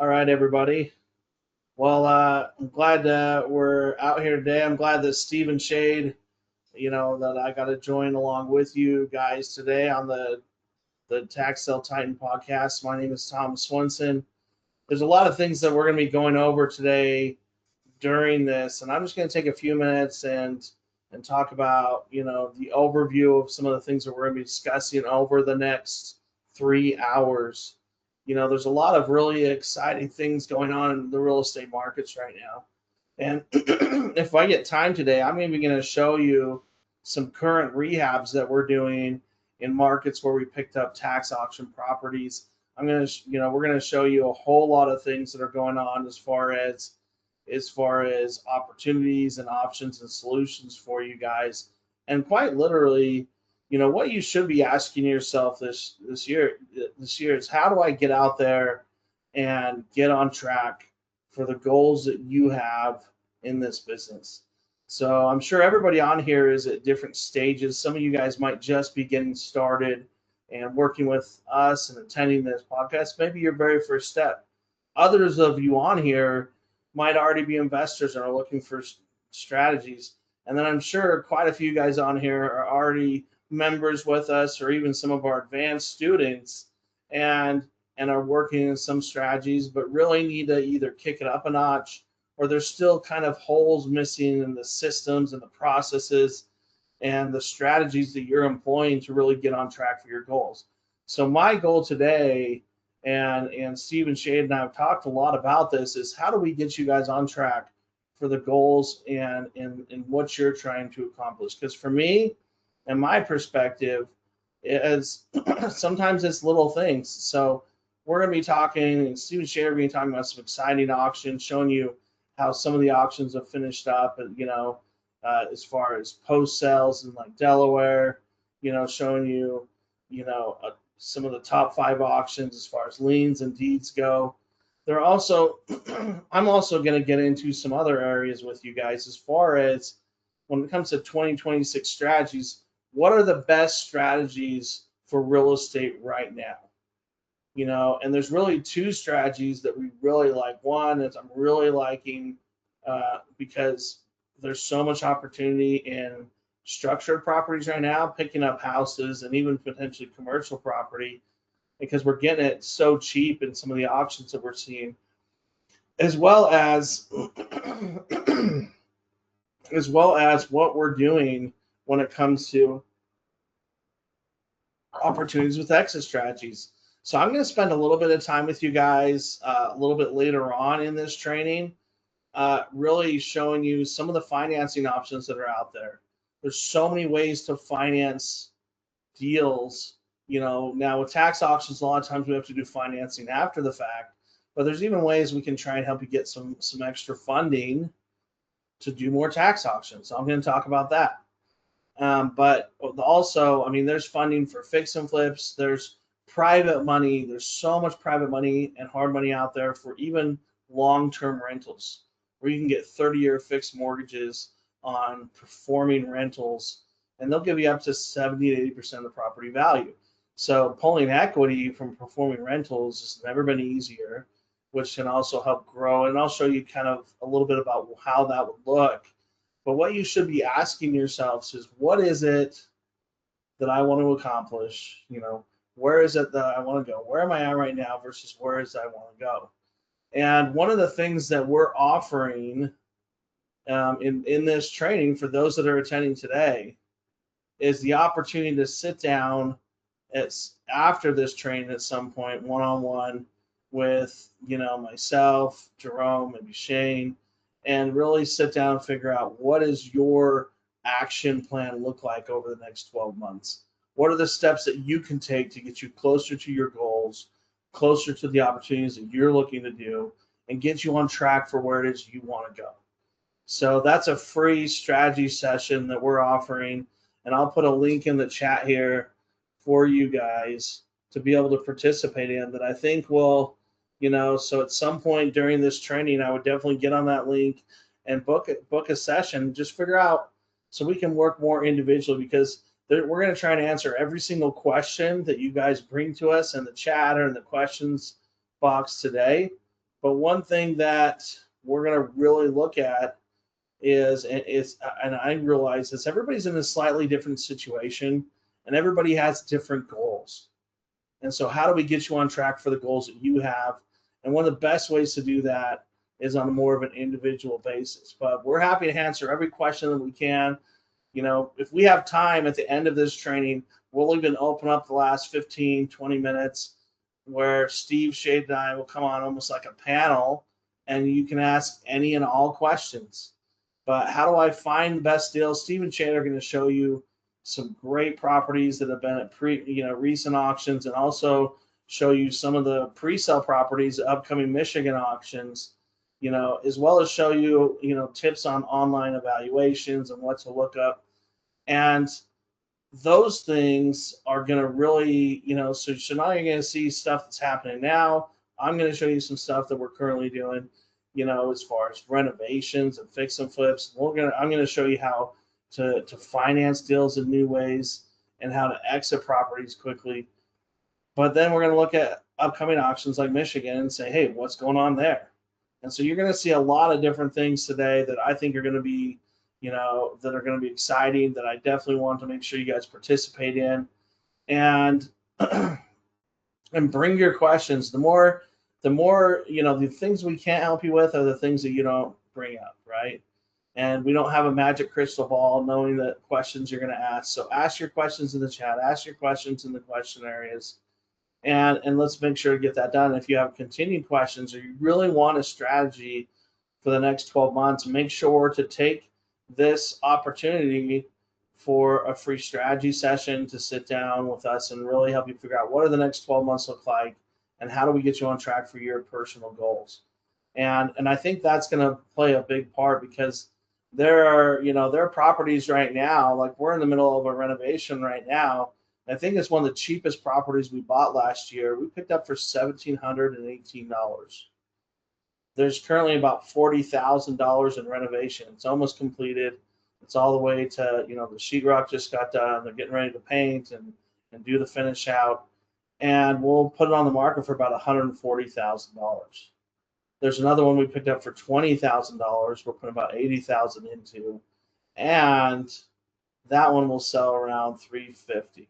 All right, everybody. Well, I'm glad we're out here today. I'm glad that Stephen Shade, that I got to join along with you guys today on the Tax Sale Titan podcast. My name is Tom Swenson. There's a lot of things that we're going to be going over today during this, and I'm just going to take a few minutes and talk about the overview of some of the things that we're going to be discussing over the next 3 hours. There's a lot of really exciting things going on in the real estate markets right now. And if I get time today, I'm even going to show you some current rehabs that we're doing in markets where we picked up tax auction properties. We're going to show you a whole lot of things that are going on as far as opportunities and options and solutions for you guys. And quite literally, what you should be asking yourself this year is, how do I get out there and get on track for the goals that you have in this business? So I'm sure everybody on here is at different stages. Some of you guys might just be getting started and working with us and attending this podcast, maybe your very first step. Others of you on here might already be investors and are looking for strategies. And then I'm sure quite a few guys on here are already members with us, or even some of our advanced students, and are working in some strategies, but really need to either kick it up a notch, or there's still kind of holes missing in the systems and the processes and the strategies that you're employing to really get on track for your goals. So my goal today, and Stephen Shade and I have talked a lot about this, is how do we get you guys on track for the goals and what you're trying to accomplish? Because for me, and my perspective, is sometimes it's little things. So we're going to be talking, and Stephen Shade will be talking about some exciting auctions, showing you how some of the auctions have finished up, and as far as post sales in like Delaware, showing you, some of the top 5 auctions as far as liens and deeds go. They're also, I'm also going to get into some other areas with you guys as far as when it comes to 2026 strategies. What are the best strategies for real estate right now? And there's really 2 strategies that we really like. One is I'm really liking because there's so much opportunity in structured properties right now, picking up houses and even potentially commercial property, because we're getting it so cheap in some of the auctions that we're seeing, as well as what we're doing when it comes to opportunities with exit strategies. So I'm going to spend a little bit of time with you guys a little bit later on in this training, really showing you some of the financing options that are out there. There's so many ways to finance deals. Now with tax auctions, a lot of times we have to do financing after the fact, but there's even ways we can try and help you get some extra funding to do more tax auctions. So I'm going to talk about that. But also, there's funding for fix and flips. There's private money. There's so much private money and hard money out there for even long-term rentals, where you can get 30-year fixed mortgages on performing rentals, and they'll give you up to 70 to 80% of the property value. So pulling equity from performing rentals has never been easier, which can also help grow. And I'll show you kind of a little bit about how that would look. But what you should be asking yourselves is, what is it that I want to accomplish? Where is it that I want to go? Where am I at right now versus where is I want to go? And one of the things that we're offering in this training for those that are attending today is the opportunity to sit down after this training at some point, one-on-one with myself, Jerome, maybe Shane, and really sit down and figure out, what is your action plan look like over the next 12 months? What are the steps that you can take to get you closer to your goals, closer to the opportunities that you're looking to do, and get you on track for where it is you want to go? So that's a free strategy session that we're offering, and I'll put a link in the chat here for you guys to be able to participate in, that I think will, so at some point during this training, I would definitely get on that link and book a session, just figure out, so we can work more individually, because we're going to try and answer every single question that you guys bring to us in the chat or in the questions box today. But one thing that we're going to really look at is, and I realize this, everybody's in a slightly different situation and everybody has different goals. And so, how do we get you on track for the goals that you have? And one of the best ways to do that is on more of an individual basis. But we're happy to answer every question that we can. If we have time at the end of this training, we'll even open up the last 15, 20 minutes where Steve, Shade, and I will come on almost like a panel, and you can ask any and all questions. But how do I find the best deals? Steve and Shade are going to show you some great properties that have been at recent auctions, and also show you some of the pre-sale properties, upcoming Michigan auctions, as well as show you, tips on online evaluations and what to look up. And those things are going to really, so now you're going to see stuff that's happening now. I'm going to show you some stuff that we're currently doing, as far as renovations and fix and flips. I'm going to show you how to finance deals in new ways and how to exit properties quickly. But then we're going to look at upcoming auctions like Michigan and say, hey, what's going on there? And so you're going to see a lot of different things today that I think are going to be, that are going to be exciting, that I definitely want to make sure you guys participate in. And and bring your questions. The more, the things we can't help you with are the things that you don't bring up, right? And we don't have a magic crystal ball knowing the questions you're going to ask. So ask your questions in the chat, ask your questions in the question areas, and let's make sure to get that done. If you have continued questions or you really want a strategy for the next 12 months, make sure to take this opportunity for a free strategy session to sit down with us and really help you figure out what do the next 12 months look like and how do we get you on track for your personal goals. And I think that's going to play a big part, because there are properties right now, like we're in the middle of a renovation right now. I think it's one of the cheapest properties we bought last year. We picked up for $1,718. There's currently about $40,000 in renovation. It's almost completed. It's all the way to, the sheetrock just got done. They're getting ready to paint and do the finish out. And we'll put it on the market for about $140,000. There's another one we picked up for $20,000. We're putting about $80,000 into, and that one will sell around $350,000.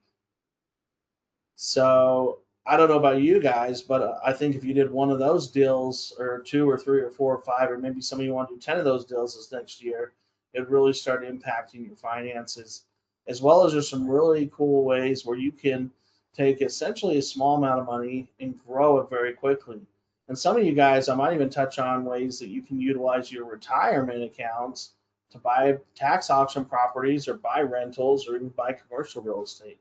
So I don't know about you guys, but I think if you did one of those deals, or two or three or four or five, or maybe some of you want to do 10 of those deals this next year, it really start impacting your finances. As well as there's some really cool ways where you can take essentially a small amount of money and grow it very quickly. And some of you guys, I might even touch on ways that you can utilize your retirement accounts to buy tax auction properties or buy rentals or even buy commercial real estate.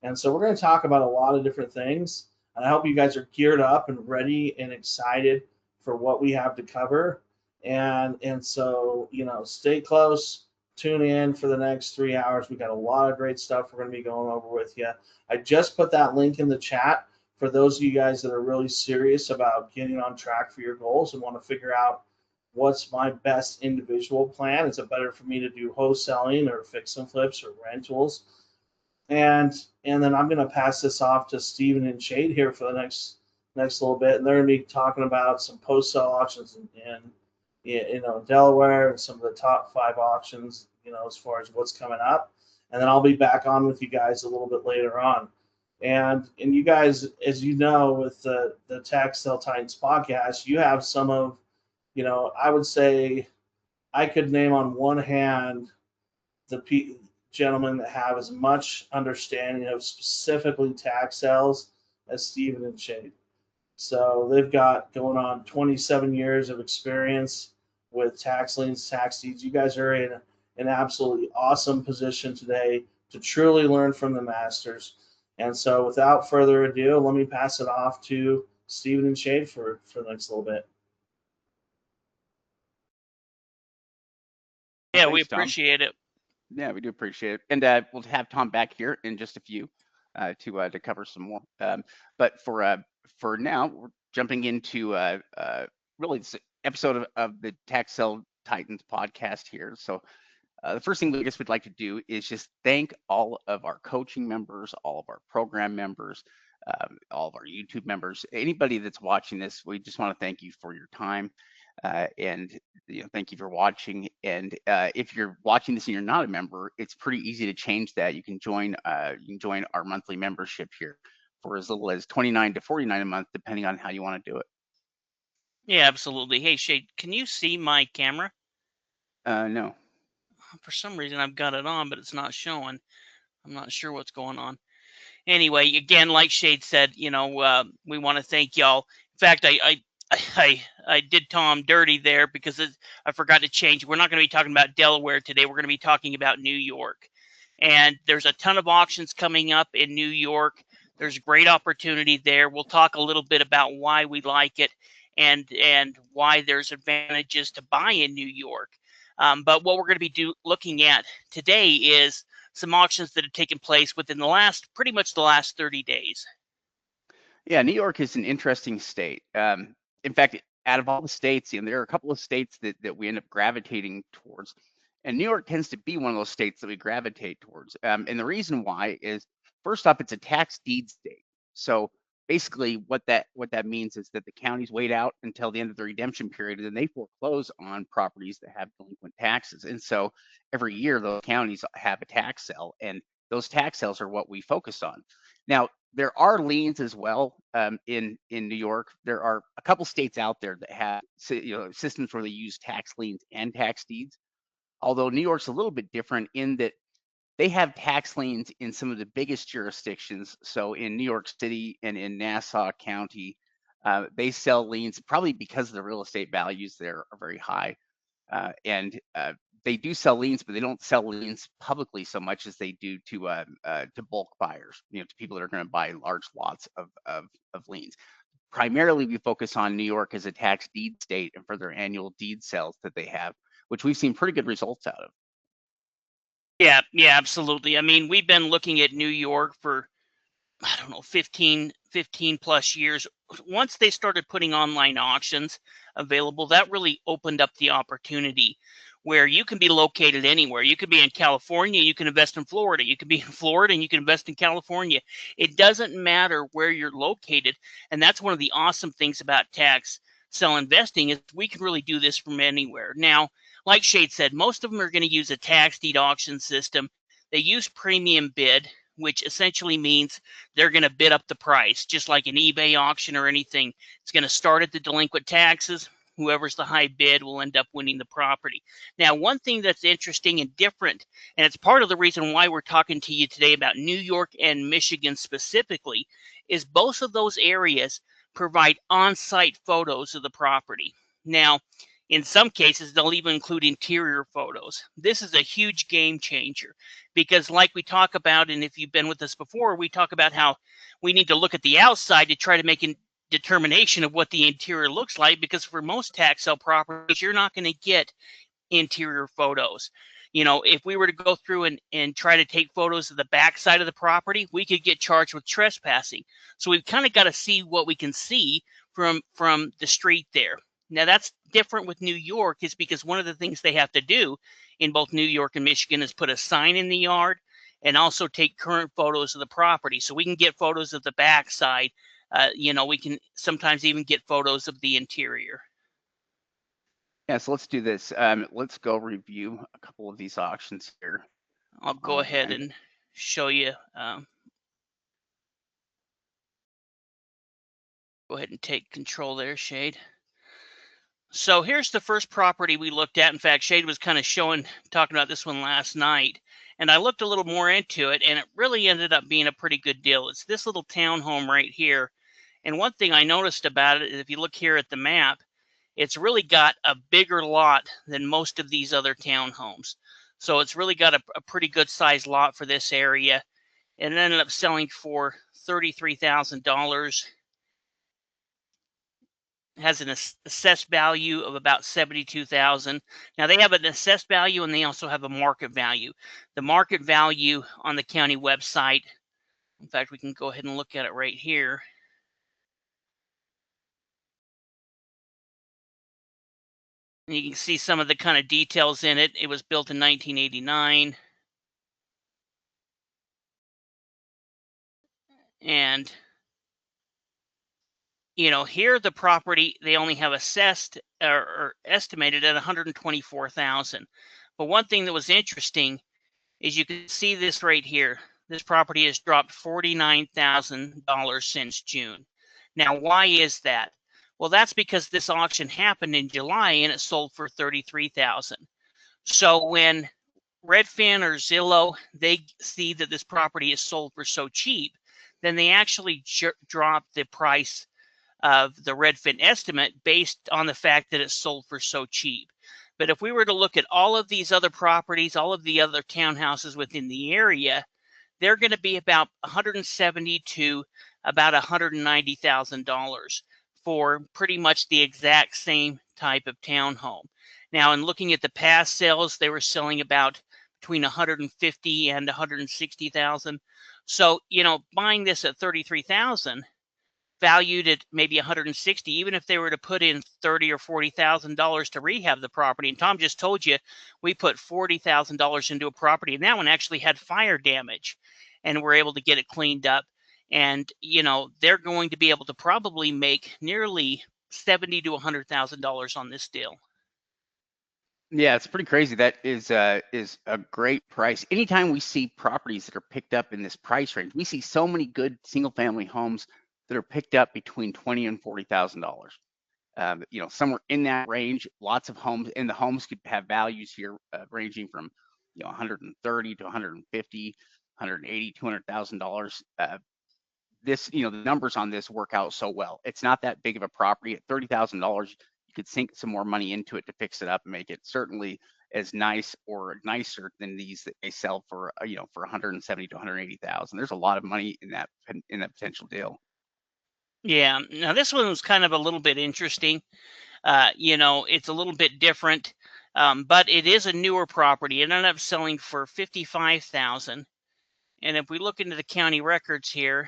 And so we're going to talk about a lot of different things. And I hope you guys are geared up and ready and excited for what we have to cover. And so, stay close, tune in for the next 3 hours. We got a lot of great stuff we're going to be going over with you. I just put that link in the chat for those of you guys that are really serious about getting on track for your goals and want to figure out what's my best individual plan. Is it better for me to do wholesaling or fix and flips or rentals? And then I'm going to pass this off to Steven and Shade here for the next little bit, and they're going to be talking about some post-sale auctions in Delaware and some of the top 5 auctions, as far as what's coming up. And then I'll be back on with you guys a little bit later on. And you guys, as you know, with the Tax Sale Titans podcast, you have some of, I would say I could name on one hand the gentlemen that have as much understanding of specifically tax sales as Steven and Shade. So they've got going on 27 years of experience with tax liens, tax deeds. You guys are in an absolutely awesome position today to truly learn from the masters. And so without further ado, let me pass it off to Steven and Shade for the next little bit. Yeah, thanks, we appreciate Tom. It. Yeah, we do appreciate it. And we'll have Tom back here in just a few to cover some more. But for now, we're jumping into really this episode of the Tax Sale Titans podcast here. So the first thing we guess we'd like to do is just thank all of our coaching members, all of our program members. all of our YouTube members, anybody that's watching this. We just want to thank you for your time, and thank you for watching. And if you're watching this and you're not a member, it's pretty easy to change that. You can join our monthly membership here for as little as $29 to $49 a month, depending on how you want to do it. Yeah, absolutely. Hey, Shade, can you see my camera? No. For some reason, I've got it on, but it's not showing. I'm not sure what's going on. Anyway, again, like Shade said, we want to thank y'all. In fact, I did Tom dirty there because I forgot to change. We're not going to be talking about Delaware today. We're going to be talking about New York. And there's a ton of auctions coming up in New York. There's great opportunity there. We'll talk a little bit about why we like it and why there's advantages to buy in New York. But what we're going to be looking at today is some auctions that have taken place within pretty much the last 30 days. Yeah, New York is an interesting state. In fact, out of all the states, there are a couple of states that we end up gravitating towards, and New York tends to be one of those states that we gravitate towards. And the reason why is, first off, it's a tax deed state. So basically, what that means is that the counties wait out until the end of the redemption period, and then they foreclose on properties that have delinquent taxes. And so every year, those counties have a tax sale, and those tax sales are what we focus on. Now, there are liens as well in New York. There are a couple states out there that have systems where they use tax liens and tax deeds. Although New York's a little bit different in that they have tax liens in some of the biggest jurisdictions. So in New York City and in Nassau County, they sell liens probably because the real estate values there are very high. And they do sell liens, but they don't sell liens publicly so much as they do to bulk buyers, to people that are going to buy large lots of liens. Primarily, we focus on New York as a tax deed state and for their annual deed sales that they have, which we've seen pretty good results out of. Yeah, absolutely. I mean, we've been looking at New York for, I don't know, 15 plus years. Once they started putting online auctions available, that really opened up the opportunity where you can be located anywhere. You could be in California, you can invest in Florida. You could be in Florida and you can invest in California. It doesn't matter where you're located. And that's one of the awesome things about tax sell investing is we can really do this from anywhere. Now, like Shade said, most of them are going to use a tax deed auction system. They use premium bid, which essentially means they're going to bid up the price, just like an eBay auction or anything. It's going to start at the delinquent taxes. Whoever's the high bid will end up winning the property. Now, one thing that's interesting and different, and it's part of the reason why we're talking to you today about New York and Michigan specifically, is both of those areas provide on-site photos of the property. Now, in some cases, they'll even include interior photos. This is a huge game changer because like we talk about, and if you've been with us before, we talk about how we need to look at the outside to try to make a determination of what the interior looks like, because for most tax sale properties, you're not going to get interior photos. If we were to go through and try to take photos of the back side of the property, we could get charged with trespassing. So we've kind of got to see what we can see from the street there. Now, that's different with New York, is because one of the things they have to do in both New York and Michigan is put a sign in the yard and also take current photos of the property. So we can get photos of the backside. We can sometimes even get photos of the interior. Yeah, so let's do this. Let's go review a couple of these auctions here. I'll go ahead and show you. Go ahead and take control there, Shade. So here's the first property we looked at. In fact, Shade was kind of talking about this one last night. And I looked a little more into it, and it really ended up being a pretty good deal. It's this little townhome right here. And one thing I noticed about it is if you look here at the map, it's really got a bigger lot than most of these other townhomes. So it's really got a pretty good sized lot for this area. And it ended up selling for $33,000. Has an assessed value of about $72,000. Now they have an assessed value and they also have a market value. The market value on the county website, in fact, we can go ahead and look at it right here. And you can see some of the kind of details in it. It was built in 1989. And here the property, they only have assessed or estimated at $124,000. But one thing that was interesting is you can see this right here. This property has dropped $49,000 since June. Now, why is that? Well, that's because this auction happened in July and it sold for $33,000. So when Redfin or Zillow, they see that this property is sold for so cheap, then they actually drop the price of the Redfin estimate based on the fact that it's sold for so cheap. But if we were to look at all of these other properties, all of the other townhouses within the area, they're going to be about $170,000 to about $190,000 for pretty much the exact same type of townhome. Now, in looking at the past sales, they were selling about between $150,000 and $160,000. So, buying this at $33,000, valued at maybe 160, even if they were to put in $30,000 or $40,000 to rehab the property. And Tom just told you we put $40,000 into a property, and that one actually had fire damage, and we're able to get it cleaned up. And they're going to be able to probably make nearly $70,000 to $100,000 on this deal. Yeah, it's pretty crazy. That is a great price. Anytime we see properties that are picked up in this price range, we see so many good single family homes that are picked up between $20,000 and $40,000. Somewhere in that range. Lots of homes, and the homes could have values here ranging from 130 to 150, 180, $200,000. The numbers on this work out so well. It's not that big of a property. At $30,000, you could sink some more money into it to fix it up and make it certainly as nice or nicer than these that they sell for for 170 to 180,000. There's a lot of money in that potential deal. Yeah. Now this one was kind of a little bit interesting. It's a little bit different, but it is a newer property. It ended up selling for $55,000. And if we look into the county records here,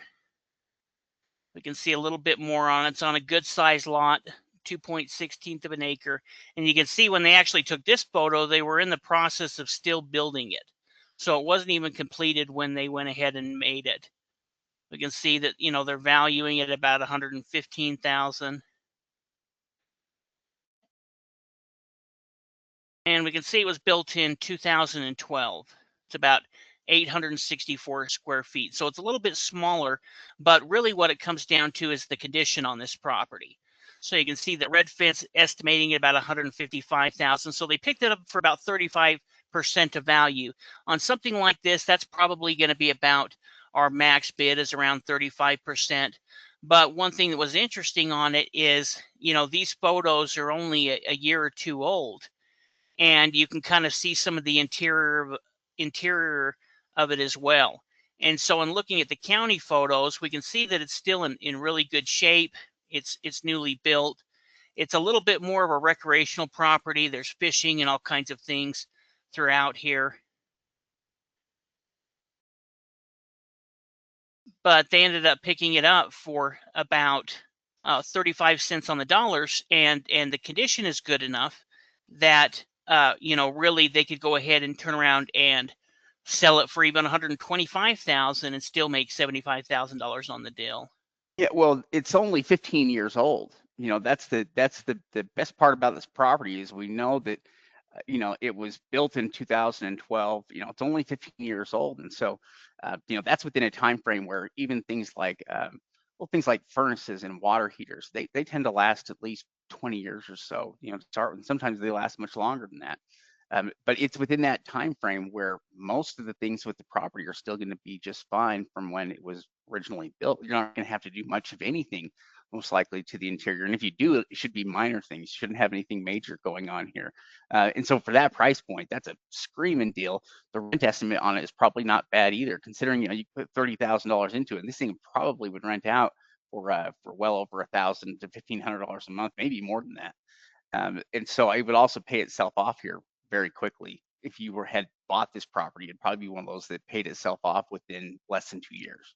we can see a little bit more on it. It's on a good size lot, 2.16 of an acre. And you can see when they actually took this photo, they were in the process of still building it. So it wasn't even completed when they went ahead and made it. We can see that, they're valuing it about $115,000. And we can see it was built in 2012. It's about 864 square feet. So it's a little bit smaller, but really what it comes down to is the condition on this property. So you can see that Redfin's estimating it about $155,000. So they picked it up for about 35% of value. On something like this, that's probably going to be about our max bid is around 35%. But one thing that was interesting on it is, these photos are only a year or two old. And you can kind of see some of the interior of it as well. And so in looking at the county photos, we can see that it's still in really good shape. It's newly built. It's a little bit more of a recreational property. There's fishing and all kinds of things throughout here. But they ended up picking it up for about 35 cents on the dollars, and the condition is good enough that really they could go ahead and turn around and sell it for even $125,000 and still make $75,000 on the deal. Yeah, well, it's only 15 years old. That's the best part about this property is we know that it was built in 2012. It's only 15 years old, and so that's within a time frame where even things like furnaces and water heaters, they tend to last at least 20 years or so. Sometimes they last much longer than that. But it's within that time frame where most of the things with the property are still going to be just fine from when it was originally built. You're not going to have to do much of anything, most likely, to the interior. And if you do, it should be minor things. You shouldn't have anything major going on here. And so for that price point, that's a screaming deal. The rent estimate on it is probably not bad either, considering you put $30,000 into it. And this thing probably would rent out for well over $1,000 to $1,500 a month, maybe more than that. And so it would also pay itself off here very quickly. If you had bought this property, it'd probably be one of those that paid itself off within less than 2 years.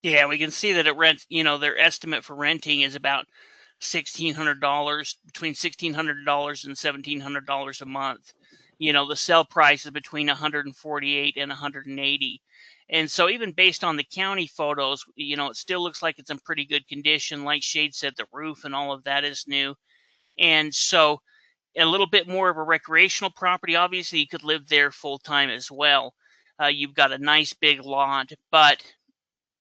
Yeah, we can see that it rents, their estimate for renting is about $1,600, between $1,600 and $1,700 a month. The sell price is between $148 and $180. And so even based on the county photos, you know, it still looks like it's in pretty good condition. Like Shade said, the roof and all of that is new. And so a little bit more of a recreational property. Obviously, you could live there full time as well. You've got a nice big lot, but,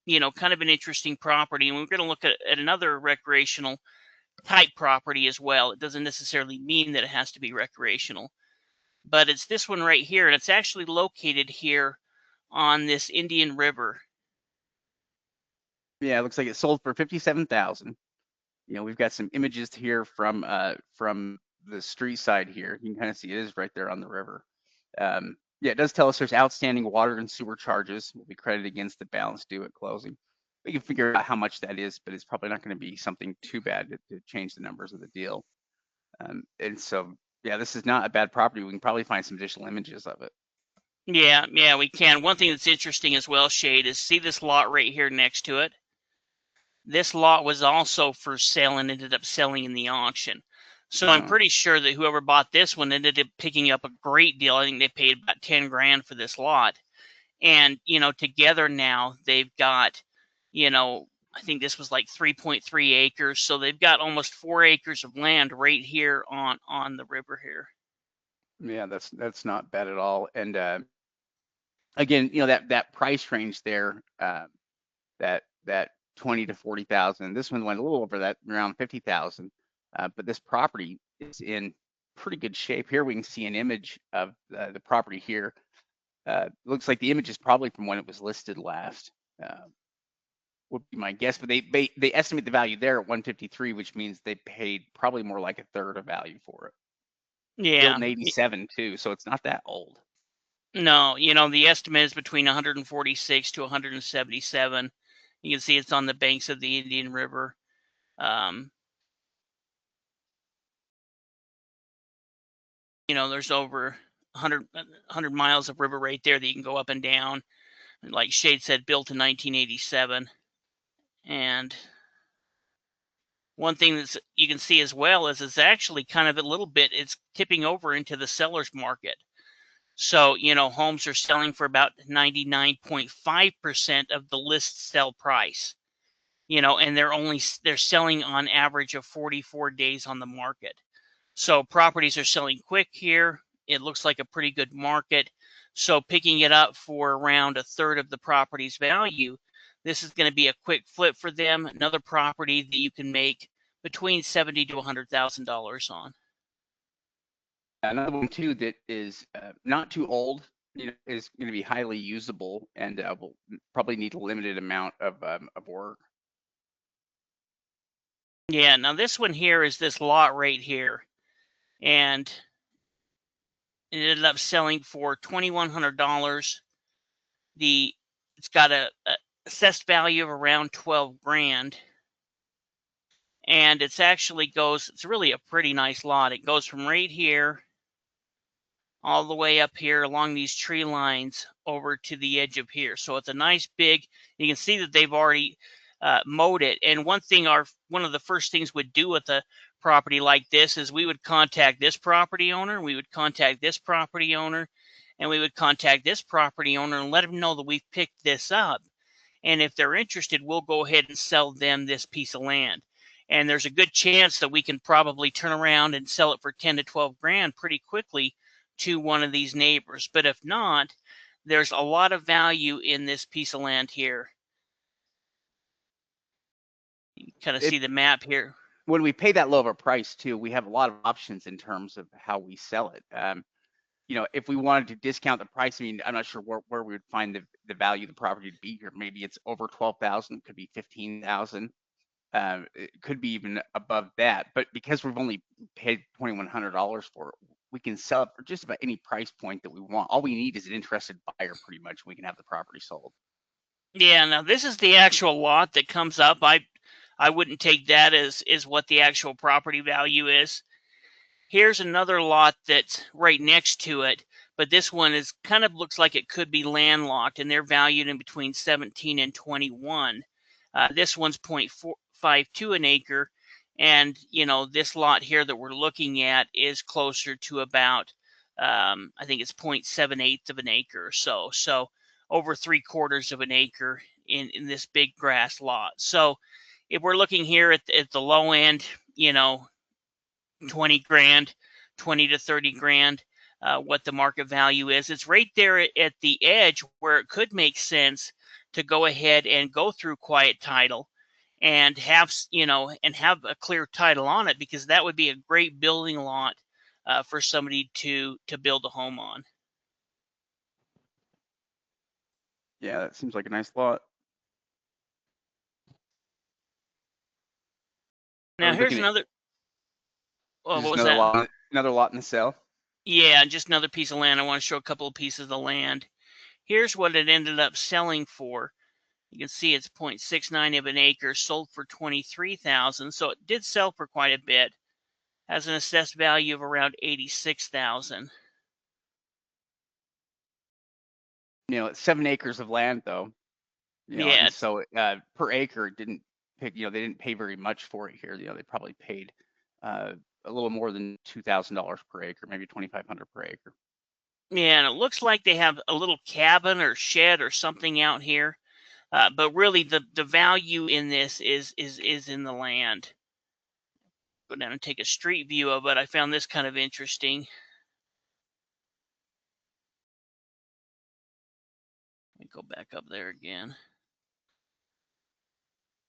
you know, kind of an interesting property. And we're going to look at another recreational type property as well. It doesn't necessarily mean that it has to be recreational, but it's this one right here. And it's actually located here on this Indian River. Yeah, it looks like it sold for 57,000. You know, we've got some images here from the street side here. You can kind of see it is right there on the river. Yeah, it does tell us there's outstanding water and sewer charges will be credited against the balance due at closing. We can figure out how much that is, but it's probably not going to be something too bad to change the numbers of the deal. And so, yeah, this is not a bad property. We can probably find some additional images of it. Yeah, we can. One thing that's interesting as well, Shade, is see this lot right here next to it? This lot was also for sale and ended up selling in the auction. So I'm pretty sure that whoever bought this one ended up picking up a great deal. I think they paid about 10 grand for this lot. And, you know, together now they've got, you know, I think this was like 3.3 acres. So they've got almost 4 acres of land right here on the river here. Yeah, that's not bad at all. And again, you know, that price range there, that 20 to 40,000. This one went a little over that, around 50,000. But this property is in pretty good shape. Here we can see an image of the property here. Looks like the image is probably from when it was listed last. Would be my guess, but they estimate the value there at 153, which means they paid probably more like a third of value for it. Yeah. Built in 87 too, so it's not that old. No, you know, the estimate is between 146 to 177. You can see it's on the banks of the Indian River. You know, there's over 100 miles of river right there that you can go up and down. Like Shade said, built in 1987. And one thing that you can see as well is it's actually kind of a little bit, it's tipping over into the seller's market. So, you know, homes are selling for about 99.5% of the list sell price. You know, and they're selling on average of 44 days on the market. So properties are selling quick here. It looks like a pretty good market. So picking it up for around a third of the property's value, this is going to be a quick flip for them. Another property that you can make between $70,000 to $100,000 on. Another one too that is not too old, you know, is going to be highly usable and will probably need a limited amount of work. Yeah, now this one here is this lot right here. And it ended up selling for $2,100. It's got a assessed value of around 12 grand. And it's really a pretty nice lot. It goes from right here all the way up here along these tree lines over to the edge of here. So it's a nice big, you can see that they've already mowed it. And one of the first things we'd do with a property like this is we would contact this property owner, we would contact this property owner, and we would contact this property owner and let them know that we've picked this up. And if they're interested, we'll go ahead and sell them this piece of land. And there's a good chance that we can probably turn around and sell it for 10 to 12 grand pretty quickly to one of these neighbors. But if not, there's a lot of value in this piece of land here. You kind of see the map here. When we pay that low of a price too, we have a lot of options in terms of how we sell it. You know, if we wanted to discount the price, I mean, I'm not sure where we would find the value of the property to be here. Maybe it's over 12,000, could be 15,000. It could be even above that, but because we've only paid $2,100 for it, we can sell it for just about any price point that we want. All we need is an interested buyer, pretty much. We can have the property sold. Yeah, now this is the actual lot that comes up. I wouldn't take that as what the actual property value is. Here's another lot that's right next to it, but this one is kind of looks like it could be landlocked, and they're valued in between 17 and 21. This one's 0.52 an acre, and you know, this lot here that we're looking at is closer to about I think it's 0.78 of an acre or so. So over 3/4 of an acre in this big grass lot. So if we're looking here at the low end, 20 grand, 20 to 30 grand, what the market value is. It's right there at the edge where it could make sense to go ahead and go through quiet title and have a clear title on it, because that would be a great building lot for somebody to build a home on. Yeah, that seems like a nice lot. Now here's another. Oh, what was that? Another lot in the sale. Yeah, just another piece of land. I want to show a couple of pieces of land. Here's what it ended up selling for. You can see it's 0.69 of an acre, sold for $23,000. So it did sell for quite a bit. Has an assessed value of around $86,000. It's 7 acres of land though. Yeah. And so per acre it didn't pick. They didn't pay very much for it here. They probably paid a little more than $2,000 per acre, maybe $2,500 per acre. Yeah, and it looks like they have a little cabin or shed or something out here. But really, the value in this is in the land. Go down and take a street view of it. I found this kind of interesting. Let me go back up there again.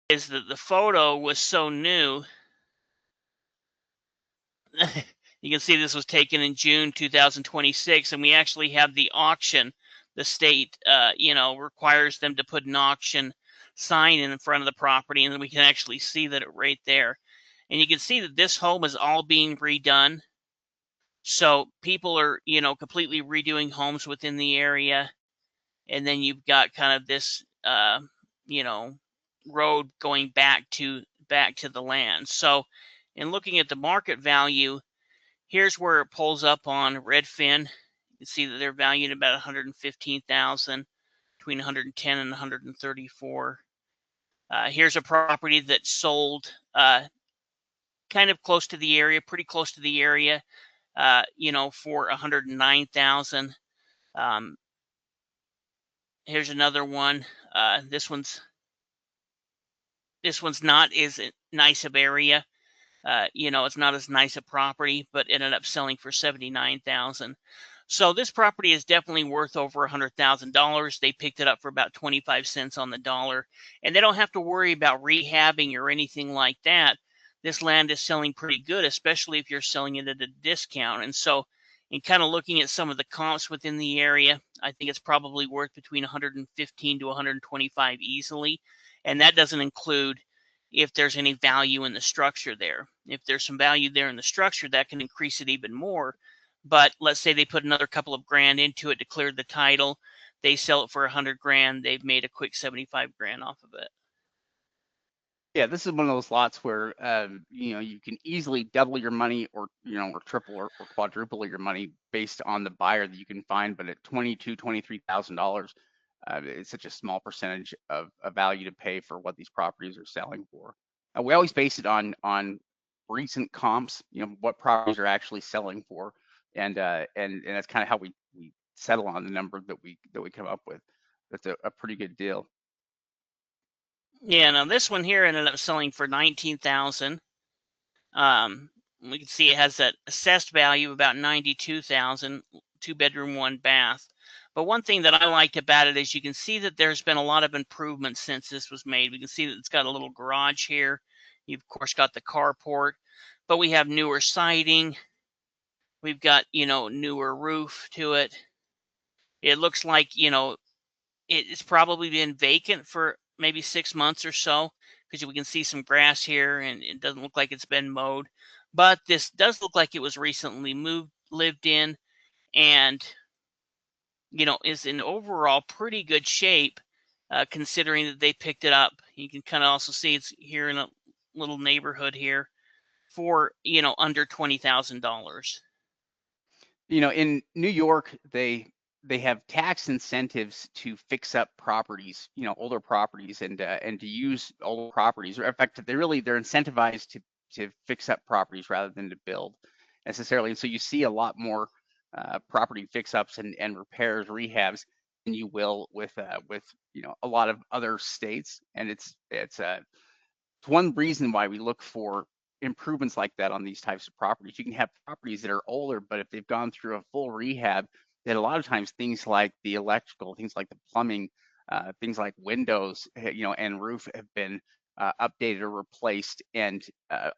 Is that the photo was so new. You can see this was taken in June 2026, and we actually have the auction. The state, requires them to put an auction sign in front of the property, and we can actually see that it right there. And you can see that this home is all being redone. So people are, completely redoing homes within the area. And then you've got kind of this, road going back to the land. So in looking at the market value, here's where it pulls up on Redfin. You can see that they're valued at about $115,000, between 110 and 134. Here's a property that sold kind of close to the area, pretty close to the area, for $109,000. Here's another one. This one's not as nice of area. It's not as nice a property, but ended up selling for $79,000. So this property is definitely worth over $100,000. They picked it up for about 25 cents on the dollar, and they don't have to worry about rehabbing or anything like that. This land is selling pretty good, especially if you're selling it at a discount. And so, in kind of looking at some of the comps within the area, I think it's probably worth between 115 to 125 easily, and that doesn't include if there's any value in the structure there. If there's some value there in the structure, that can increase it even more. But let's say they put another couple of grand into it to clear the title. They sell it for 100 grand. They've made a quick 75 grand off of it. Yeah, this is one of those lots where you can easily double your money, or or triple or quadruple your money based on the buyer that you can find. But at $23,000, it's such a small percentage of value to pay for what these properties are selling for. We always base it on recent comps, what properties are actually selling for, and that's kind of how we settle on the number that we come up with. That's a pretty good deal. Yeah, now this one here ended up selling for $19,000. We can see it has that assessed value of about $92,000, 2-bedroom, 1-bath. But one thing that I liked about it is you can see that there's been a lot of improvements since this was made. We can see that it's got a little garage here. You've of course got the carport, but we have newer siding. We've got, newer roof to it. It looks like, it's probably been vacant for maybe 6 months or so, because we can see some grass here and it doesn't look like it's been mowed. But this does look like it was recently lived in, and, is in overall pretty good shape, considering that they picked it up. You can kind of also see it's here in a little neighborhood here for, under $20,000. In New York, they have tax incentives to fix up properties, older properties, and to use older properties. Or in fact, they're incentivized to fix up properties rather than to build necessarily. And so you see a lot more property fix ups and repairs, rehabs. than you will with a lot of other states. And it's one reason why we look for improvements like that on these types of properties. You can have properties that are older, but if they've gone through a full rehab, that a lot of times things like the electrical, things like the plumbing, things like windows, and roof have been updated or replaced, and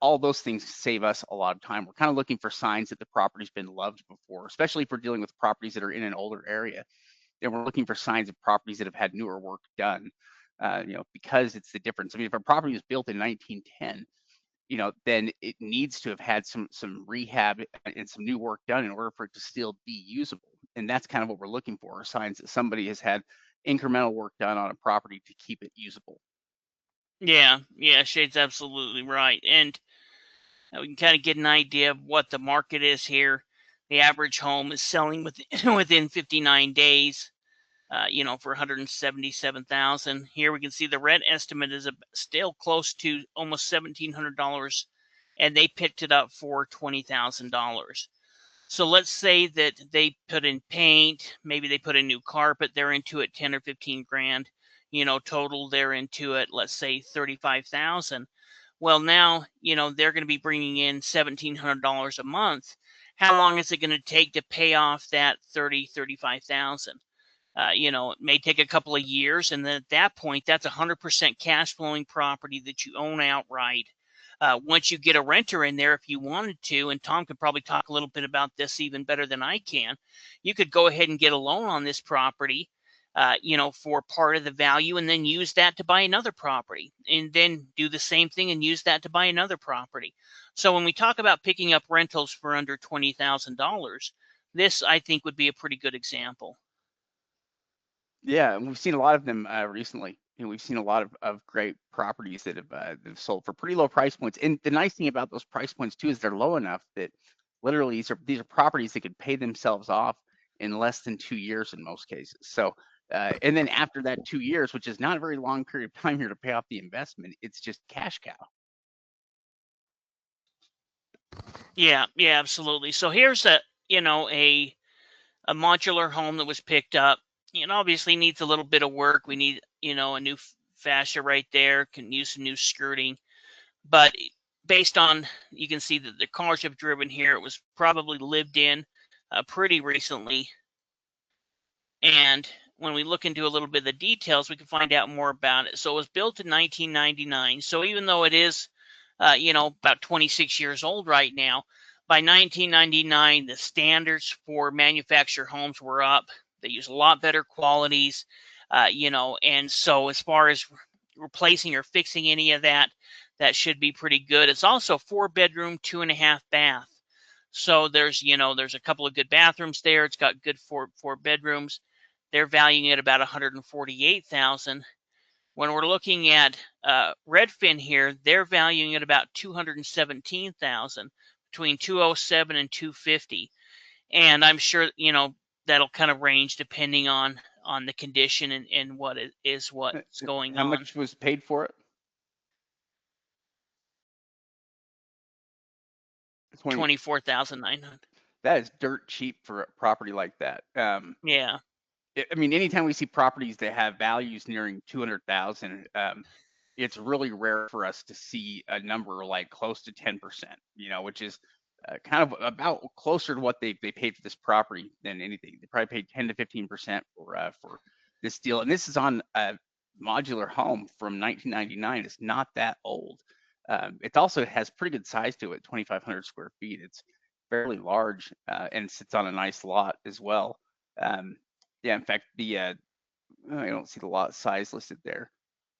all those things save us a lot of time. We're kind of looking for signs that the property's been loved before, especially if we're dealing with properties that are in an older area. And we're looking for signs of properties that have had newer work done, because it's the difference. I mean, if a property was built in 1910, then it needs to have had some rehab and some new work done in order for it to still be usable. And that's kind of what we're looking for, are signs that somebody has had incremental work done on a property to keep it usable. Yeah, Shade's absolutely right. And we can kind of get an idea of what the market is here. The average home is selling within 59 days, for 177,000. Here we can see the rent estimate is still close to almost $1,700, and they picked it up for $20,000. So let's say that they put in paint, maybe they put in new carpet, they're into it 10 or 15 grand. Total they're into it, let's say 35,000. Well, now, they're going to be bringing in $1,700 a month. How long is it going to take to pay off that 35,000? It may take a couple of years, and then at that point, that's 100% cash flowing property that you own outright. Once you get a renter in there, if you wanted to, and Tom could probably talk a little bit about this even better than I can, you could go ahead and get a loan on this property, for part of the value, and then use that to buy another property, and then do the same thing and use that to buy another property. So when we talk about picking up rentals for under $20,000, this I think would be a pretty good example. Yeah, and we've seen a lot of them recently. We've seen a lot of great properties that have sold for pretty low price points. And the nice thing about those price points too is they're low enough that literally these are properties that could pay themselves off in less than 2 years in most cases. So, and then after that 2 years, which is not a very long period of time here to pay off the investment, it's just cash cow. Yeah, absolutely. So here's a modular home that was picked up. Obviously needs a little bit of work. We need, a new fascia right there. Can use some new skirting. But based on, you can see that the cars have driven here. It was probably lived in pretty recently. And when we look into a little bit of the details, we can find out more about it. So it was built in 1999. So even though it is, about 26 years old right now, by 1999, the standards for manufactured homes were up. They use a lot better qualities, and so as far as replacing or fixing any of that, that should be pretty good. It's also 4-bedroom, 2.5 bath. So there's a couple of good bathrooms there. It's got good four bedrooms. They're valuing it about 148,000. When we're looking at Redfin here, they're valuing it about 217,000, between 207 and 250. And I'm sure that'll kind of range depending on the condition and what's going How on. much was paid for it? 24,900. That is dirt cheap for a property like that. Yeah. I mean, anytime we see properties that have values nearing 200,000, it's really rare for us to see a number like close to 10%, which is kind of about closer to what they paid for this property than anything. They probably paid 10 to 15% for this deal. And this is on a modular home from 1999. It's not that old. It also has pretty good size to it, 2,500 square feet. It's fairly large, and sits on a nice lot as well. Yeah, in fact, I don't see the lot size listed there,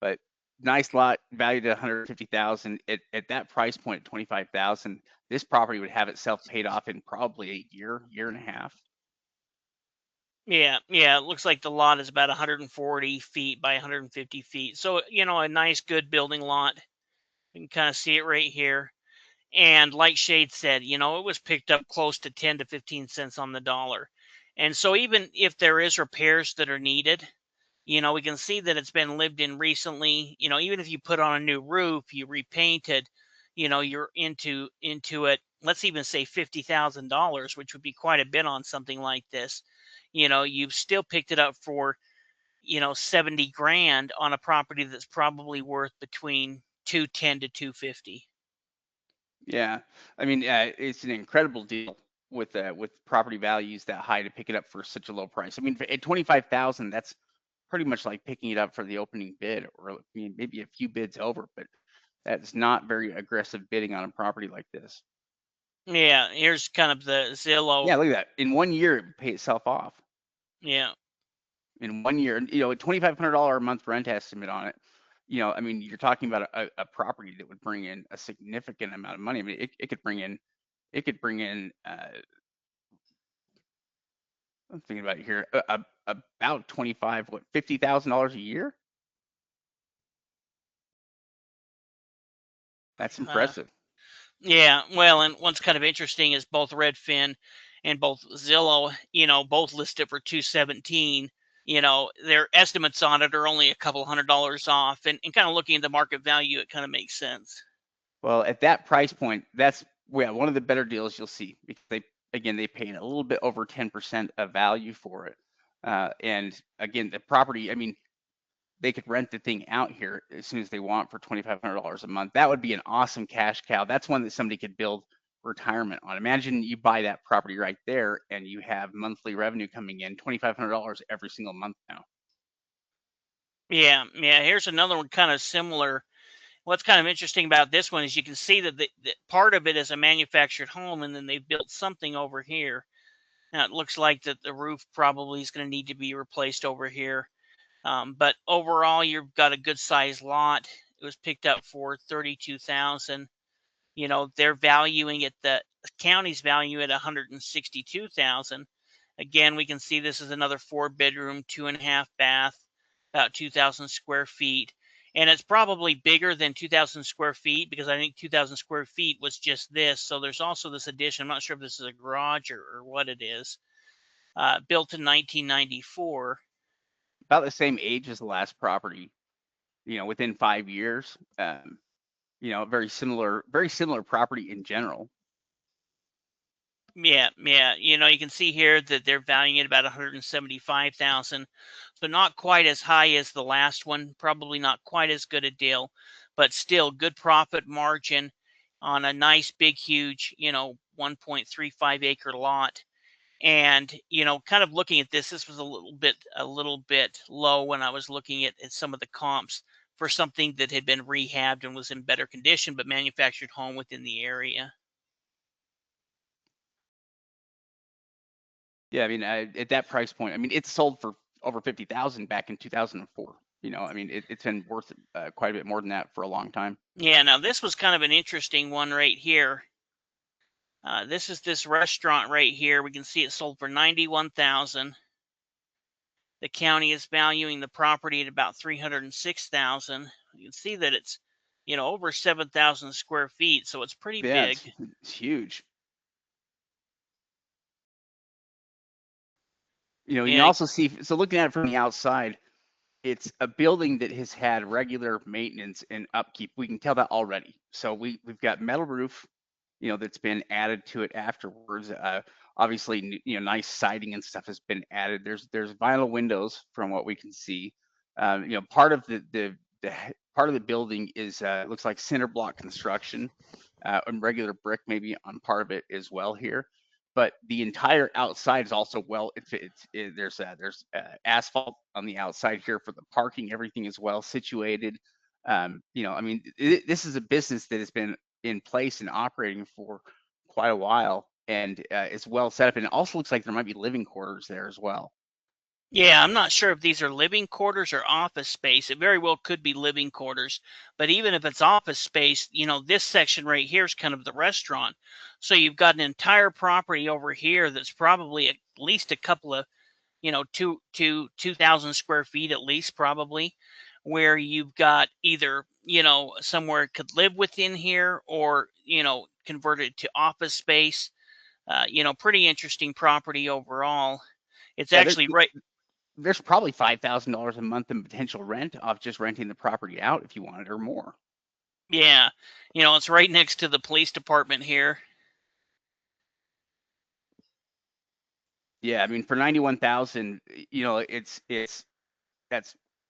but nice lot valued at 150,000. At that price point, at 25,000, this property would have itself paid off in probably a year and a half. Yeah, it looks like the lot is about 140 feet by 150 feet. So, a nice, good building lot. You can kind of see it right here. And like Shade said, it was picked up close to 10 to 15 cents on the dollar. And so even if there is repairs that are needed, we can see that it's been lived in recently. Even if you put on a new roof, you repainted, you're into it. Let's even say $50,000, which would be quite a bit on something like this. you've still picked it up for, 70 grand on a property that's probably worth between 210 to 250. Yeah, I mean, it's an incredible deal with property values that high to pick it up for such a low price. I mean, at 25,000, that's pretty much like picking it up for the opening bid, or I mean, maybe a few bids over, but that's not very aggressive bidding on a property like this. Yeah, here's kind of the Zillow. Yeah, look at that. In 1 year, it would pay itself off. Yeah. In 1 year, a $2,500 a month rent estimate on it. I mean, you're talking about a property that would bring in a significant amount of money. I mean, it could bring in, I'm thinking about it here, about 25, $50,000 a year. That's Uh, impressive. yeah. Well, and what's kind of interesting is both Redfin and both Zillow, both listed for 217. Their estimates on it are only a couple $100 off, and kind of looking at the market value, it kind of makes sense. Well, at that price point, that's one of the better deals you'll see, because they pay a little bit over 10% of value for it. And again, the property, I mean, they could rent the thing out here as soon as they want for $2,500 a month. That would be an awesome cash cow. That's one that somebody could build retirement on. Imagine you buy that property right there and you have monthly revenue coming in, $2,500 every single month now. Yeah. Here's another one kind of similar. What's kind of interesting about this one is you can see that part of it is a manufactured home, and then they've built something over here. Now it looks like that the roof probably is going to need to be replaced over here. But overall, you've got a good sized lot. It was picked up for 32,000. They're valuing it. The county's value at 162,000. Again, we can see this is another 4-bedroom, 2.5 bath, about 2,000 square feet. And it's probably bigger than 2,000 square feet, because I think 2,000 square feet was just this. So there's also this addition. I'm not sure if this is a garage or what it is. Built in 1994. About the same age as the last property, within 5 years. Very similar property in general. Yeah. You can see here that they're valuing it about 175,000. So not quite as high as the last one, probably not quite as good a deal, but still good profit margin on a nice big huge, 1.35 acre lot. And, kind of looking at this was a little bit low when I was looking at some of the comps for something that had been rehabbed and was in better condition, but manufactured home within the area. Yeah, I mean, at that price point, I mean, it's sold for over 50,000 back in 2004. I mean, it's been worth quite a bit more than that for a long time. Yeah, now this was kind of an interesting one right here. This is this restaurant right here. We can see it sold for 91,000. The county is valuing the property at about 306,000. You can see that it's, over 7,000 square feet, so it's pretty Yeah, big. it's huge. You can Yeah, also see, so looking at it from the outside, it's a building that has had regular maintenance and upkeep. We can tell that already. So we've got metal roof, that's been added to it afterwards. Obviously, nice siding and stuff has been added. There's vinyl windows from what we can see. Part of the part of the building is looks like cinder block construction, and regular brick maybe on part of it as well here. But the entire outside is also there's asphalt on the outside here for the parking. Everything is well situated. I mean, this is a business that has been in place and operating for quite a while, and it's well set up. And it also looks like there might be living quarters there as well. Yeah, I'm not sure if these are living quarters or office space. It very well could be living quarters, but even if it's office space, this section right here is kind of the restaurant. So you've got an entire property over here that's probably at least a couple of, 2,000 square feet at least, probably, where you've got either, somewhere it could live within here, or, convert it to office space. Pretty interesting property overall. It's Yeah, actually right. there's probably $5,000 a month in potential rent off just renting the property out if you wanted, or more. Yeah, it's right next to the police department here. Yeah, I mean, for 91,000,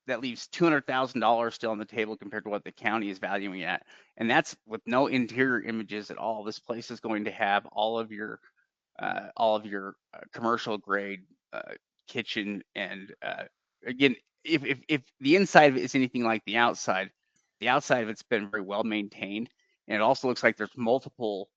that leaves $200,000 still on the table compared to what the county is valuing at, and that's with no interior images at all. This place is going to have all of your commercial grade kitchen, and again, if the inside of it is anything like the outside of it's been very well maintained, and it also looks like there's multiple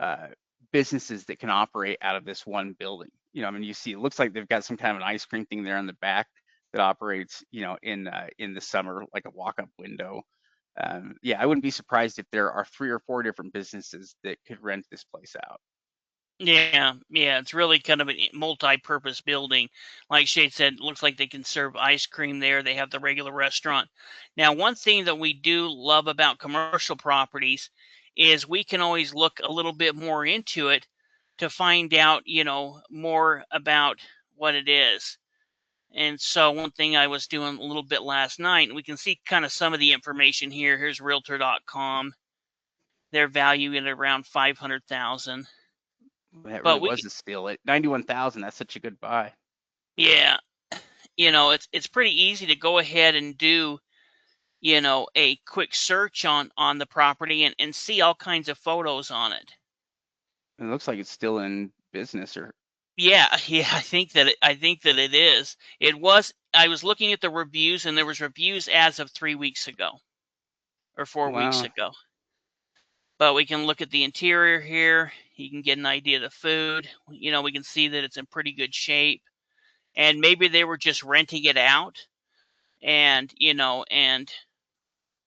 uh, businesses that can operate out of this one building. I mean, you see, it looks like they've got some kind of an ice cream thing there in the back that operates, in the summer, like a walk-up window. Yeah, I wouldn't be surprised if there are 3 or 4 different businesses that could rent this place out. Yeah, yeah, it's really kind of a multi-purpose building. Like Shade said, it looks like they can serve ice cream there. They have the regular restaurant. Now, one thing that we do love about commercial properties is we can always look a little bit more into it to find out, more about what it is. And so one thing I was doing a little bit last night, and we can see kind of some of the information here. Here's realtor.com. They're valued at around 500,000. That really But was a steal. At 91,000, that's such a good buy. yeah, it's pretty easy to go ahead and do, a quick search on the property and see all kinds of photos on it. It looks like it's still in business, or Yeah, yeah, I think that it is. I was looking at the reviews, and there was reviews as of 3 weeks ago or 4 weeks well, ago. But we can look at the interior here. You can get an idea of the food. We can see that it's in pretty good shape. And maybe they were just renting it out, and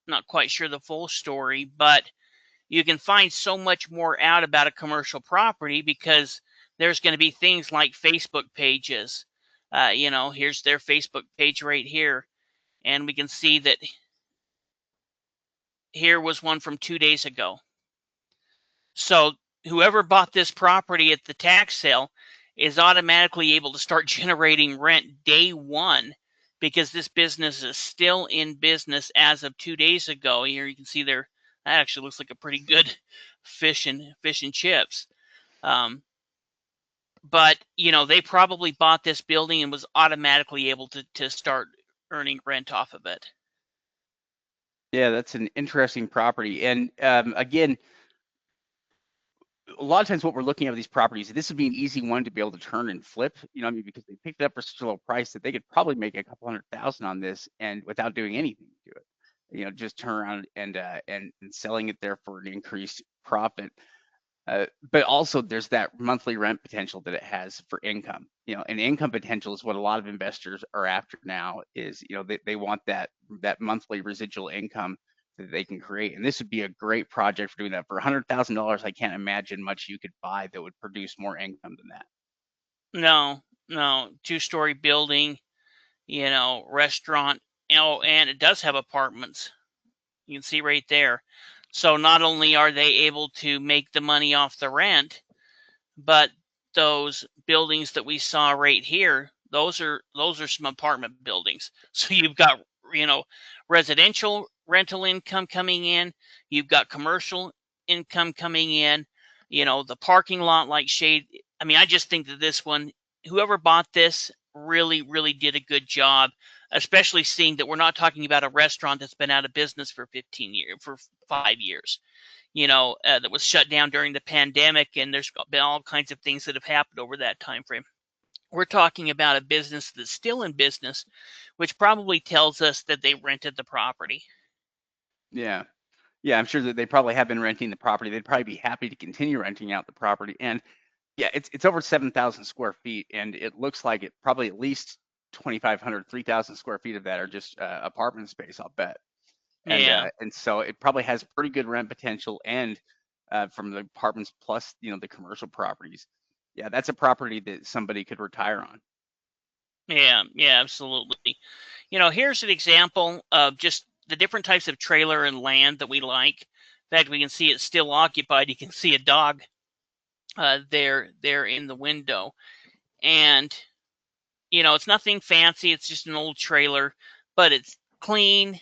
not quite sure the full story, but you can find so much more out about a commercial property because there's going to be things like Facebook pages. Here's their Facebook page right here. And we can see that here was one from 2 days ago. So whoever bought this property at the tax sale is automatically able to start generating rent day one because this business is still in business as of 2 days ago. Here you can see that actually looks like a pretty good fish and chips. Um, but they probably bought this building and was automatically able to start earning rent off of it. yeah, that's an interesting property. And again, a lot of times what we're looking at with these properties, this would be an easy one to be able to turn and flip, I mean, because they picked it up for such a low price that they could probably make a couple $100,000 on this and without doing anything to it. Just turn around and selling it there for an increased profit. But also there's that monthly rent potential that it has for income. And income potential is what a lot of investors are after now is, they want that monthly residual income that they can create. And this would be a great project for doing that. For $100,000, I can't imagine much you could buy that would produce more income than that. No, two-story building, restaurant, and it does have apartments. You can see right there. So not only are they able to make the money off the rent, but those buildings that we saw right here, those are some apartment buildings. So you've got, residential rental income coming in, you've got commercial income coming in, the parking lot like Shade. I mean, I just think that this one, whoever bought this really, really did a good job, especially seeing that we're not talking about a restaurant that's been out of business for 15 years, for 5 years, that was shut down during the pandemic, and there's been all kinds of things that have happened over that time frame. We're talking about a business that's still in business, which probably tells us that they rented the property. Yeah. Yeah, I'm sure that they probably have been renting the property. They'd probably be happy to continue renting out the property. And yeah, it's over 7,000 square feet, and it looks like it probably at least 2,500, 3,000 square feet of that are just apartment space, I'll bet. Yeah, And so it probably has pretty good rent potential, and from the apartments plus the commercial properties. Yeah, that's a property that somebody could retire on. yeah, absolutely. Here's an example of just the different types of trailer and land that we like. In fact, we can see it's still occupied. You can see a dog there in the window. And, it's nothing fancy. It's just an old trailer, but it's clean.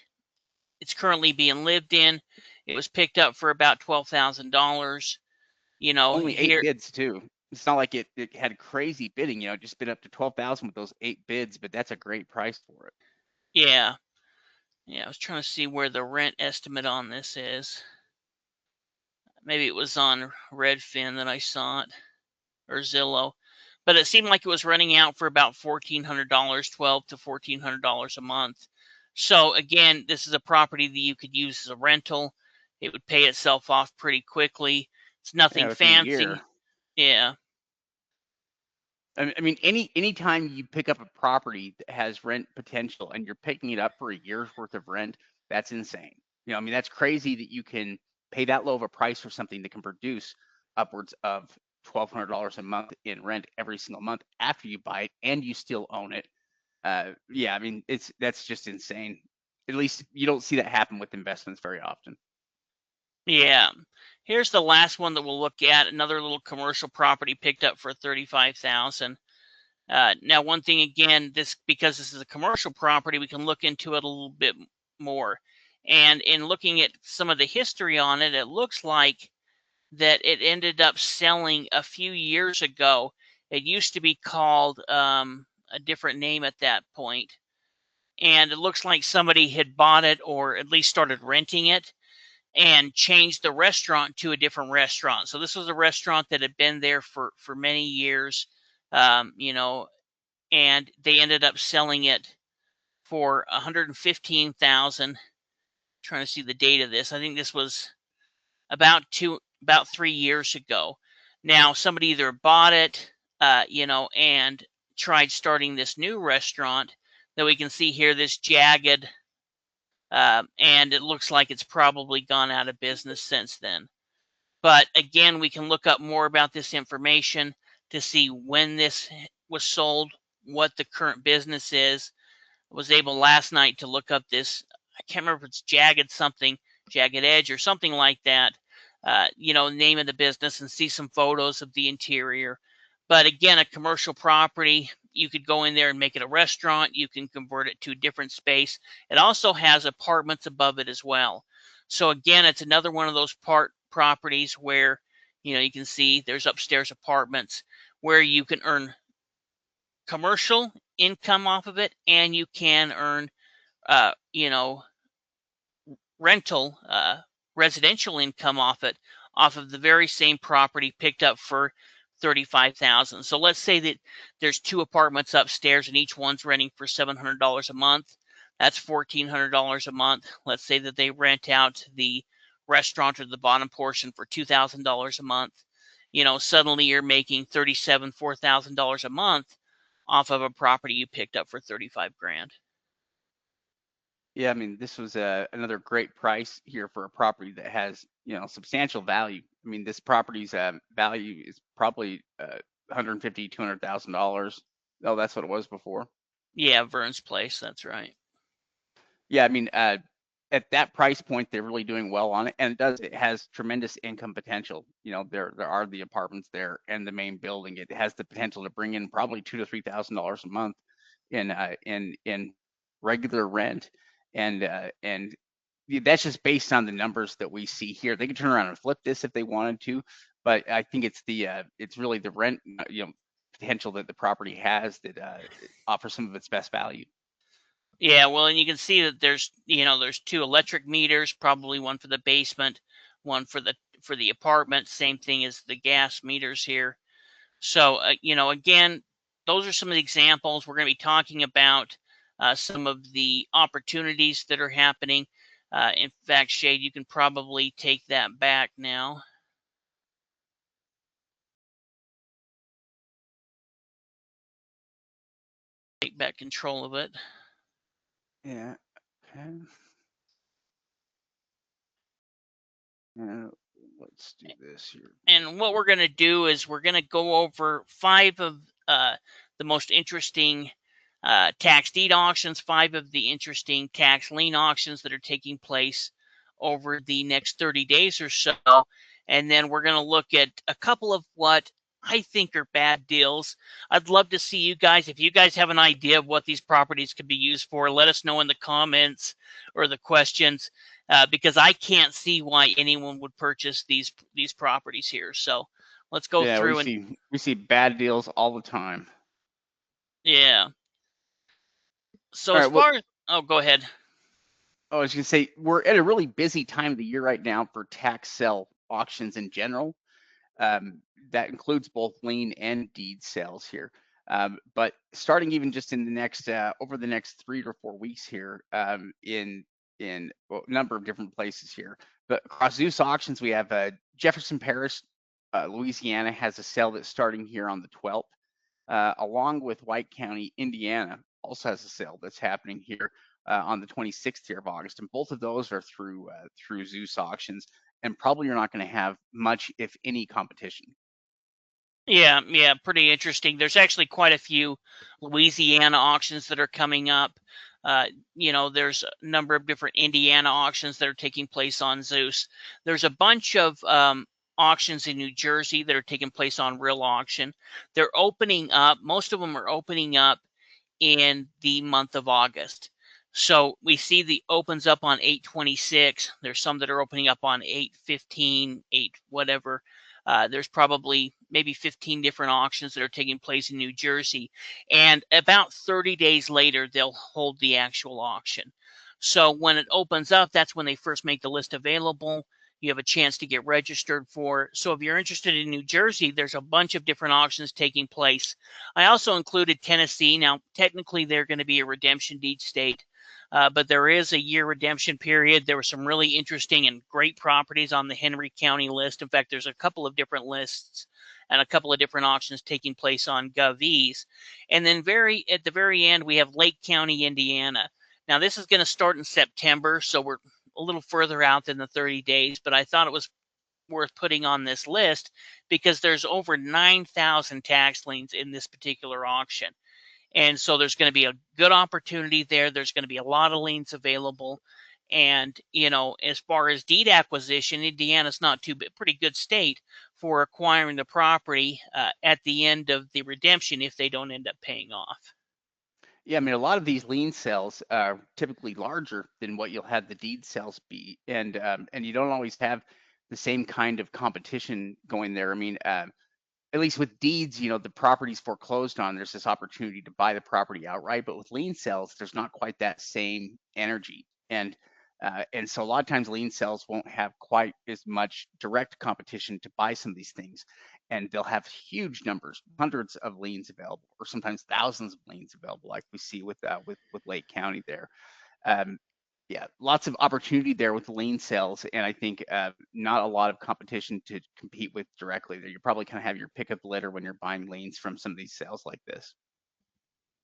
It's currently being lived in. It was picked up for about $12,000. Only 8 Here, bids too. It's not like it had crazy bidding, it just bid up to 12,000 with those 8 bids, but that's a great price for it. Yeah. Yeah, I was trying to see where the rent estimate on this is. Maybe it was on Redfin that I saw it, or Zillow. But it seemed like it was running out for about $1,400, $1,200 to $1,400 a month. So again, this is a property that you could use as a rental. It would pay itself off pretty quickly. It's nothing Within a fancy. year. Yeah. I mean, anytime you pick up a property that has rent potential and you're picking it up for a year's worth of rent, that's insane. I mean, that's crazy that you can pay that low of a price for something that can produce upwards of $1,200 a month in rent every single month after you buy it and you still own it. Yeah, I mean, that's just insane. At least you don't see that happen with investments very often. Yeah. Here's the last one that we'll look at. Another little commercial property picked up for $35,000. Now, one thing again, because this is a commercial property, we can look into it a little bit more. And in looking at some of the history on it, it looks like that it ended up selling a few years ago. It used to be called a different name at that point, and it looks like somebody had bought it or at least started renting it and changed the restaurant to a different restaurant. So this was a restaurant that had been there for many years, and they ended up selling it for $115,000. Trying to see the date of this. I think this was about 3 years ago. Now somebody either bought it, and tried starting this new restaurant that we can see here, this jagged, and it looks like it's probably gone out of business since then. But again, we can look up more about this information to see when this was sold, what the current business is. I was able last night to look up this. I can't remember if it's Jagged Edge or something like that. Name of the business and see some photos of the interior. But again, a commercial property, you could go in there and make it a restaurant. You can convert it to a different space. It also has apartments above it as well. So again, it's another one of those properties where, you can see there's upstairs apartments where you can earn commercial income off of it, and you can earn, uh, you know, rental, residential income off it, off of the very same property picked up for $35,000. So let's say that there's 2 apartments upstairs and each one's renting for $700 a month. That's $1,400 a month. Let's say that they rent out the restaurant or the bottom portion for $2,000 a month. Suddenly you're making $4,000 a month off of a property you picked up for 35 grand. Yeah, I mean, this was another great price here for a property that has, substantial value. I mean, this property's value is probably $150,000, $200,000. Oh, that's what it was before. Yeah, Vern's Place, that's right. Yeah, I mean, at that price point, they're really doing well on it, and it has tremendous income potential. There are the apartments there and the main building. It has the potential to bring in probably $2,000 to $3,000 a month in regular rent, and that's just based on the numbers that we see here. They could turn around and flip this if they wanted to, but I think it's really the rent potential that the property has that offers some of its best value. Yeah, well, and you can see that there's 2 electric meters, probably one for the basement, one for the apartment. Same thing as the gas meters here. So, again, those are some of the examples. We're going to be talking about some of the opportunities that are happening. In fact, Shade, you can probably take that back now. Take back control of it. Yeah. Okay. Let's do this here. And what we're going to do is we're going to go over 5 of the most interesting tax deed auctions, 5 of the interesting tax lien auctions that are taking place over the next 30 days or so. And then we're going to look at a couple of what I think are bad deals. I'd love to see you guys, if you guys have an idea of what these properties could be used for, let us know in the comments or the questions, because I can't see why anyone would purchase these properties here. So let's go Yeah, through and we see bad deals all the time. yeah. So All as right, well, far as go ahead. I was gonna say we're at a really busy time of the year right now for tax sale auctions in general. Um, that includes both lien and deed sales here. But starting even just in the next over the next 3 to 4 weeks here, in a number of different places here. But across Zeus auctions, we have Jefferson Parish, Louisiana has a sale that's starting here on the 12th, along with White County, Indiana, also has a sale that's happening here on the 26th here of August, and both of those are through Zeus auctions, and probably you're not going to have much, if any, competition. Yeah, yeah, pretty interesting. There's actually quite a few Louisiana auctions that are coming up. There's a number of different Indiana auctions that are taking place on Zeus. There's a bunch of auctions in New Jersey that are taking place on Real Auction. They're opening up, most of them are opening up in the month of August. So we see the opens up on 8/26. There's some that are opening up on 8/15, 8 whatever. There's probably maybe 15 different auctions that are taking place in New Jersey. And about 30 days later, they'll hold the actual auction. So when it opens up, that's when they first make the list available. You have a chance to get registered for. So if you're interested in New Jersey, there's a bunch of different auctions taking place. I also included Tennessee. Now, technically, they're going to be a redemption deed state, but there is a year redemption period. There were some really interesting and great properties on the Henry County list. In fact, there's a couple of different lists and a couple of different auctions taking place on GovEase. And then at the very end, we have Lake County, Indiana. Now, this is going to start in September, so we're a little further out than the 30 days, but I thought it was worth putting on this list because there's over 9,000 tax liens in this particular auction. And so there's going to be a good opportunity there. There's going to be a lot of liens available. And, as far as deed acquisition, Indiana's not pretty good state for acquiring the property at the end of the redemption if they don't end up paying off. Yeah, I mean, a lot of these lien sales are typically larger than what you'll have the deed sales be, and you don't always have the same kind of competition going there. I mean, at least with deeds, the property's foreclosed on, there's this opportunity to buy the property outright. But with lien sales, there's not quite that same energy. And so a lot of times lien sales won't have quite as much direct competition to buy some of these things. And they'll have huge numbers, hundreds of liens available, or sometimes thousands of liens available, like we see with Lake County there. Um, yeah, lots of opportunity there with lien sales, and I think not a lot of competition to compete with directly there. You probably kind of have your pick of the litter when you're buying liens from some of these sales like this.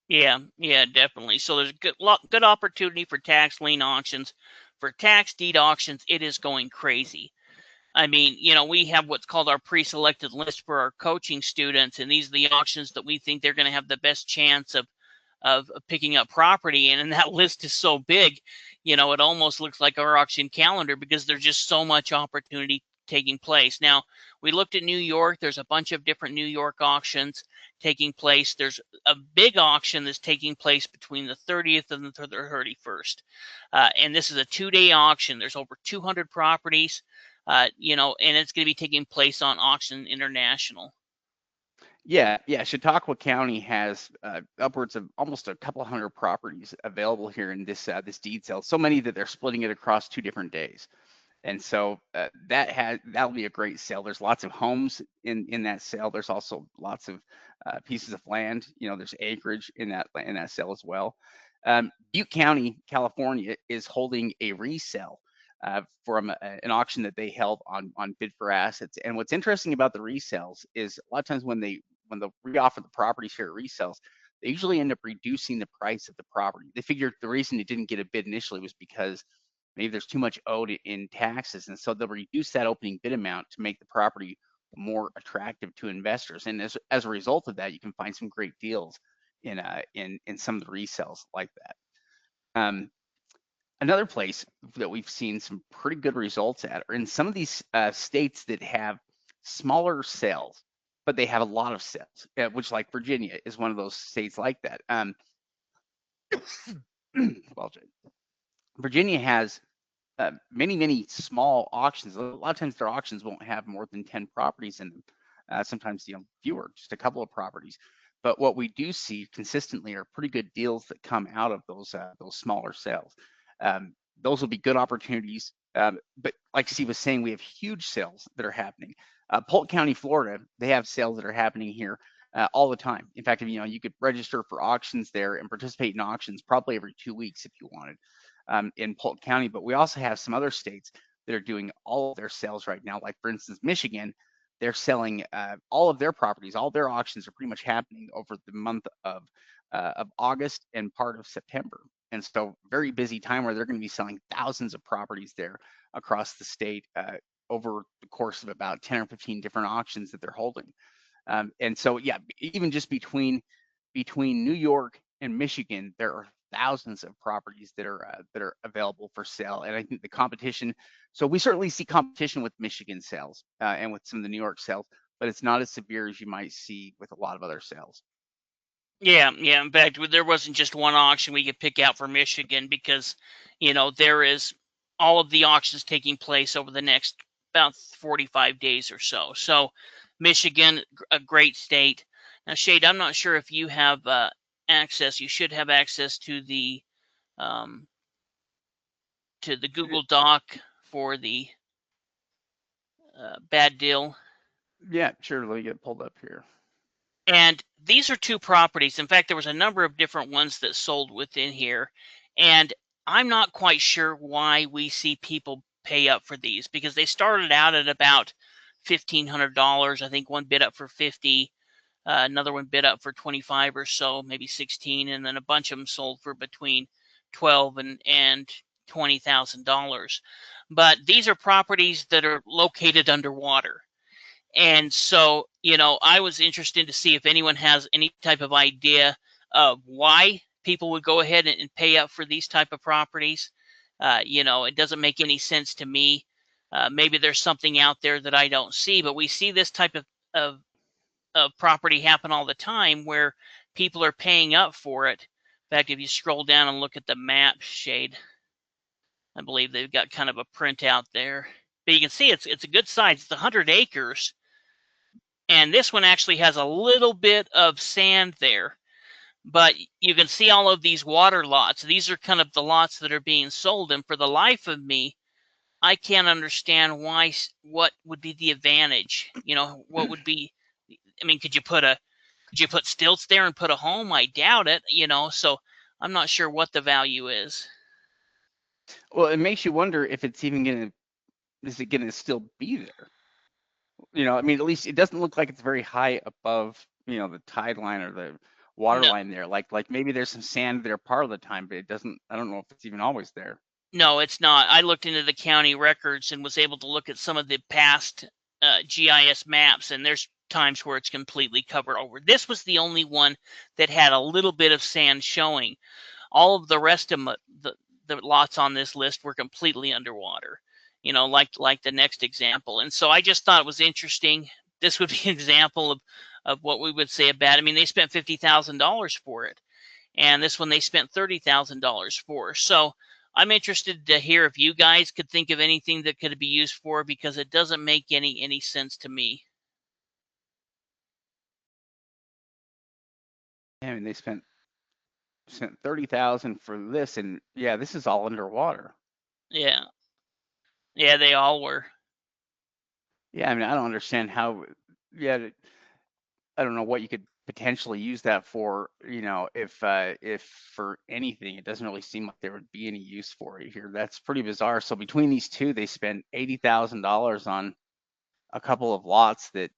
Yeah, yeah, definitely. So there's good opportunity for tax lien auctions. For tax deed auctions, it is going crazy. I mean, we have what's called our pre-selected list for our coaching students, and these are the auctions that we think they're going to have the best chance of picking up property in. And that list is so big, it almost looks like our auction calendar because there's just so much opportunity taking place. Now, we looked at New York. There's a bunch of different New York auctions taking place. There's a big auction that's taking place between the 30th and the 31st. And this is a 2-day auction. There's over 200 properties, and it's going to be taking place on Auction International. Yeah, Chautauqua County has upwards of almost a couple hundred properties available here in this deed sale. So many that they're splitting it across 2 different days. And so that'll be a great sale. There's lots of homes in that sale. There's also lots of pieces of land. There's acreage in that sale as well. Butte County, California, is holding a resale from an auction that they held on Bid for Assets. And what's interesting about the resales is a lot of times when they reoffer the properties here at resales, they usually end up reducing the price of the property. They figured the reason it didn't get a bid initially was because maybe there's too much owed in taxes, and so they'll reduce that opening bid amount to make the property more attractive to investors. And as a result of that, you can find some great deals in some of the resales like that. Another place that we've seen some pretty good results at are in some of these states that have smaller sales, but they have a lot of sales, which, like Virginia, is one of those states like that. Well, Virginia has many small auctions. A lot of times their auctions won't have more than 10 properties in them, sometimes fewer, just a couple of properties. But what we do see consistently are pretty good deals that come out of those smaller sales. Those will be good opportunities. But like Steve was saying, we have huge sales that are happening. Polk County, Florida, they have sales that are happening here all the time. In fact, you could register for auctions there and participate in auctions probably every 2 weeks if you wanted in Polk County. But we also have some other states that are doing all of their sales right now. Like for instance, Michigan, they're selling all of their properties. All their auctions are pretty much happening over the month of August and part of September. And so very busy time where they're going to be selling thousands of properties there across the state over the course of about 10 or 15 different auctions that they're holding. And so, yeah, even just between New York and Michigan, there are thousands of properties that are available for sale. And I think the competition, so we certainly see competition with Michigan sales and with some of the New York sales, but it's not as severe as you might see with a lot of other sales. Yeah. In fact, there wasn't just one auction we could pick out for Michigan because, there is all of the auctions taking place over the next about 45 days or so. So Michigan, a great state. Now, Shade, I'm not sure if you have access. You should have access to the Google Doc for the bad deal. Yeah, sure. Let me get it pulled up here. And these are two properties. In fact, there was a number of different ones that sold within here. And I'm not quite sure why we see people pay up for these because they started out at about $1,500. I think one bid up for 50, another one bid up for 25 or so, maybe 16, and then a bunch of them sold for between 12 and $20,000. But these are properties that are located underwater. And so, I was interested to see if anyone has any type of idea of why people would go ahead and pay up for these type of properties. It doesn't make any sense to me. Maybe there's something out there that I don't see, but we see this type of property happen all the time where people are paying up for it. In fact, if you scroll down and look at the map, Shade, I believe they've got kind of a printout there. But you can see it's a good size. It's 100 acres. And this one actually has a little bit of sand there. But you can see all of these water lots. These are kind of the lots that are being sold. And for the life of me, I can't understand what would be the advantage. What would be, could you put stilts there and put a home? I doubt it, so I'm not sure what the value is. Well, it makes you wonder if it's even is it gonna still be there? At least it doesn't look like it's very high above, the tide line or the water No, line there. Like maybe there's some sand there part of the time, but I don't know if it's even always there. no, it's not. I looked into the county records and was able to look at some of the past GIS maps, and there's times where it's completely covered over. This was the only one that had a little bit of sand showing. All of the rest of the lots on this list were completely underwater, like the next example. And so I just thought it was interesting. This would be an example of what we would say about. They spent $50,000 for it, and this one they spent $30,000 for. So I'm interested to hear if you guys could think of anything that could be used for, because it doesn't make any sense to me. They spent 30,000 for this, and yeah, this is all underwater. Yeah, they all were. Yeah, I don't understand how. Yeah, I don't know what you could potentially use that for. If for anything, it doesn't really seem like there would be any use for it here. That's pretty bizarre. So between these two, they spent $80,000 on a couple of lots that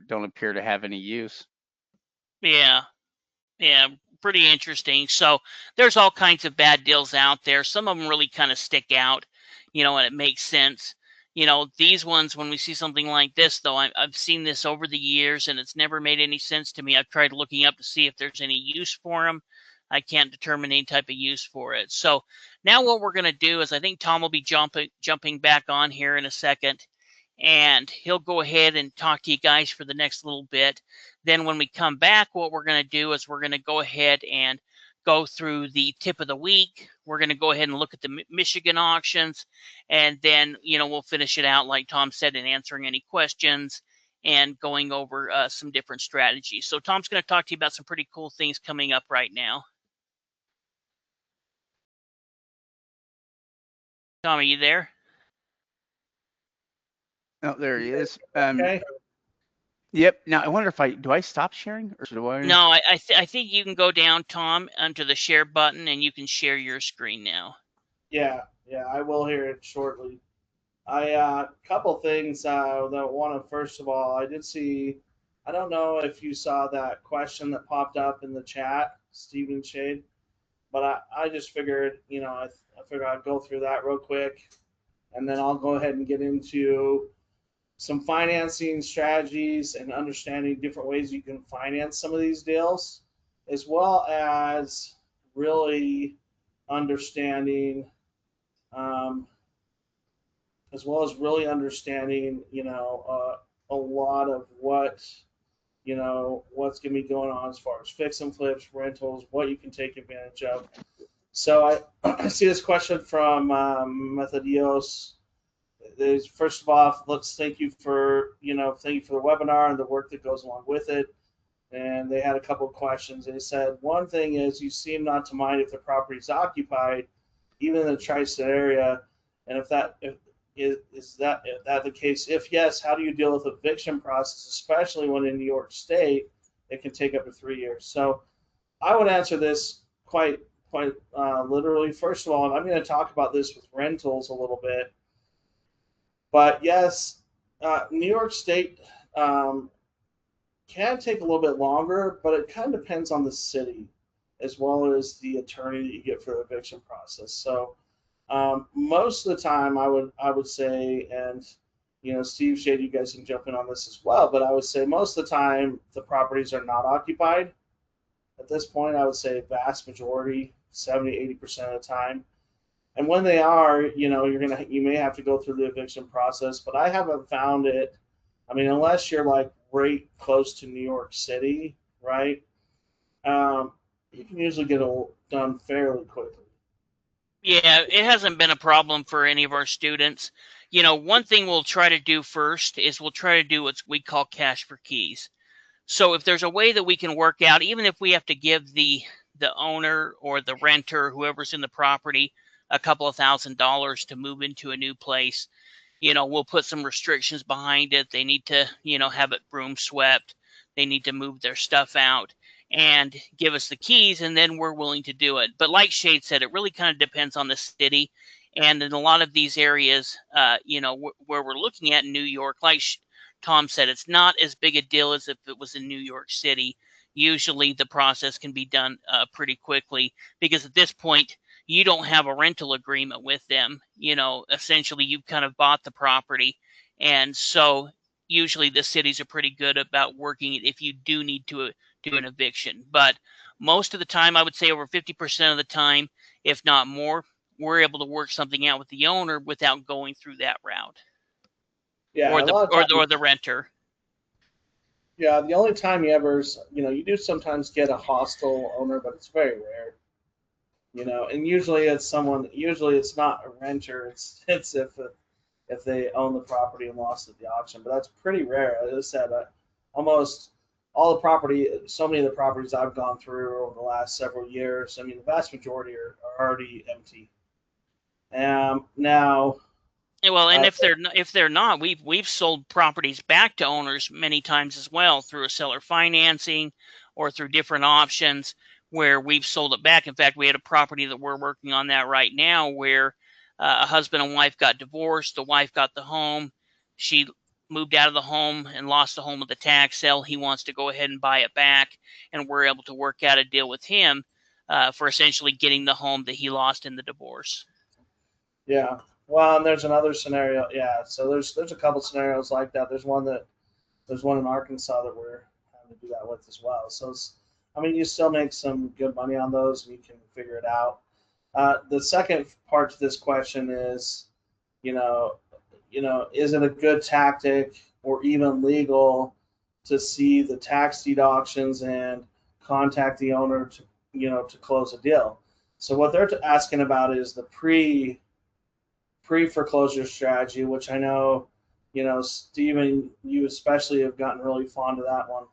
don't appear to have any use. Yeah, pretty interesting. So there's all kinds of bad deals out there. Some of them really kind of stick out, and it makes sense. These ones, when we see something like this, though, I've seen this over the years, and it's never made any sense to me. I've tried looking up to see if there's any use for them. I can't determine any type of use for it. So now what we're going to do is I think Tom will be jumping back on here in a second, and he'll go ahead and talk to you guys for the next little bit. Then when we come back, what we're going to do is we're going to go ahead and go through the tip of the week. We're going to go ahead and look at the Michigan auctions, and then we'll finish it out like Tom said in answering any questions, and going over some different strategies. So Tom's going to talk to you about some pretty cool things coming up right now. Tom, are you there? Oh, there he is. Okay. Yep. Now I wonder if do I stop sharing or do I? No, I think you can go down, Tom, under the share button, and you can share your screen now. Yeah, I will hear it shortly. Couple things that I want to, first of all, I did see, I don't know if you saw that question that popped up in the chat, Stephen Shade, but I just figured, I figured I'd go through that real quick, and then I'll go ahead and get into some financing strategies and understanding different ways you can finance some of these deals, as well as really understanding, um, a lot of what's going to be going on as far as fix and flips, rentals, what you can take advantage of. So I see this question from Methodios. First of all, let's thank you for the webinar and the work that goes along with it. And they had a couple of questions. They said, one thing is you seem not to mind if the property is occupied, even in the tri-state area. And if that is that the case? If yes, how do you deal with the eviction process, especially when in New York State it can take up to 3 years? So I would answer this quite literally. First of all, and I'm going to talk about this with rentals a little bit. But yes, New York State can take a little bit longer, but it kind of depends on the city as well as the attorney that you get for the eviction process. So most of the time, I would say, and Steve Shade, you guys can jump in on this as well, but I would say most of the time the properties are not occupied. At this point, I would say vast majority, 70-80% of the time. And when they are, you may have to go through the eviction process, but I haven't found it. I mean, unless you're like right close to New York City, right? You can usually get it done fairly quickly. Yeah, it hasn't been a problem for any of our students. One thing we'll try to do first is we'll try to do what we call cash for keys. So if there's a way that we can work out, even if we have to give the owner or the renter, whoever's in the property, a couple of $1,000s to move into a new place, we'll put some restrictions behind it. They need to, have it broom swept. They need to move their stuff out and give us the keys, and then we're willing to do it. But like Shade said, it really kind of depends on the city. And in a lot of these areas, where we're looking at in New York, like Tom said, it's not as big a deal as if it was in New York City. Usually the process can be done pretty quickly because at this point, you don't have a rental agreement with them. Essentially you've kind of bought the property. And so usually the cities are pretty good about working it if you do need to do an eviction. But most of the time, I would say over 50% of the time, if not more, we're able to work something out with the owner without going through that route. Yeah, or a lot of times, or the renter. Yeah, the only time you ever, you do sometimes get a hostile owner, but it's very rare. And usually it's someone. Usually it's not a renter. It's if they own the property and lost at the auction, but that's pretty rare. As I said, almost all the property, so many of the properties I've gone through over the last several years, I mean, the vast majority are already empty. Now, Well, and if they're not, we've sold properties back to owners many times as well through a seller financing or through different options where we've sold it back. In fact, we had a property that we're working on that right now where a husband and wife got divorced. The wife got the home. She moved out of the home and lost the home with the tax sale. He wants to go ahead and buy it back, and we're able to work out a deal with him for essentially getting the home that he lost in the divorce. Yeah. Well, and there's another scenario. Yeah. So there's a couple scenarios like that. There's one in Arkansas that we're having to do that with as well. So you still make some good money on those, and you can figure it out. The second part to this question is, is it a good tactic or even legal to see the tax deed auctions and contact the owner to close a deal? So what they're asking about is the pre foreclosure strategy, which I know you know, Steven, you especially have gotten really fond of that one,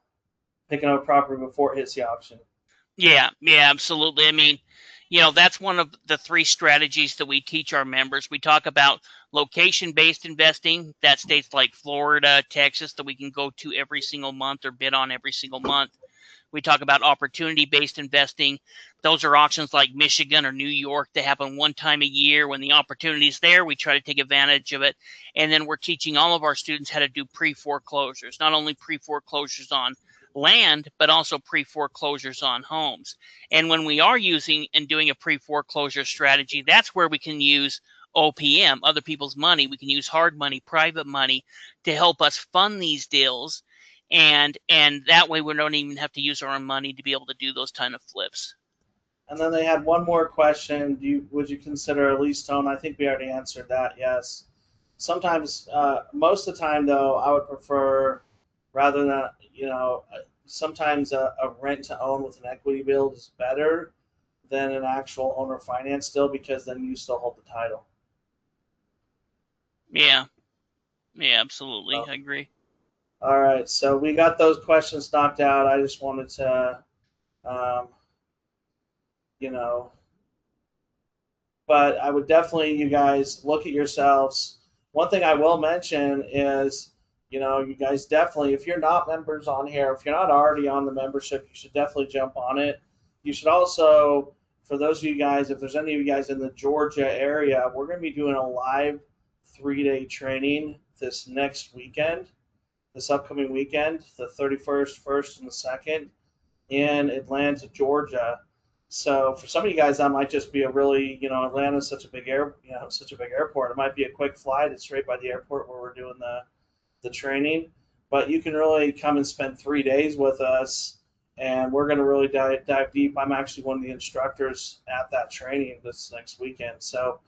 picking up a property before it hits the auction. Yeah, yeah, absolutely. I mean, that's one of the three strategies that we teach our members. We talk about location-based investing. That states like Florida, Texas, that we can go to every single month or bid on every single month. We talk about opportunity-based investing. Those are auctions like Michigan or New York. They happen one time a year. When the opportunity is there, we try to take advantage of it. And then we're teaching all of our students how to do pre-foreclosures, not only pre-foreclosures on land, but also pre-foreclosures on homes. And when we are using and doing a pre-foreclosure strategy, that's where we can use OPM, other people's money. We can use hard money, private money to help us fund these deals, and that way we don't even have to use our own money to be able to do those kind of flips. And then they had one more question. Would you consider a lease to own? I think we already answered that. Yes. Sometimes, most of the time though, I would prefer, rather than sometimes a rent to own with an equity build is better than an actual owner finance deal, because then you still hold the title. Yeah, absolutely. So, I agree. all right, so we got those questions knocked out. I just wanted to, um, you know, but I would definitely, you guys, look at yourselves. One thing I will mention is, you guys definitely, if you're not members on here, if you're not already on the membership, you should definitely jump on it. You should also, for those of you guys, if there's any of you guys in the Georgia area, we're going to be doing a live 3-day training this next weekend, this upcoming weekend, the 31st, 1st, and the 2nd in Atlanta, Georgia. So for some of you guys, that might just be a really, Atlanta's such a big such a big airport. It might be a quick flight. It's right by the airport where we're doing the training. But you can really come and spend 3 days with us, and we're going to really dive deep. I'm actually one of the instructors at that training this next weekend. So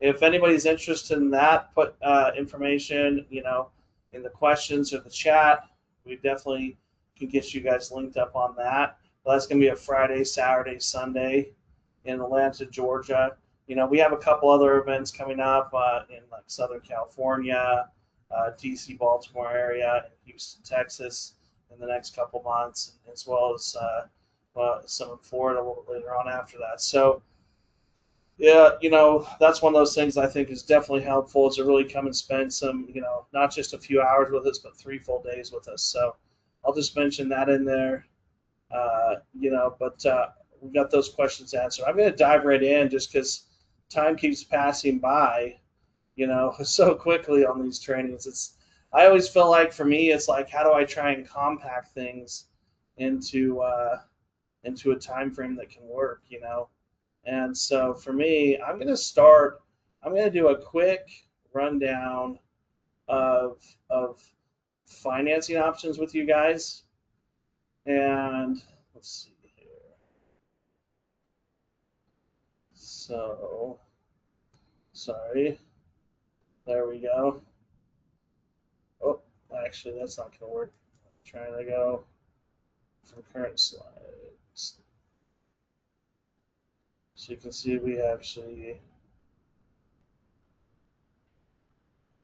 if anybody's interested in that, put information, in the questions or the chat. We definitely can get you guys linked up on that. Well, that's going to be a Friday, Saturday, Sunday in Atlanta, Georgia. We have a couple other events coming up in like Southern California, DC, Baltimore area, and Houston, Texas in the next couple months, as well as some in Florida a little later on after that. So, yeah, that's one of those things I think is definitely helpful, is to really come and spend some, not just a few hours with us, but 3 full days with us. So I'll just mention that in there. But we got those questions answered. I'm going to dive right in just because time keeps passing by, so quickly on these trainings. I always feel like, for me, it's like, how do I try and compact things into a time frame that can work, And so for me, I'm going to do a quick rundown of financing options with you guys. And let's see here. So, sorry. There we go. Oh, actually, that's not going to work. I'm trying to go from current slides. So you can see we actually,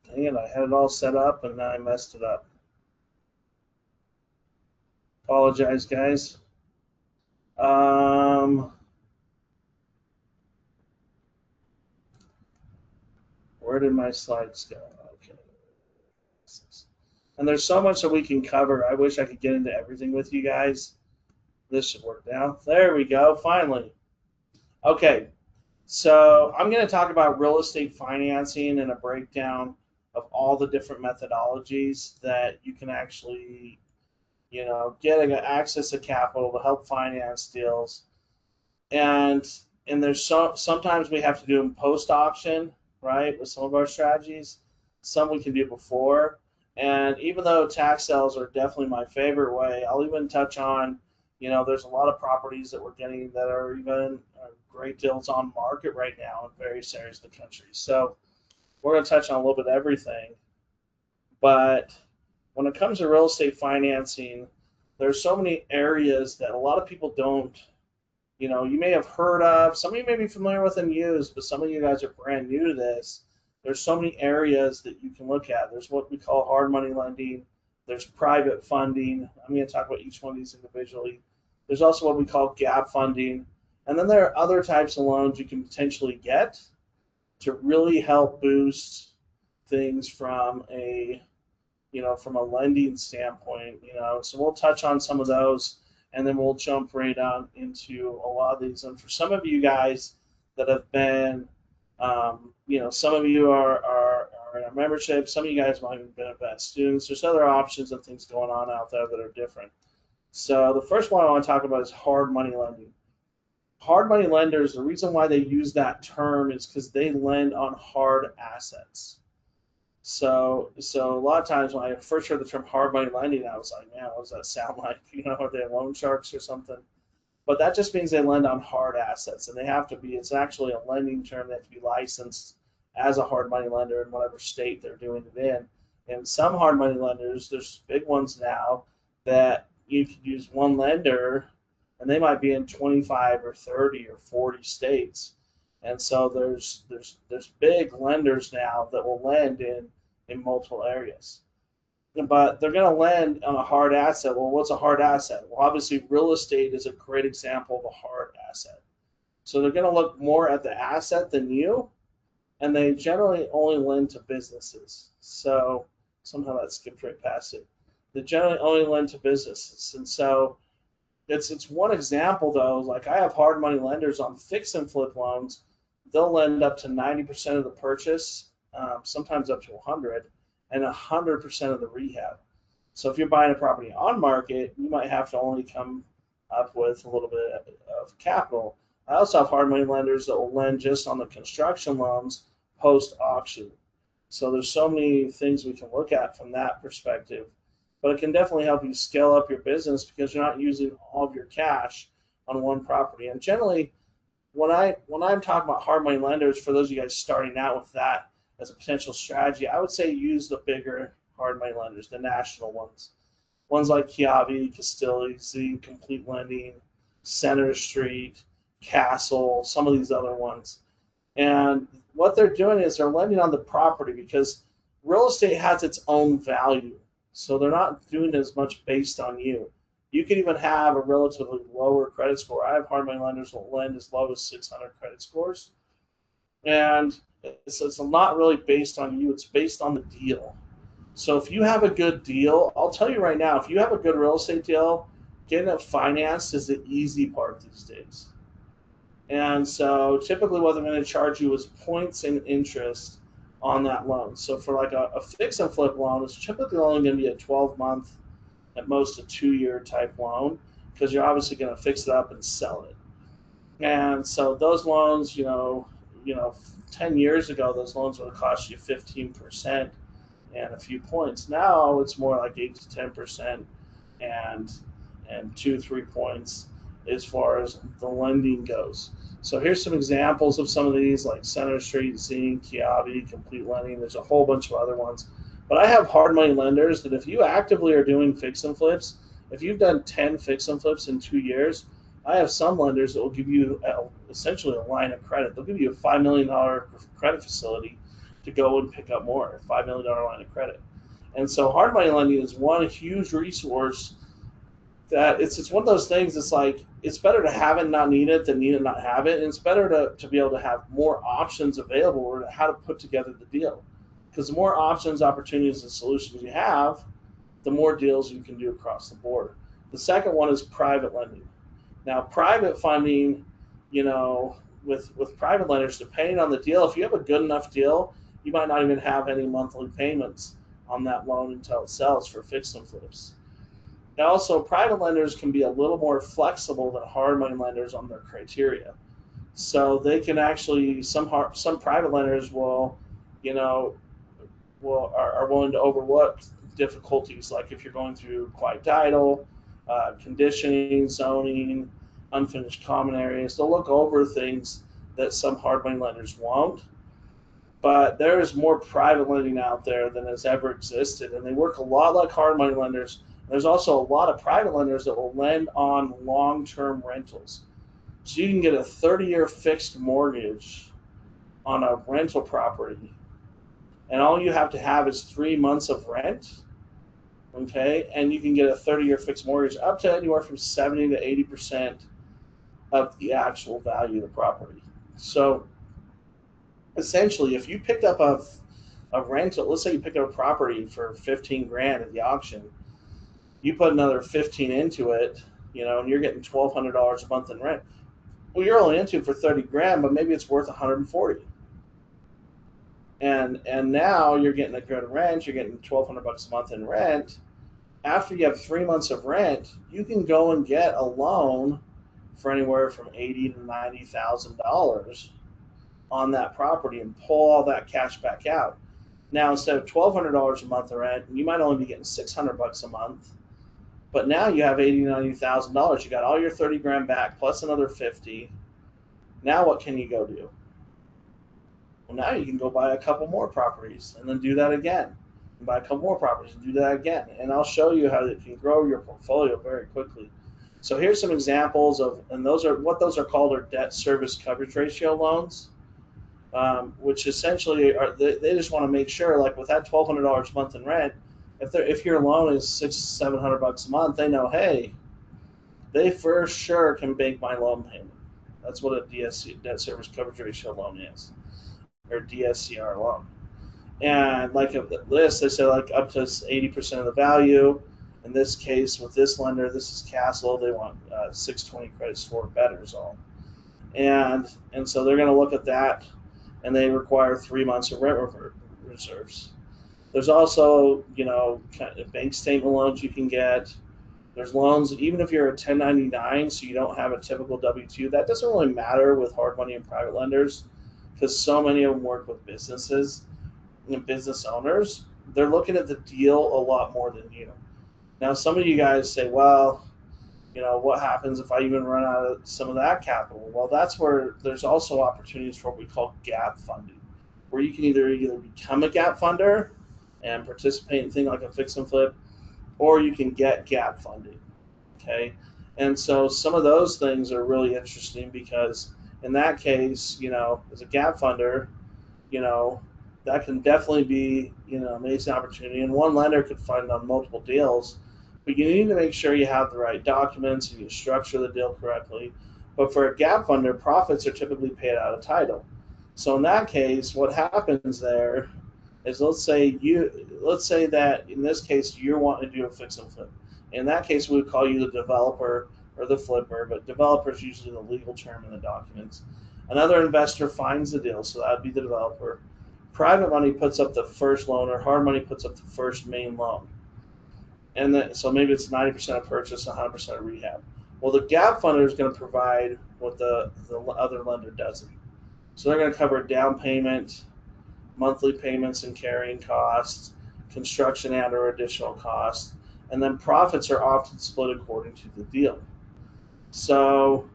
dang it, I had it all set up and now I messed it up. Apologize, guys. Where did my slides go? Okay. And there's so much that we can cover. I wish I could get into everything with you guys. This should work now. There we go, finally. Okay, so I'm going to talk about real estate financing and a breakdown of all the different methodologies that you can actually, get access to capital to help finance deals. And there's sometimes we have to do them post auction, right, with some of our strategies. Some we can do before. And even though tax sales are definitely my favorite way, I'll even touch on, there's a lot of properties that we're getting that are even great deals on market right now in various areas of the country. So we're going to touch on a little bit of everything. But when it comes to real estate financing, there's so many areas that a lot of people don't, you may have heard of. Some of you may be familiar with and use, but some of you guys are brand new to this. There's so many areas that you can look at. There's what we call hard money lending. There's private funding. I'm going to talk about each one of these individually. There's also what we call gap funding. And then there are other types of loans you can potentially get to really help boost things from a lending standpoint. So we'll touch on some of those, and then we'll jump right on into a lot of these. And for some of you guys that have been, some of you are in our membership, some of you guys might have been advanced students. There's other options and things going on out there that are different. So the first one I want to talk about is hard money lending. Hard money lenders, the reason why they use that term is because they lend on hard assets. So a lot of times when I first heard the term hard money lending, I was like, man, what does that sound like? Are they loan sharks or something? But that just means they lend on hard assets, and they have to be. It's actually a lending term. They have to be licensed as a hard money lender in whatever state they're doing it in. And some hard money lenders, there's big ones now that you can use one lender, and they might be in 25 or 30 or 40 states. And so there's big lenders now that will lend in multiple areas. But they're going to lend on a hard asset. Well, what's a hard asset? Well, obviously, real estate is a great example of a hard asset. So they're going to look more at the asset than you, and they generally only lend to businesses. So somehow that skipped right past it. They generally only lend to businesses. And so it's one example, though. Like, I have hard money lenders on fix and flip loans. They'll lend up to 90% of the purchase, sometimes up to 100%. And 100% of the rehab. So if you're buying a property on market, you might have to only come up with a little bit of capital. I also have hard money lenders that will lend just on the construction loans post auction. So there's so many things we can look at from that perspective. But it can definitely help you scale up your business because you're not using all of your cash on one property. And generally, when I'm talking about hard money lenders, for those of you guys starting out with that as a potential strategy, I would say use the bigger hard money lenders, the national ones. Ones like Kiavi, Castelli, Z, Complete Lending, Center Street, Castle, some of these other ones. And what they're doing is they're lending on the property because real estate has its own value. So they're not doing as much based on you. You can even have a relatively lower credit score. I have hard money lenders that will lend as low as 600 credit scores. And it's not really based on you. It's based on the deal. So if you have a good deal, I'll tell you right now, if you have a good real estate deal, getting it financed is the easy part these days. And so typically what they're going to charge you is points and interest on that loan. So for like a fix and flip loan, it's typically only going to be a 12-month, at most a 2-year type loan, because you're obviously going to fix it up and sell it. And so those loans, 10 years ago, those loans would have cost you 15% and a few points. Now it's more like 8 to 10% and 2-3 points as far as the lending goes. So here's some examples of some of these, like Center Street, Zine, Kiavi, Complete Lending. There's a whole bunch of other ones. But I have hard money lenders that if you actively are doing fix and flips, if you've done 10 fix and flips in 2 years, I have some lenders that will give you essentially a line of credit. They'll give you a $5 million credit facility to go and pick up more, a $5 million line of credit. And so hard money lending is one huge resource that it's one of those things. It's like, it's better to have it and not need it than need it and not have it. And it's better to be able to have more options available or how to put together the deal. Because the more options, opportunities, and solutions you have, the more deals you can do across the board. The second one is private lending. Now, private funding, with private lenders, depending on the deal, if you have a good enough deal, you might not even have any monthly payments on that loan until it sells for fix and flips. Now, also, private lenders can be a little more flexible than hard money lenders on their criteria. So they can actually, some private lenders are willing to overlook difficulties, like if you're going through quiet title, conditioning, zoning, unfinished common areas. They'll look over things that some hard money lenders won't. But there is more private lending out there than has ever existed, and they work a lot like hard money lenders. There's also a lot of private lenders that will lend on long-term rentals. So you can get a 30-year fixed mortgage on a rental property and all you have to have is 3 months of rent. Okay, and you can get a 30-year fixed mortgage up to anywhere from 70 to 80% of the actual value of the property. So essentially, if you picked up a rental, let's say you picked up a property for 15 grand at the auction, you put another 15 into it, and you're getting $1,200 a month in rent. Well, you're only into it for 30 grand, but maybe it's worth 140. And now you're getting a good rent. You're getting $1,200 a month in rent. After you have 3 months of rent, you can go and get a loan for anywhere from $80,000 to $90,000 on that property and pull all that cash back out. Now, instead of $1,200 a month of rent, you might only be getting $600 a month. But now you have $80,000 to $90,000. You got all your 30 grand back plus another 50. Now what can you go do? Well, now you can go buy a couple more properties and then do that again. And buy a couple more properties and do that again. And I'll show you how you can grow your portfolio very quickly. So here's some examples of, and those are called are debt service coverage ratio loans, which essentially are they just want to make sure, like with that $1,200 a month in rent, if your loan is $600-700 a month, they know, hey, they for sure can make my loan payment. That's what a DSC, debt service coverage ratio loan is, or DSCR loan. And like this, they say like up to 80% of the value. In this case, with this lender, this is Castle. They want 620 credit score betters all, and so they're going to look at that, and they require 3 months of rent reserves. There's also kind of bank statement loans you can get. There's loans even if you're a 1099, so you don't have a typical W-2. That doesn't really matter with hard money and private lenders because so many of them work with businesses and business owners. They're looking at the deal a lot more than you. Now, some of you guys say, well, what happens if I even run out of some of that capital? Well, that's where there's also opportunities for what we call gap funding, where you can either become a gap funder and participate in things like a fix and flip, or you can get gap funding. Okay, and so some of those things are really interesting because in that case, as a gap funder, that can definitely be an amazing opportunity, and one lender could fund on multiple deals. But you need to make sure you have the right documents and you structure the deal correctly. But for a gap funder, profits are typically paid out of title. So in that case, what happens there is let's say that in this case you're wanting to do a fix and flip. In that case, we would call you the developer or the flipper, but developer is usually the legal term in the documents. Another investor finds the deal, so that would be the developer. Private money puts up the first loan, or hard money puts up the first main loan. And then, so maybe it's 90% of purchase, 100% of rehab. Well, the gap funder is going to provide what the other lender doesn't. So they're going to cover down payment, monthly payments and carrying costs, construction and or additional costs, and then profits are often split according to the deal. So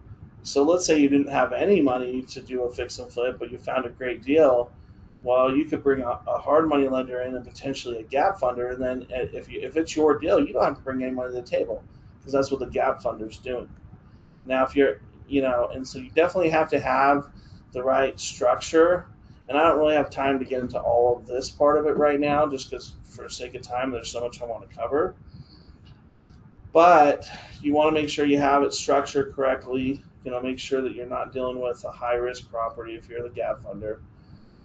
let's say you didn't have any money to do a fix and flip, but you found a great deal. Well, you could bring a hard money lender in and potentially a gap funder, and then if it's your deal, you don't have to bring any money to the table because that's what the gap funder's doing. Now, if you're, and so you definitely have to have the right structure. And I don't really have time to get into all of this part of it right now, just because for the sake of time, there's so much I want to cover. But you want to make sure you have it structured correctly. Make sure that you're not dealing with a high-risk property if you're the gap funder.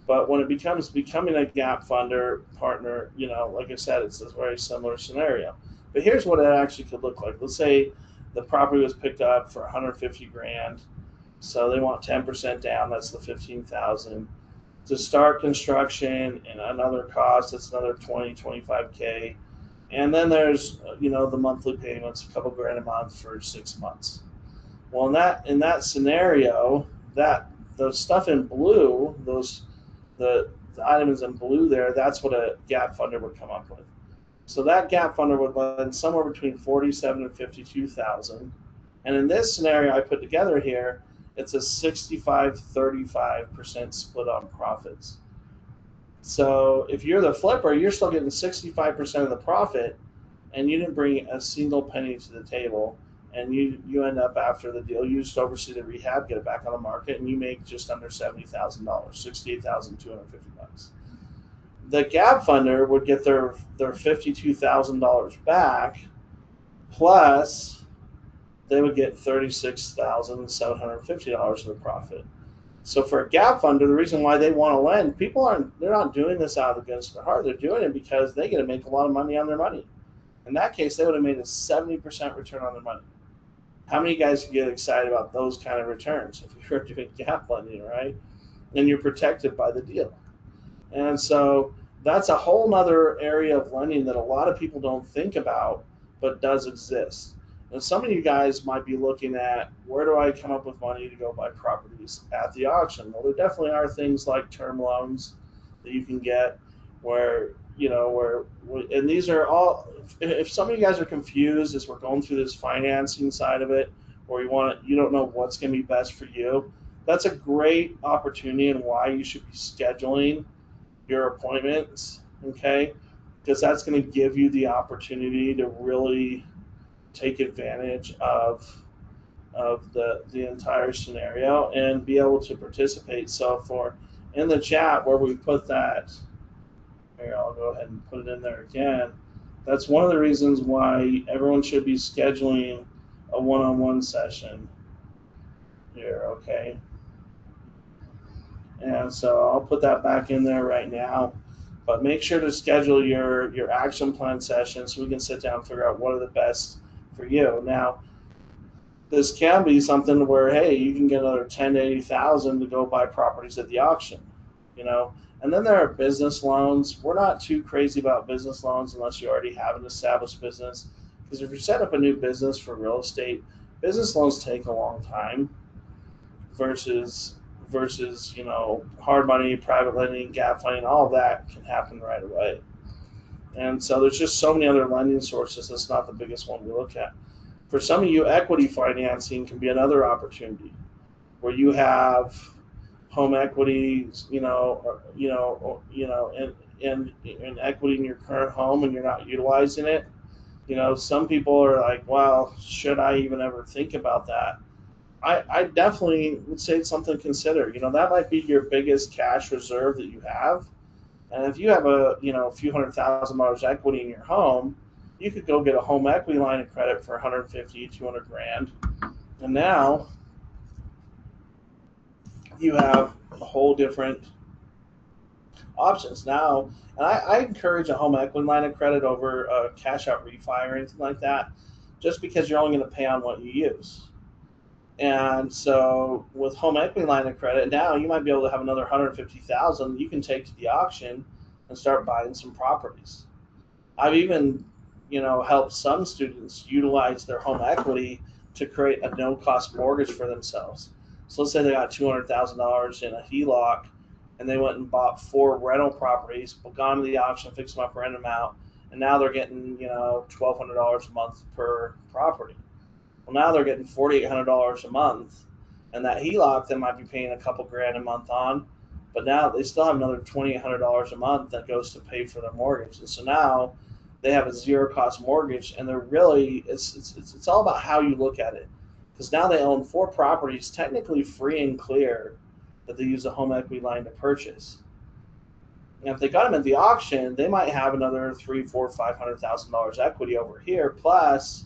But when it becomes becoming a gap funder partner, like I said, it's a very similar scenario. But here's what it actually could look like. Let's say the property was picked up for 150 grand. So they want 10% down. That's the 15,000. To start construction and another cost, it's another 25K. And then there's, the monthly payments, a couple grand a month for 6 months. Well, in that scenario, that the stuff in blue, the items in blue there, that's what a gap funder would come up with. So that gap funder would lend somewhere between 47 and 52,000. And in this scenario I put together here, it's a 65-35% split on profits. So if you're the flipper, you're still getting 65% of the profit, and you didn't bring a single penny to the table. And you end up after the deal, you just oversee the rehab, get it back on the market, and you make just under $70,000, $68,250. the gap funder would get their $52,000 back, plus they would get $36,750 of profit. So for a gap funder, the reason why they want to lend, they're not doing this out of the goodness of their heart. They're doing it because they get to make a lot of money on their money. In that case, they would have made a 70% return on their money. How many guys get excited about those kind of returns if you're doing gap lending, right? And you're protected by the deal. And so that's a whole nother area of lending that a lot of people don't think about, but does exist. And some of you guys might be looking at, where do I come up with money to go buy properties at the auction? Well, there definitely are things like term loans that you can get where, and these are all, if some of you guys are confused as we're going through this financing side of it, or you don't know what's going to be best for you, that's a great opportunity and why you should be scheduling your appointments, okay? Because that's going to give you the opportunity to really take advantage of the entire scenario and be able to participate. So in the chat where we put that, here, I'll go ahead and put it in there again. That's one of the reasons why everyone should be scheduling a one-on-one session here, okay? And so I'll put that back in there right now. But make sure to schedule your action plan session so we can sit down and figure out what are the best for you. Now, this can be something where, hey, you can get another 10 to 80,000 to go buy properties at the auction, And then there are business loans. We're not too crazy about business loans unless you already have an established business. Because if you set up a new business for real estate, business loans take a long time versus hard money, private lending, gap funding, all of that can happen right away. And so there's just so many other lending sources. That's not the biggest one we look at. For some of you, equity financing can be another opportunity where you have home equity, and equity in your current home and you're not utilizing it. Some people are like, well, should I even ever think about that? I definitely would say it's something to consider. That might be your biggest cash reserve that you have. And if you have a few $100,000 equity in your home, you could go get a home equity line of credit for 150, 200 grand. And now you have a whole different options. Now, and I encourage a home equity line of credit over a cash out refi or anything like that, just because you're only going to pay on what you use. And so with home equity line of credit, now you might be able to have another 150,000 you can take to the auction and start buying some properties. I've even, helped some students utilize their home equity to create a no-cost mortgage for themselves. So let's say they got $200,000 in a HELOC, and they went and bought 4 rental properties, but gone to the auction, fixed them up, rent them out, and now they're getting, $1,200 a month per property. Well, now they're getting $4,800 a month, and that HELOC they might be paying a couple grand a month on, but now they still have another $2,800 a month that goes to pay for their mortgage. And so now they have a zero-cost mortgage, and they're really it's all about how you look at it, because now they own 4 properties, technically free and clear, that they use a home equity line to purchase. And if they got them at the auction, they might have another $300,000, $400,000, $500,000 equity over here, plus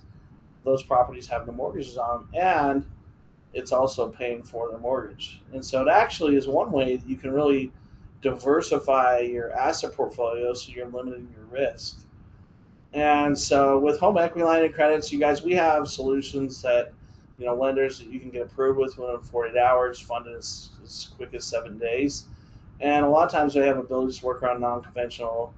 those properties have the mortgages on them, and it's also paying for their mortgage. And so it actually is one way that you can really diversify your asset portfolio so you're limiting your risk. And so with home equity line of credits, you guys, we have solutions that, lenders that you can get approved with within 48 hours, funded as quick as 7 days. And a lot of times they have abilities to work around non-conventional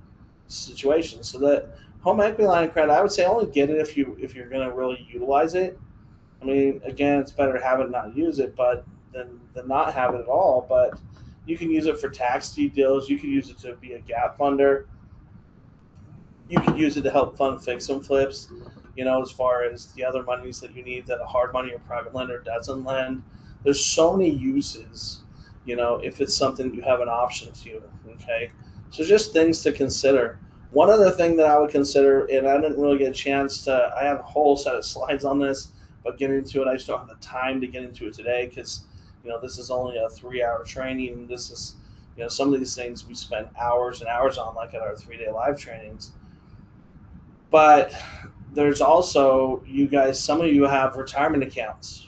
situations. So that home equity line of credit, I would say only get it if you're going to really utilize it. I mean, again, it's better to have it and not use it, but than not have it at all. But you can use it for tax deed deals. You can use it to be a gap funder. You can use it to help fund fix and flips. As far as the other monies that you need that a hard money or private lender doesn't lend. There's so many uses. If it's something you have an option to. Okay, so just things to consider. One other thing that I would consider, and I didn't really get a chance to, I have a whole set of slides on this, but getting into it, I just don't have the time to get into it today because, this is only a 3-hour training. This is some of these things we spend hours and hours on, like at our 3-day live trainings. But there's also, you guys, some of you have retirement accounts,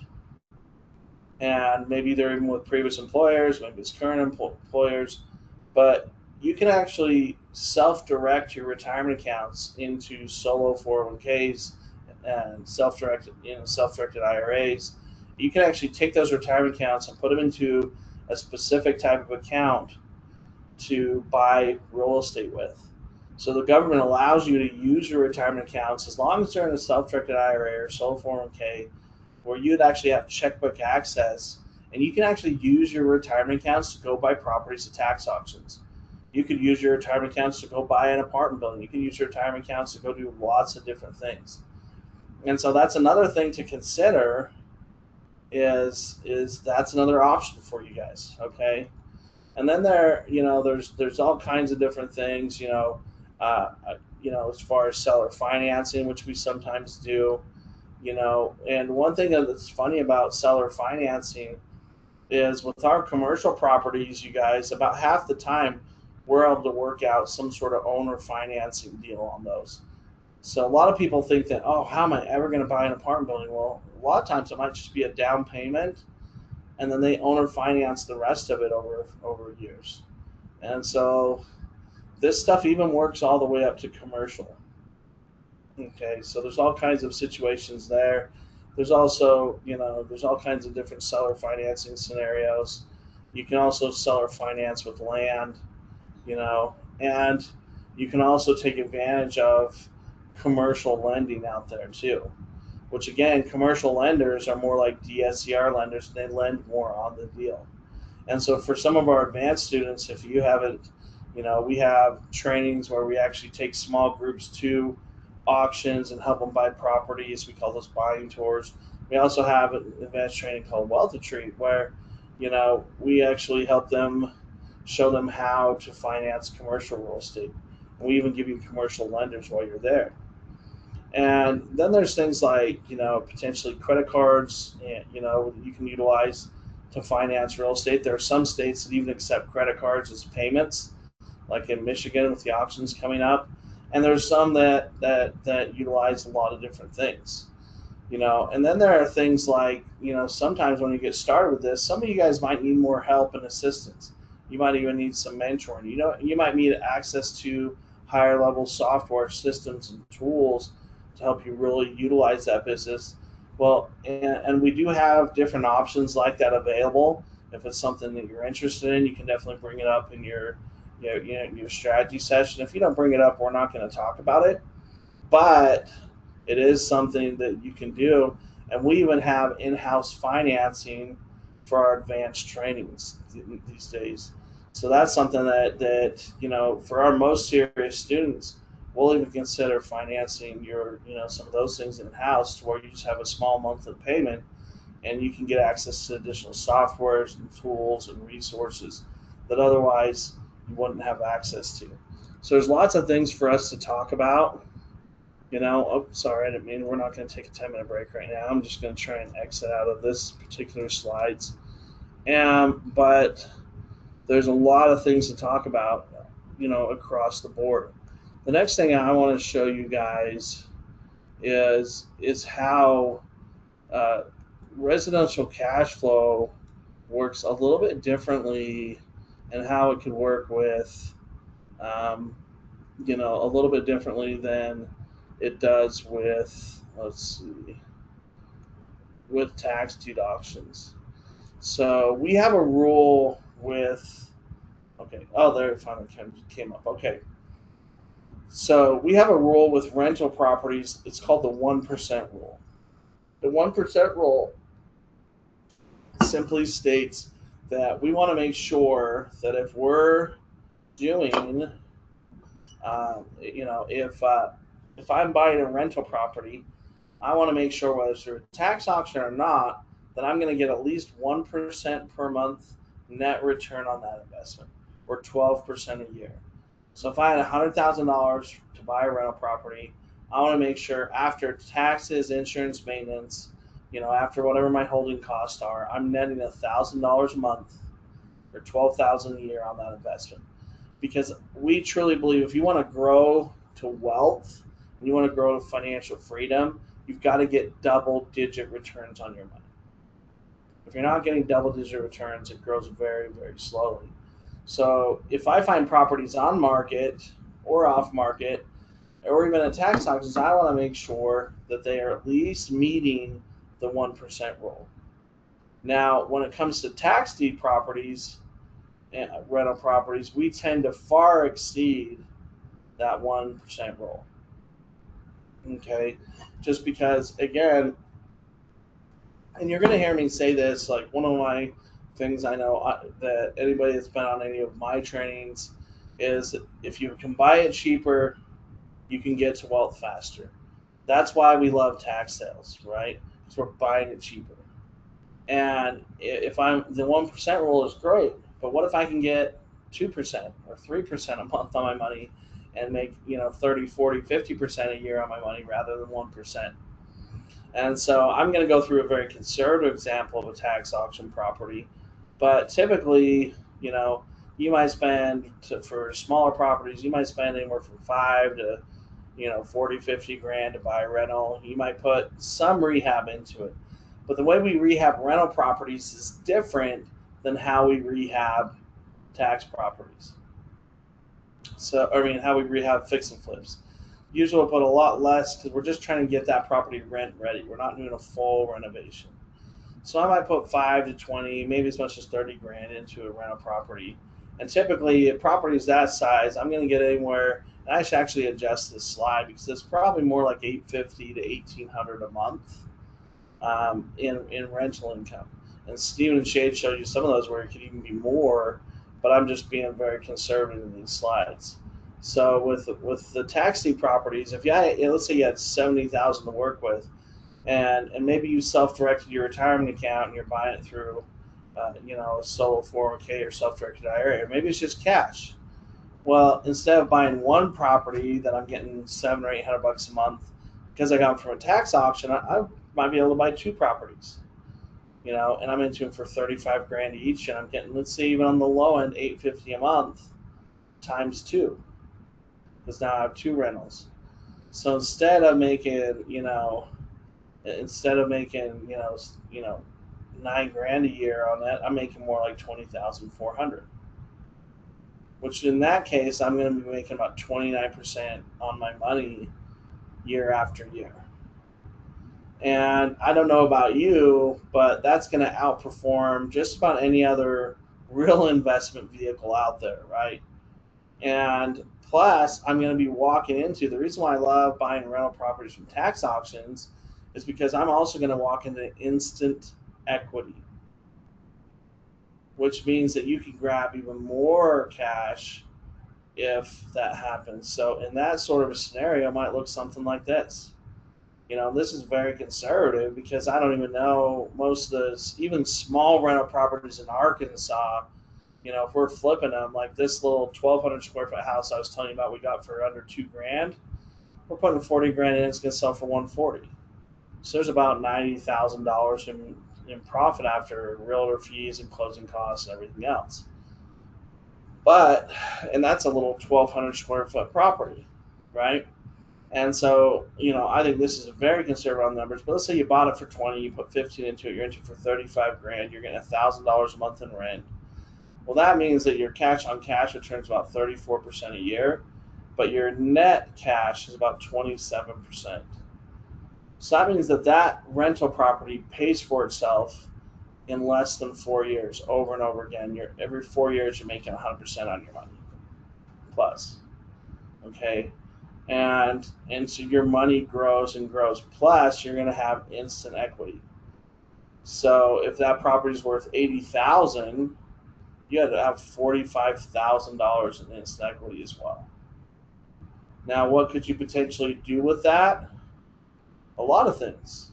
and maybe they're even with previous employers, maybe it's current employers, but you can actually self-direct your retirement accounts into solo 401ks and self-directed IRAs. You can actually take those retirement accounts and put them into a specific type of account to buy real estate with. So the government allows you to use your retirement accounts as long as they're in a self-directed IRA or solo 401k, where you'd actually have checkbook access, and you can actually use your retirement accounts to go buy properties at tax auctions. You could use your retirement accounts to go buy an apartment building. You can use your retirement accounts to go do lots of different things. And so that's another thing to consider, is that's another option for you guys, okay? And then there's all kinds of different things, as far as seller financing, which we sometimes do. And one thing that's funny about seller financing is, with our commercial properties, you guys, about half the time we're able to work out some sort of owner financing deal on those. So a lot of people think that, oh, how am I ever going to buy an apartment building? Well, a lot of times it might just be a down payment, and then they owner finance the rest of it over years. And so this stuff even works all the way up to commercial. Okay, so there's all kinds of situations there. There's also, there's all kinds of different seller financing scenarios. You can also seller finance with land, and you can also take advantage of commercial lending out there too, which again, commercial lenders are more like DSCR lenders, and they lend more on the deal. And so for some of our advanced students, if you haven't, we have trainings where we actually take small groups to auctions and help them buy properties. We call those buying tours. We also have an advanced training called Wealth Retreat, where, we actually help them, show them how to finance commercial real estate. And we even give you commercial lenders while you're there. And then there's things like, potentially credit cards, that you can utilize to finance real estate. There are some states that even accept credit cards as payments, like in Michigan with the auctions coming up. And there's some that utilize a lot of different things, And then there are things like, sometimes when you get started with this, some of you guys might need more help and assistance. You might even need some mentoring. You might need access to higher level software systems and tools to help you really utilize that business. Well, and we do have different options like that available. If it's something that you're interested in, you can definitely bring it up in your strategy session. If you don't bring it up, we're not going to talk about it. But it is something that you can do. And we even have in-house financing for our advanced trainings these days. So that's something that for our most serious students, we'll even consider financing some of those things in-house, to where you just have a small monthly payment, and you can get access to additional softwares and tools and resources that otherwise you wouldn't have access to. So there's lots of things for us to talk about. Oh, sorry, I didn't mean, we're not going to take a 10-minute break right now. I'm just going to try and exit out of this particular slides. But there's a lot of things to talk about, across the board. The next thing I want to show you guys is how residential cash flow works a little bit differently, and how it can work with, a little bit differently than it does with, with tax deductions. So we have a rule with, okay, oh, there it finally came up. Okay. So we have a rule with rental properties. It's called the 1% rule. The 1% rule simply states that we want to make sure that if we're doing, if I'm buying a rental property, I want to make sure, whether it's through a tax auction or not, that I'm going to get at least 1% per month net return on that investment, or 12% a year. So if I had $100,000 to buy a rental property, I want to make sure, after taxes, insurance, maintenance, after whatever my holding costs are, I'm netting $1,000 a month. or $12,000 a year on that investment. Because we truly believe if you want to grow to wealth and you want to grow to financial freedom, you've got to get double-digit returns on your money. If you're not getting double-digit returns, it grows very, very slowly. So if I find properties on market or off market or even at tax auctions, I want to make sure that they are at least meeting the 1% rule. Now, when it comes to tax deed properties, rental properties, we tend to far exceed that 1% rule. Okay, just because, again, and you're going to hear me say this, like one of my things I know that anybody that's been on any of my trainings is if you can buy it cheaper, you can get to wealth faster. That's why we love tax sales, right? Because we're buying it cheaper. And if I'm the 1% rule is great, but what if I can get 2% or 3% a month on my money and make 30, 40, 50% a year on my money rather than 1%? And so I'm going to go through a very conservative example of a tax auction property, but typically, you might spend for smaller properties, you might spend anywhere from 5 to 40, 50 grand to buy a rental. You might put some rehab into it. But the way we rehab rental properties is different than how we rehab tax properties. So, how we rehab fix and flips. Usually we'll put a lot less because we're just trying to get that property rent ready. We're not doing a full renovation. So I might put 5 to 20, maybe as much as 30 grand into a rental property. And typically at properties that size, I'm going to get anywhere, and I should actually adjust this slide because it's probably more like $850 to $1,800 a month in rental income. And Stephen and Shade showed you some of those where it could even be more, but I'm just being very conservative in these slides. So with the tax deed properties, if let's say you had $70,000 to work with, and maybe you self-directed your retirement account and you're buying it through a solo 401k or self-directed IRA, or maybe it's just cash. Well, instead of buying one property that I'm getting $700 or $800 a month because I got them from a tax auction, I might be able to buy 2 properties. And I'm into them for 35 grand each, and I'm getting, let's say even on the low end, $850 a month times 2, because now I have 2 rentals. So instead of making, $9 grand a year on that, I'm making more like 20,400. Which in that case, I'm going to be making about 29% on my money year after year. And I don't know about you, but that's going to outperform just about any other real investment vehicle out there, right? And plus, I'm going to be walking into, the reason why I love buying rental properties from tax auctions is because I'm also going to walk into instant equity, which means that you can grab even more cash if that happens. So in that sort of a scenario, it might look something like this. This is very conservative because I don't even know most of those, even small rental properties in Arkansas, if we're flipping them, like this little 1,200 square foot house I was telling you about we got for under 2 grand, we're putting 40 grand in, it's going to sell for 140. So there's about $90,000 in profit after realtor fees and closing costs and everything else. And that's a little 1,200 square foot property, right? And so, I think this is a very conservative on numbers, but let's say you bought it for 20, you put 15 into it, you're into it for 35 grand, you're getting $1,000 a month in rent. Well, that means that your cash on cash returns about 34% a year, but your net cash is about 27%. So that means that rental property pays for itself in less than 4 years, over and over again. Every 4 years, you're making 100% on your money, plus. Okay. And so your money grows and grows. Plus, you're going to have instant equity. So if that property is worth $80,000, you had to have $45,000 in instant equity as well. Now, what could you potentially do with that? A lot of things,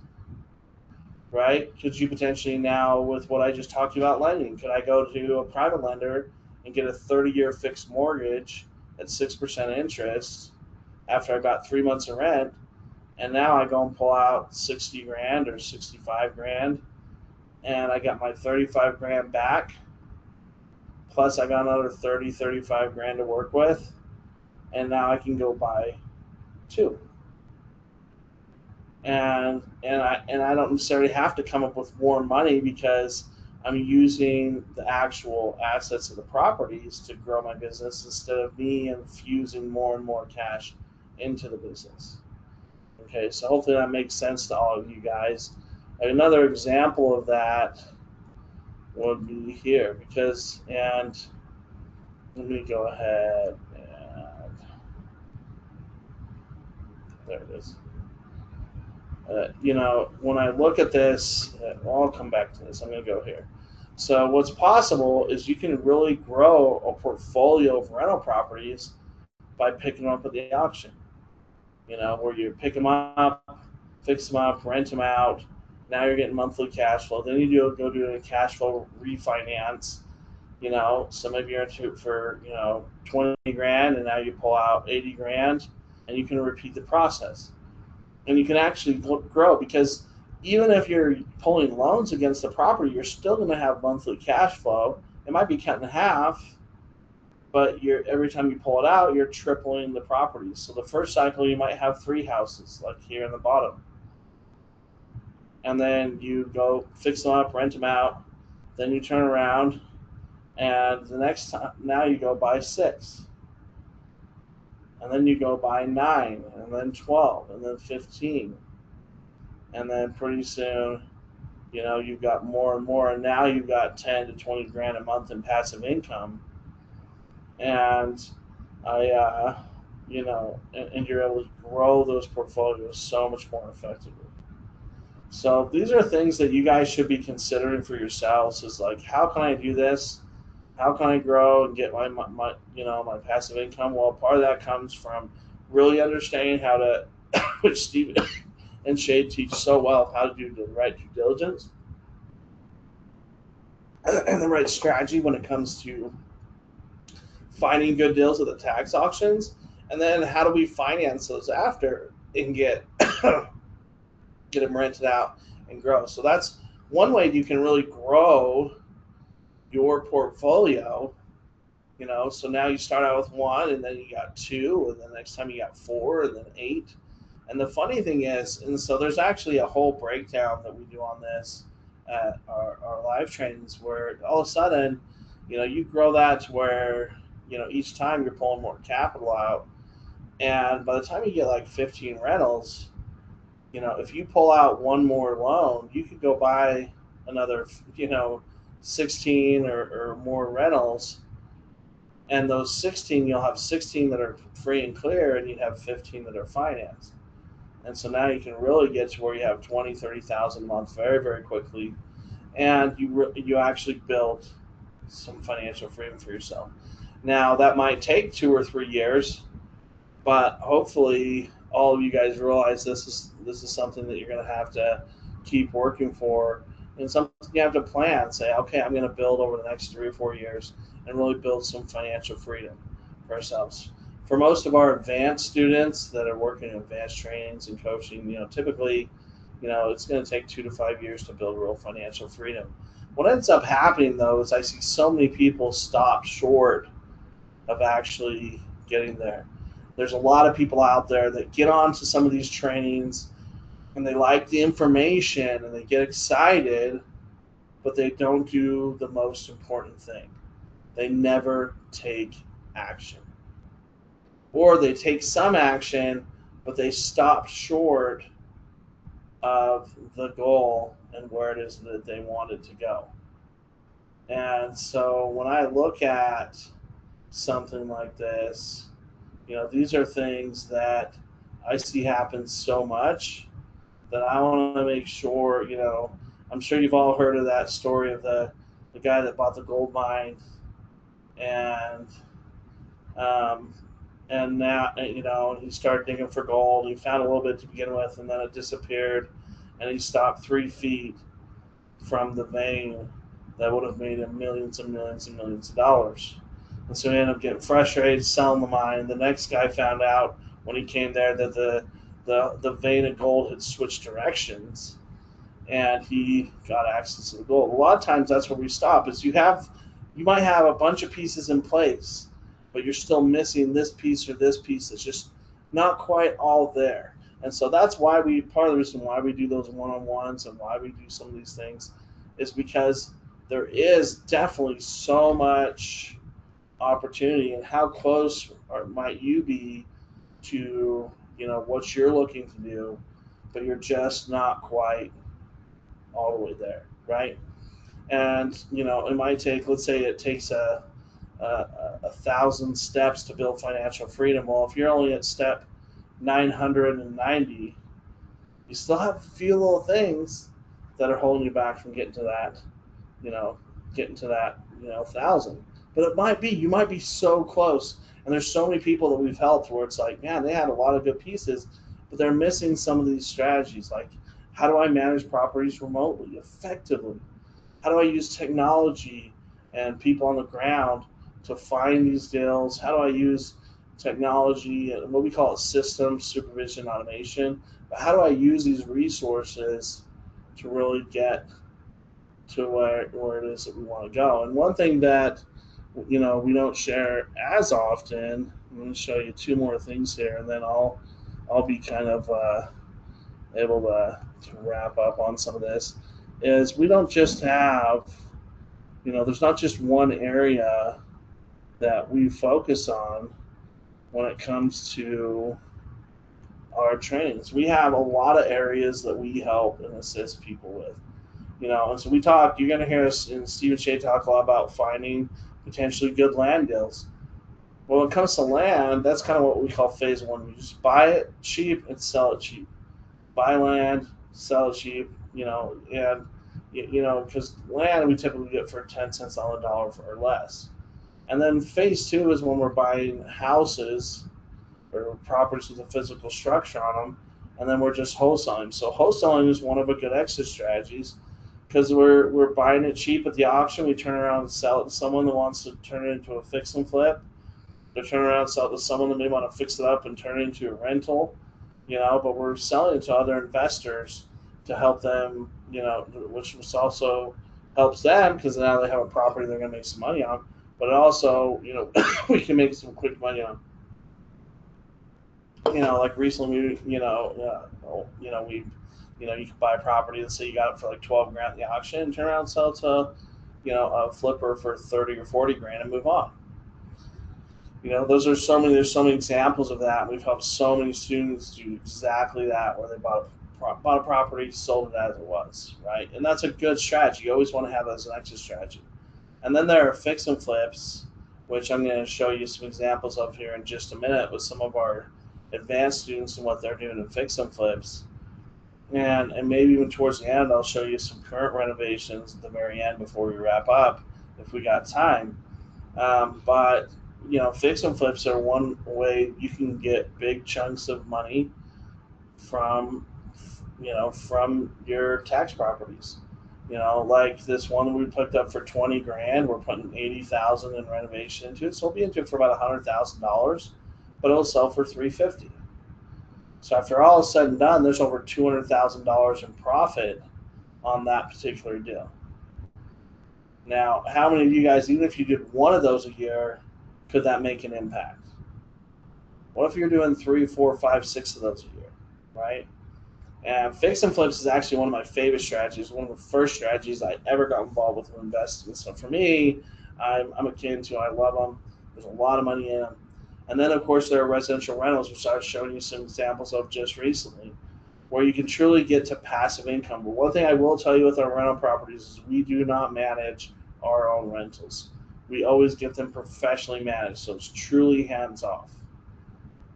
right? Could you potentially now, with what I just talked about lending, could I go to a private lender and get a 30-year fixed mortgage at 6% interest after I got 3 months of rent, and now I go and pull out 60 grand or 65 grand, and I got my 35 grand back, plus I got another 30, 35 grand to work with, and now I can go buy two. And I don't necessarily have to come up with more money because I'm using the actual assets of the properties to grow my business instead of me infusing more and more cash into the business. Okay, so hopefully that makes sense to all of you guys. Another example of that would be here and let me go ahead and there it is. When I look at this, I'll come back to this. I'm going to go here. So what's possible is you can really grow a portfolio of rental properties by picking them up at the auction. Where you pick them up, fix them up, rent them out. Now you're getting monthly cash flow. Then you go do a cash flow refinance. So maybe you're into it for 20 grand, and now you pull out 80 grand, and you can repeat the process. And you can actually grow because even if you're pulling loans against the property, you're still going to have monthly cash flow. It might be cut in half, but every time you pull it out, you're tripling the properties. So the first cycle, you might have 3 houses, like here in the bottom. And then you go fix them up, rent them out. Then you turn around, and the next time, now you go buy 6. And then you go buy 9, and then 12, and then 15. And then pretty soon, you've got more and more, and now you've got 10 to 20 grand a month in passive income. And and you're able to grow those portfolios so much more effectively. So these are things that you guys should be considering for yourselves is like, how can I do this? How can I grow and get my passive income? Well, part of that comes from really understanding how to, which Steve and Shade teach so well, how to do the right due diligence and the right strategy when it comes to finding good deals at the tax auctions, and then how do we finance those after and get them rented out and grow. So that's one way you can really grow your portfolio. So now you start out with 1, and then you got 2, and then next time you got 4, and then 8. And the funny thing is, and so there's actually a whole breakdown that we do on this at our live trainings where all of a sudden, you grow that to where, each time you're pulling more capital out. And by the time you get like 15 rentals, if you pull out one more loan, you could go buy another, 16 or more rentals. And those 16, you'll have 16 that are free and clear, and you have 15 that are financed. And so now you can really get to where you have 20, 30,000 a month very, very quickly. And you actually build some financial freedom for yourself. Now, that might take 2 or 3 years, but hopefully all of you guys realize this is something that you're going to have to keep working for, and something you have to plan. Say, okay, I'm going to build over the next 3 or 4 years and really build some financial freedom for ourselves. For most of our advanced students that are working in advanced trainings and coaching, typically, it's going to take 2 to 5 years to build real financial freedom. What ends up happening, though, is I see so many people stop short of actually getting there. There's a lot of people out there that get onto some of these trainings and they like the information and they get excited, but they don't do the most important thing. They never take action. Or they take some action, but they stop short of the goal and where it is that they wanted to go. And so when I look at something like this, these are things that I see happen so much that I want to make sure, I'm sure you've all heard of that story of the guy that bought the gold mine and now, he started digging for gold. He found a little bit to begin with, and then it disappeared, and he stopped 3 feet from the vein that would have made him millions and millions and millions of dollars. And so he ended up getting frustrated, selling the mine. The next guy found out when he came there that the vein of gold had switched directions, and he got access to the gold. A lot of times that's where we stop, is you have You might have a bunch of pieces in place, but you're still missing this piece or this piece that's just not quite all there. And so that's why part of the reason why we do those one-on-ones and why we do some of these things is because there is definitely so much opportunity, and how close might you be to what you're looking to do, but you're just not quite all the way there, right? And it might take, let's say it takes a thousand steps to build financial freedom. Well, if you're only at step 990, you still have a few little things that are holding you back from getting to that, you know, thousand. But you might be so close. And there's so many people that we've helped where it's like, man, they had a lot of good pieces, but they're missing some of these strategies. Like, how do I manage properties remotely, effectively? How do I use technology and people on the ground to find these deals? How do I use technology and what we call it system supervision automation? But how do I use these resources to really get to where it is that we want to go? And one thing that we don't share as often. I'm going to show you two more things here, and then I'll be kind of able to wrap up on some of this. Is we don't just have, there's not just one area that we focus on when it comes to our trainings. We have a lot of areas that we help and assist people with. And so you're going to hear us and Steve and Shay talk a lot about finding potentially good land deals. Well, when it comes to land, that's kind of what we call phase one. We just buy it cheap and sell it cheap. Buy land, sell it cheap, and because land we typically get for 10 cents on the dollar or less. And then phase two is when we're buying houses or properties with a physical structure on them, and then we're just wholesaling. So wholesaling is one of the good exit strategies because we're buying it cheap at the auction. We turn around and sell it to someone that wants to turn it into a fix and flip. They turn around and sell it to someone that may want to fix it up and turn it into a rental. But we're selling it to other investors to help them, which also helps them because now they have a property they're going to make some money on. But it also, we can make some quick money on. Like recently, you can buy a property. Let's say you got it for like 12 grand at the auction, and turn around and sell it to, a flipper for 30 or 40 grand and move on. There's so many examples of that. We've helped so many students do exactly that, where they bought a property, sold it as it was, right? And that's a good strategy. You always want to have that as an exit strategy. And then there are fix and flips, which I'm going to show you some examples of here in just a minute with some of our advanced students and what they're doing in fix and flips. And maybe even towards the end, I'll show you some current renovations at the very end before we wrap up, if we got time. But fix and flips are one way you can get big chunks of money from your tax properties. Like this one we picked up for 20 grand. We're putting 80,000 in renovation into it, so we'll be into it for about $100,000, but it'll sell for 350. So after all is said and done, there's over $200,000 in profit on that particular deal. Now, how many of you guys, even if you did one of those a year, could that make an impact? What if you're doing 3, 4, 5, 6 of those a year, right? And fix and flips is actually one of my favorite strategies, one of the first strategies I ever got involved with in investing. So for me, I'm akin to, I love them. There's a lot of money in them. And then, of course, there are residential rentals, which I was showing you some examples of just recently, where you can truly get to passive income. But one thing I will tell you with our rental properties is we do not manage our own rentals. We always get them professionally managed, so it's truly hands-off.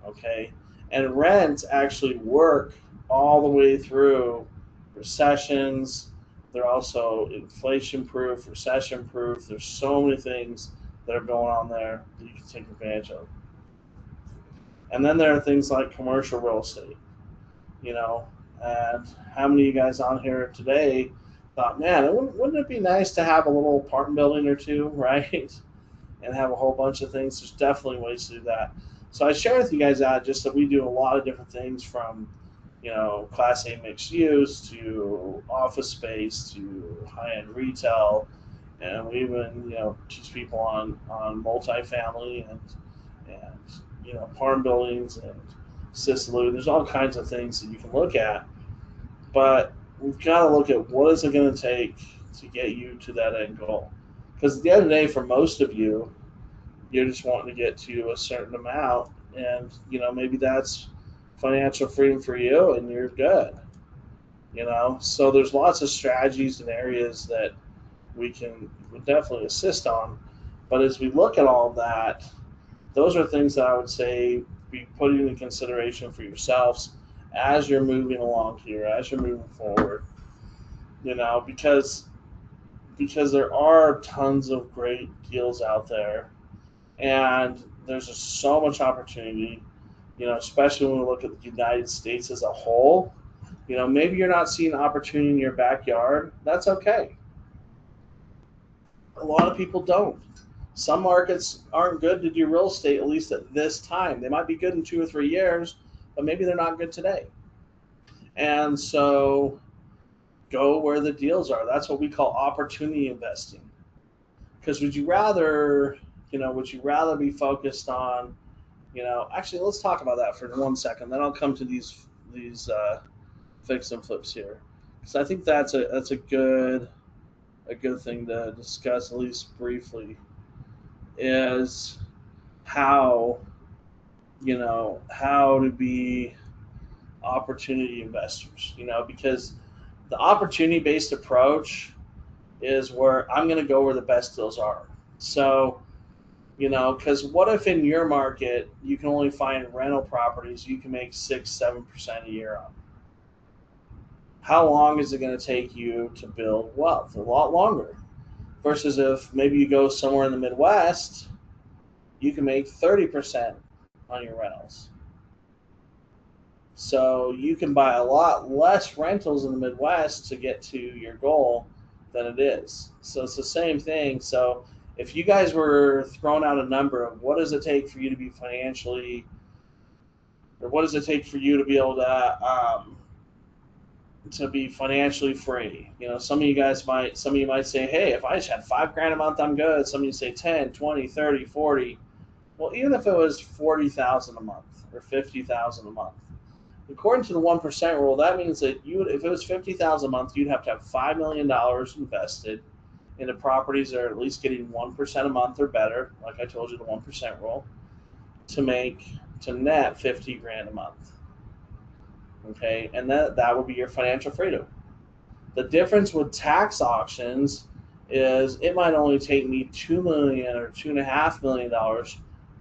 Okay? And rents actually work all the way through recessions. They're also inflation-proof, recession-proof. There's so many things that are going on there that you can take advantage of. And then there are things like commercial real estate, and how many of you guys on here today thought, man, wouldn't it be nice to have a little apartment building or two, right? And have a whole bunch of things. There's definitely ways to do that. So I share with you guys that just that we do a lot of different things from, Class A mixed use to office space to high-end retail, and we even teach people on multifamily and farm buildings and assisted living. There's all kinds of things that you can look at, but we've got to look at what is it going to take to get you to that end goal. Because at the end of the day, for most of you, you're just wanting to get to a certain amount, and maybe that's financial freedom for you, and you're good. So there's lots of strategies and areas that would definitely assist on. But as we look at all of that, those are things that I would say be put into consideration for yourselves as you're moving along here, as you're moving forward. Because there are tons of great deals out there, and there's just so much opportunity. Especially when we look at the United States as a whole. Maybe you're not seeing opportunity in your backyard. That's okay. A lot of people don't. Some markets aren't good to do real estate, at least at this time. They might be good in 2 or 3 years, but maybe they're not good today. And so go where the deals are. That's what we call opportunity investing. Because would you rather be focused on, actually, let's talk about that for 1 second. Then I'll come to these fix and flips here, because I think that's a good thing to discuss, at least briefly, is how how to be opportunity investors. Because the opportunity based approach is where I'm going to go where the best deals are. So because what if in your market you can only find rental properties you can make 6-7% a year on? How long is it going to take you to build wealth? A lot longer. Versus if maybe you go somewhere in the Midwest, you can make 30% on your rentals. So you can buy a lot less rentals in the Midwest to get to your goal than it is. So it's the same thing. So if you guys were throwing out a number of what does it take for you to be financially, or what does it take for you to be able to be financially free? Some of you might say, hey, if I just had $5,000 a month, I'm good. Some of you say 10, 20, 30, 40. Well, even if it was 40,000 a month or 50,000 a month, according to the 1% rule, that means that if it was 50,000 a month, you'd have to have $5 million invested into properties that are at least getting 1% a month or better, like I told you, the 1% rule, to net 50 grand a month. Okay, and that would be your financial freedom. The difference with tax auctions is it might only take me $2 million or $2.5 million,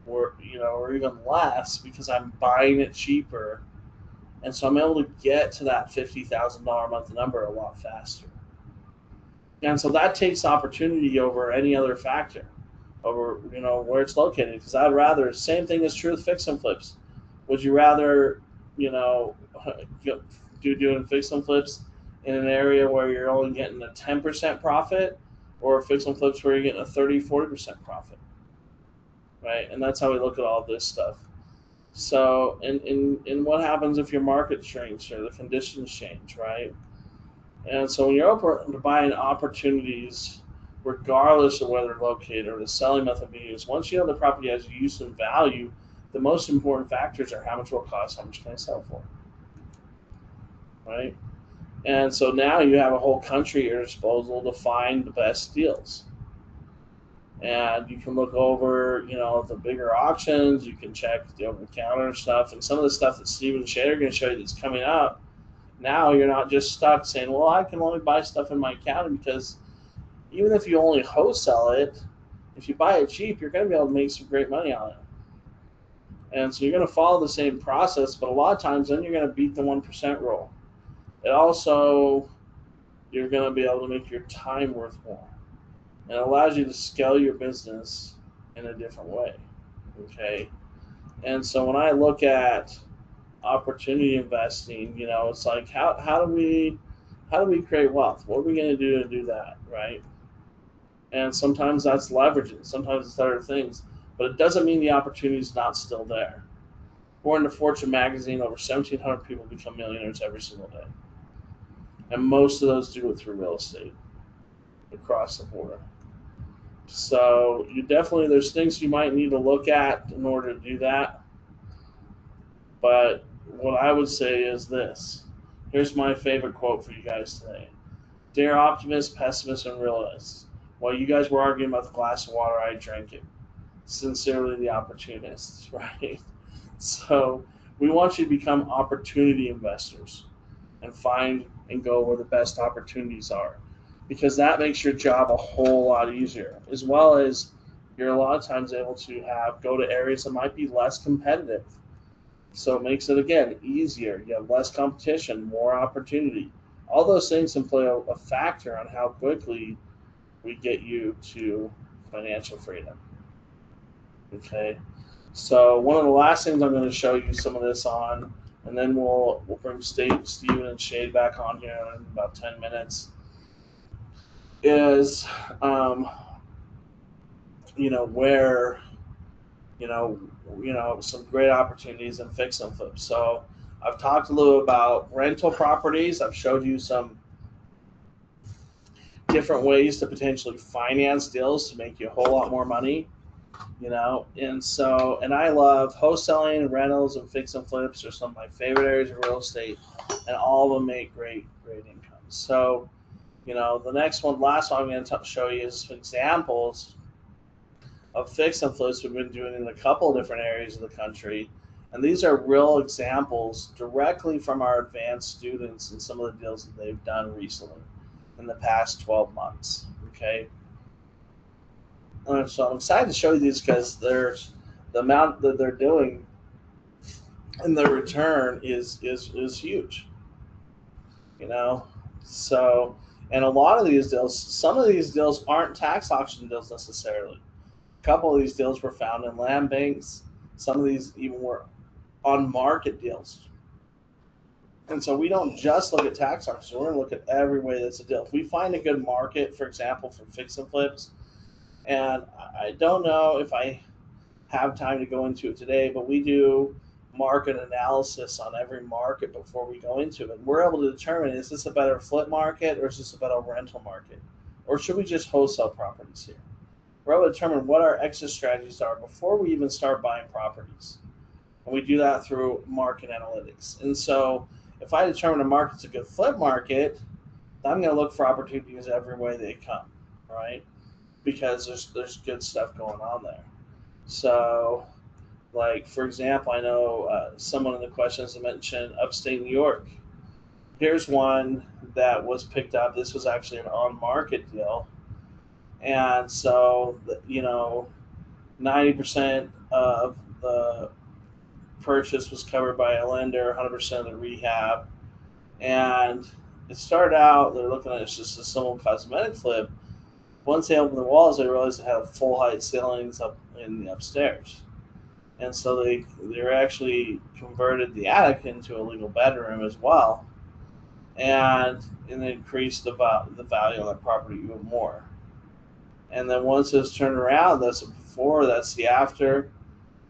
or even less, because I'm buying it cheaper, and so I'm able to get to that $50,000 a month number a lot faster. And so that takes opportunity over any other factor, over where it's located. Because I'd rather, same thing is true with fix and flips. Would you rather doing fix and flips in an area where you're only getting a 10% profit, or fix and flips where you're getting a 30-40% profit? Right? And that's how we look at all this stuff. So, and what happens if your market shrinks or the conditions change, right? And so when you're open to buying opportunities, regardless of where they're located or the selling method being used, once you know the property has use and value, the most important factors are how much will it cost, how much can I sell for, right? And so now you have a whole country at your disposal to find the best deals. And you can look over, the bigger auctions. You can check the over-the-counter stuff, and some of the stuff that Steve and Shay are going to show you that's coming up. Now you're not just stuck saying, well, I can only buy stuff in my county, because even if you only wholesale it, if you buy it cheap, you're going to be able to make some great money on it. And so you're going to follow the same process, but a lot of times then you're going to beat the 1% rule. It also, you're going to be able to make your time worth more. And it allows you to scale your business in a different way. Okay? And so when I look at opportunity investing, it's like how do we create wealth? What are we going to do that, right? And sometimes that's leveraging, sometimes it's other things, but it doesn't mean the opportunity is not still there. According to Fortune magazine, over 1,700 people become millionaires every single day, and most of those do it through real estate across the board. So there's things you might need to look at in order to do that. But what I would say is this. Here's my favorite quote for you guys today. Dear optimists, pessimists, and realists, while you guys were arguing about the glass of water, I drank it. Sincerely, the opportunists, right? So we want you to become opportunity investors and find and go where the best opportunities are, because that makes your job a whole lot easier, as well as you're a lot of times able to go to areas that might be less competitive. So it makes it, again, easier. You have less competition, more opportunity. All those things can play a factor on how quickly we get you to financial freedom. Okay. So one of the last things I'm going to show you some of this on, and then we'll bring Steven and Shade back on here in about 10 minutes, is where some great opportunities in fix and flip. So I've talked a little about rental properties. I've showed you some different ways to potentially finance deals to make you a whole lot more money. And I love wholesaling, rentals, and fix and flips are some of my favorite areas of real estate, and all of them make great income. So, the last one I'm going to show you is some examples of fix and flips we've been doing in a couple of different areas of the country, and these are real examples directly from our advanced students and some of the deals that they've done recently in the past 12 months. Okay. So I'm excited to show you these because there's the amount that they're doing and the return is huge. So, and a lot of these deals, some of these deals aren't tax auction deals necessarily. A couple of these deals were found in land banks. Some of these even were on market deals. And so we don't just look at tax auctions. We're going to look at every way that's a deal. If we find a good market, for example, for fix and flips, and I don't know if I have time to go into it today, but we do market analysis on every market before we go into it. We're able to determine, is this a better flip market or is this a better rental market? Or should we just wholesale properties here? We're able to determine what our exit strategies are before we even start buying properties. And we do that through market analytics. And so if I determine a market's a good flip market, I'm going to look for opportunities every way they come, right? Because there's good stuff going on there. So, like, for example, I know someone in the questions mentioned upstate New York. Here's one that was picked up. This was actually an on-market deal. And so, 90% of the purchase was covered by a lender, 100% of the rehab. And it started out, they're looking at it as just a simple cosmetic flip. Once they opened the walls, they realized it had full height ceilings up in the upstairs. And so they actually converted the attic into a legal bedroom as well, and increased the value of that property even more. And then once it's turned around, that's the before, that's the after.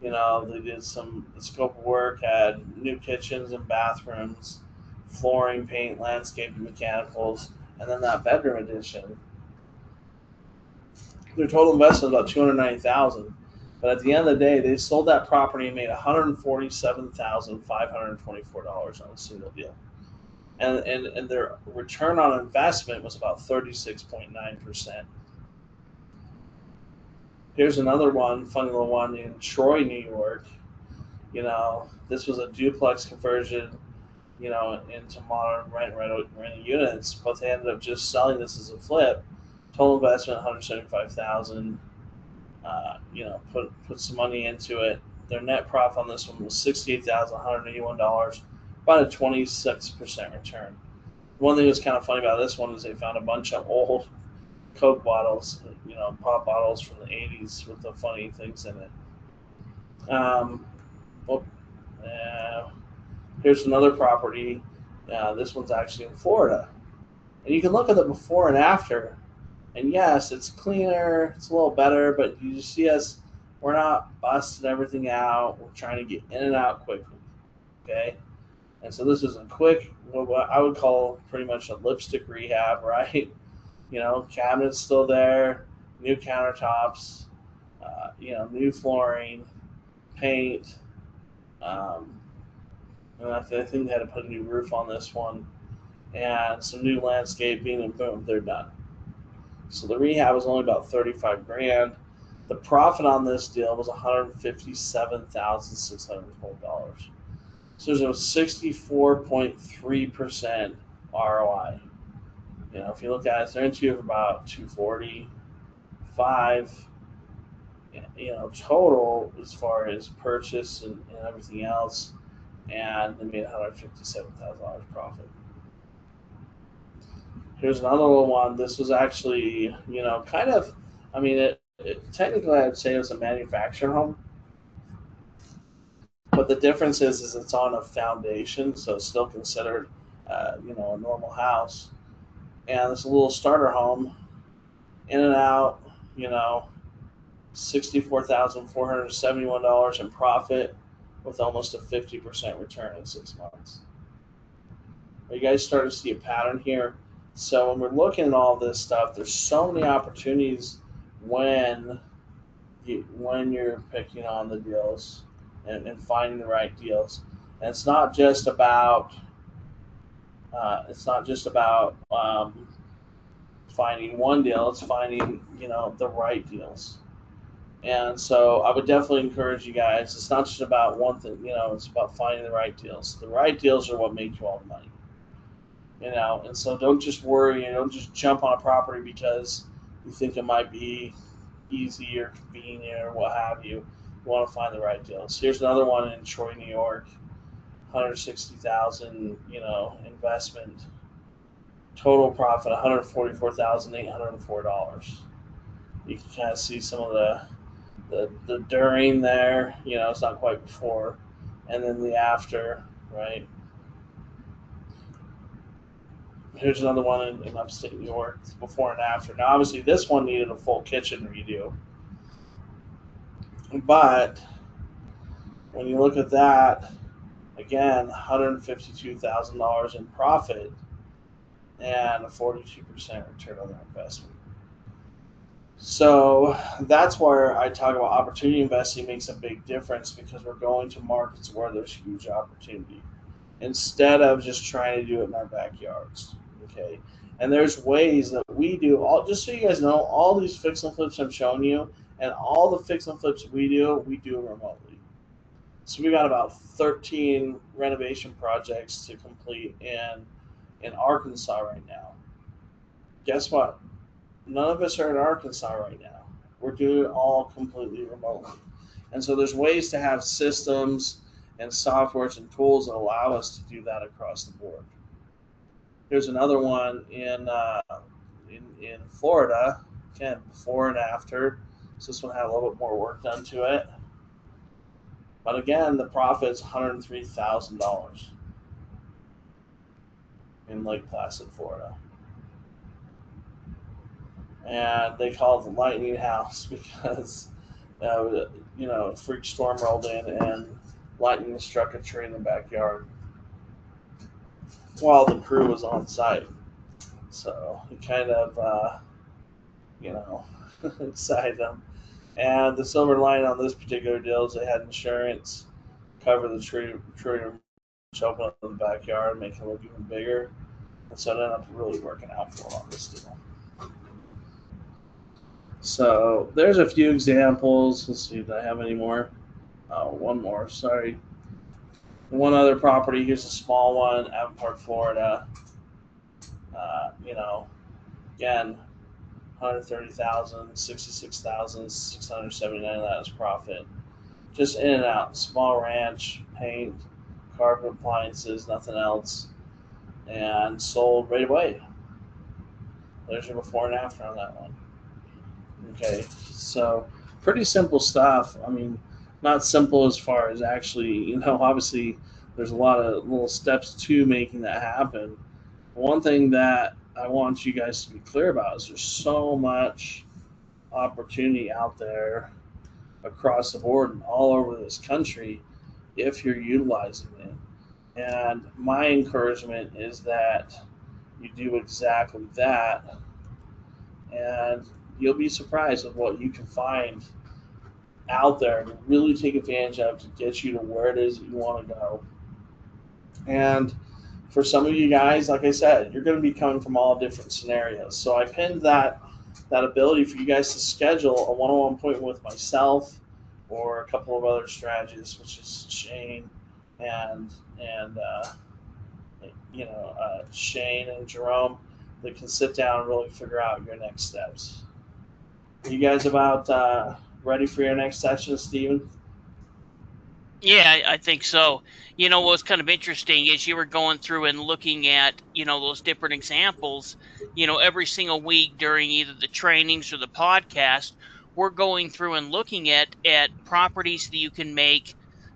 They did some scope of work, had new kitchens and bathrooms, flooring, paint, landscaping, mechanicals, and then that bedroom addition. Their total investment was about $290,000, but at the end of the day, they sold that property and made $147,524 on a single deal, and their return on investment was about 36.9%. Here's another one, funny little one in Troy, New York. This was a duplex conversion, into modern rental units, but they ended up just selling this as a flip. Total investment $175,000. Put some money into it. Their net profit on this one was $68,181, about a 26% return. One thing that's kind of funny about this one is they found a bunch of old Coke bottles, pop bottles from the 80s with the funny things in it. Here's another property. This one's actually in Florida. And you can look at the before and after. And yes, it's cleaner, it's a little better, but you see us, we're not busting everything out. We're trying to get in and out quickly, okay? And so this is a quick, what I would call pretty much a lipstick rehab, right? Cabinet's still there, new countertops, new flooring, paint, um, and I think they had to put a new roof on this one, and some new landscaping, and boom, they're done. So the rehab was only about 35 grand. The profit on this deal was $157,620. So there's a 64.3% ROI. If you look at it, they're into it for about 245. Total as far as purchase and everything else, and they made $157,000 profit. Here's another little one. This was actually, kind of, I mean, technically I'd say it's a manufactured home, but the difference is it's on a foundation, so it's still considered, a normal house. And it's a little starter home, in and out, $64,471 in profit with almost a 50% return in 6 months. Are you guys starting to see a pattern here? So when we're looking at all this stuff, there's so many opportunities when you're picking on the deals and finding the right deals. And it's not just about finding one deal. It's finding the right deals. And so I would definitely encourage you guys. It's not just about one thing. It's about finding the right deals. The right deals are what make you all the money. And so don't just worry and don't just jump on a property because you think it might be easy or convenient or what have you. You want to find the right deals. Here's another one in Troy, New York, $160,000, investment. Total profit $144,804. You can kind of see some of the during there. It's not quite before, and then the after, right? Here's another one in upstate New York, before and after. Now, obviously, this one needed a full kitchen redo, but when you look at that, again, $152,000 in profit and a 42% return on their investment. So that's where I talk about opportunity investing makes a big difference, because we're going to markets where there's huge opportunity instead of just trying to do it in our backyards. Okay. And there's ways that we do just so you guys know, all these fix and flips I'm showing you and all the fix and flips we do remotely. So we got about 13 renovation projects to complete in Arkansas right now. Guess what? None of us are in Arkansas right now. We're doing it all completely remotely. And so there's ways to have systems and softwares and tools that allow us to do that across the board. Here's another one in Florida, again, before and after. So this one had a little bit more work done to it. But again, the profit's $103,000 in Lake Placid, Florida. And they call it the lightning house because a freak storm rolled in and lightning struck a tree in the backyard while the crew was on site. So it kind of excited them. And the silver lining on this particular deal is they had insurance cover the tree open up in the backyard, make it look even bigger. And so it ended up really working out for them on this deal. So there's a few examples. Let's see, do I have any more? One more, sorry. One other property, here's a small one, Avonport, Florida. Again, 130,000, 66,679 of that is profit. Just in and out, small ranch, paint, carpet, appliances, nothing else, and sold right away. There's your before and after on that one. Okay, so pretty simple stuff. I mean, not simple as far as actually, obviously there's a lot of little steps to making that happen. One thing that I want you guys to be clear about is there's so much opportunity out there across the board and all over this country if you're utilizing it. And my encouragement is that you do exactly that. And you'll be surprised at what you can find out there to really take advantage of to get you to where it is that you want to go. And for some of you guys, like I said, you're going to be coming from all different scenarios. So I pinned that ability for you guys to schedule a one-on-one appointment with myself or a couple of other strategists, which is Shane and Shane and Jerome, that can sit down and really figure out your next steps. Are you guys about ready for your next session, Steven? Yeah, I think so. What's kind of interesting is you were going through and looking at, those different examples, every single week during either the trainings or the podcast, we're going through and looking at properties that you can make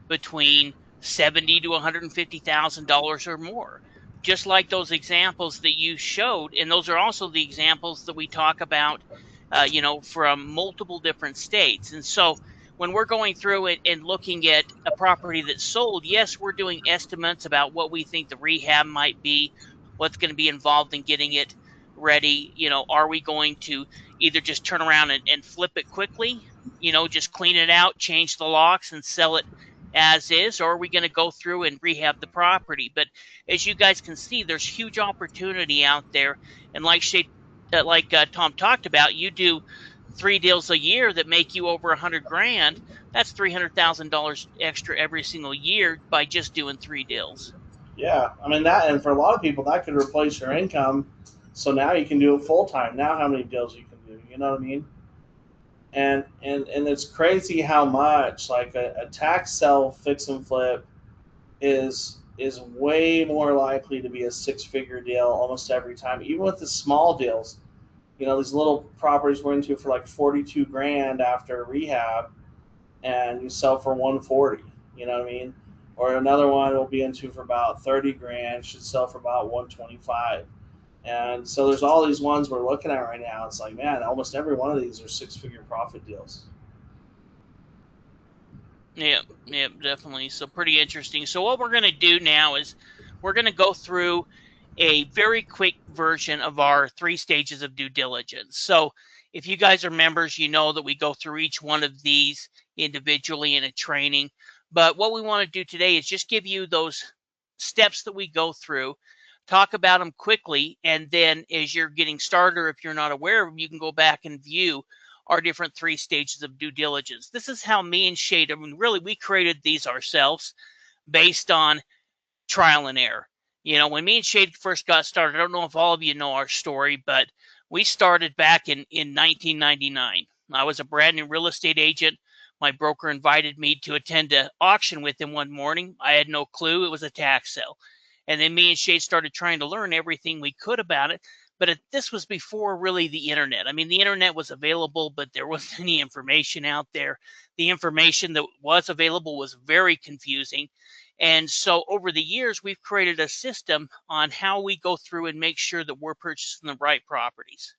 between 70 to $150,000 or more. Just like those examples that you showed, and those are also the examples that we talk about, from multiple different states. And so when we're going through it and looking at a property that's sold, yes, we're doing estimates about what we think the rehab might be, what's going to be involved in getting it ready. Are we going to either just turn around and flip it quickly, just clean it out, change the locks and sell it as is, or are we going to go through and rehab the property? But as you guys can see, there's huge opportunity out there. And Tom talked about, you do 3 deals a year that make you over 100 grand. That's $300,000 extra every single year by just doing 3 deals. Yeah, I mean that, and for a lot of people, that could replace your income. So now you can do it full time. Now, how many deals you can do? You know what I mean? And it's crazy how much like a tax sell fix and flip is way more likely to be a six-figure deal almost every time, even with the small deals. These little properties we're into for like 42 grand after rehab, and you sell for 140. You know what I mean? Or another one will be into for about 30 grand, should sell for about 125. And so there's all these ones we're looking at right now. It's like, man, almost every one of these are six-figure profit deals. Yeah, definitely. So pretty interesting. So what we're going to do now is we're going to go through a very quick version of our 3 stages of due diligence. So if you guys are members, you know that we go through each one of these individually in a training. But what we want to do today is just give you those steps that we go through, talk about them quickly, and then as you're getting started, or if you're not aware of them, you can go back and view our different 3 stages of due diligence. This is how me and Shade, really, we created these ourselves based on trial and error. When me and Shade first got started, I don't know if all of you know our story, but we started back in 1999. I was a brand new real estate agent. My broker invited me to attend an auction with him one morning. I had no clue it was a tax sale. And then me and Shade started trying to learn everything we could about it. But this was before really the internet. I mean, the internet was available, but there wasn't any information out there. The information that was available was very confusing. And so over the years, we've created a system on how we go through and make sure that we're purchasing the right properties.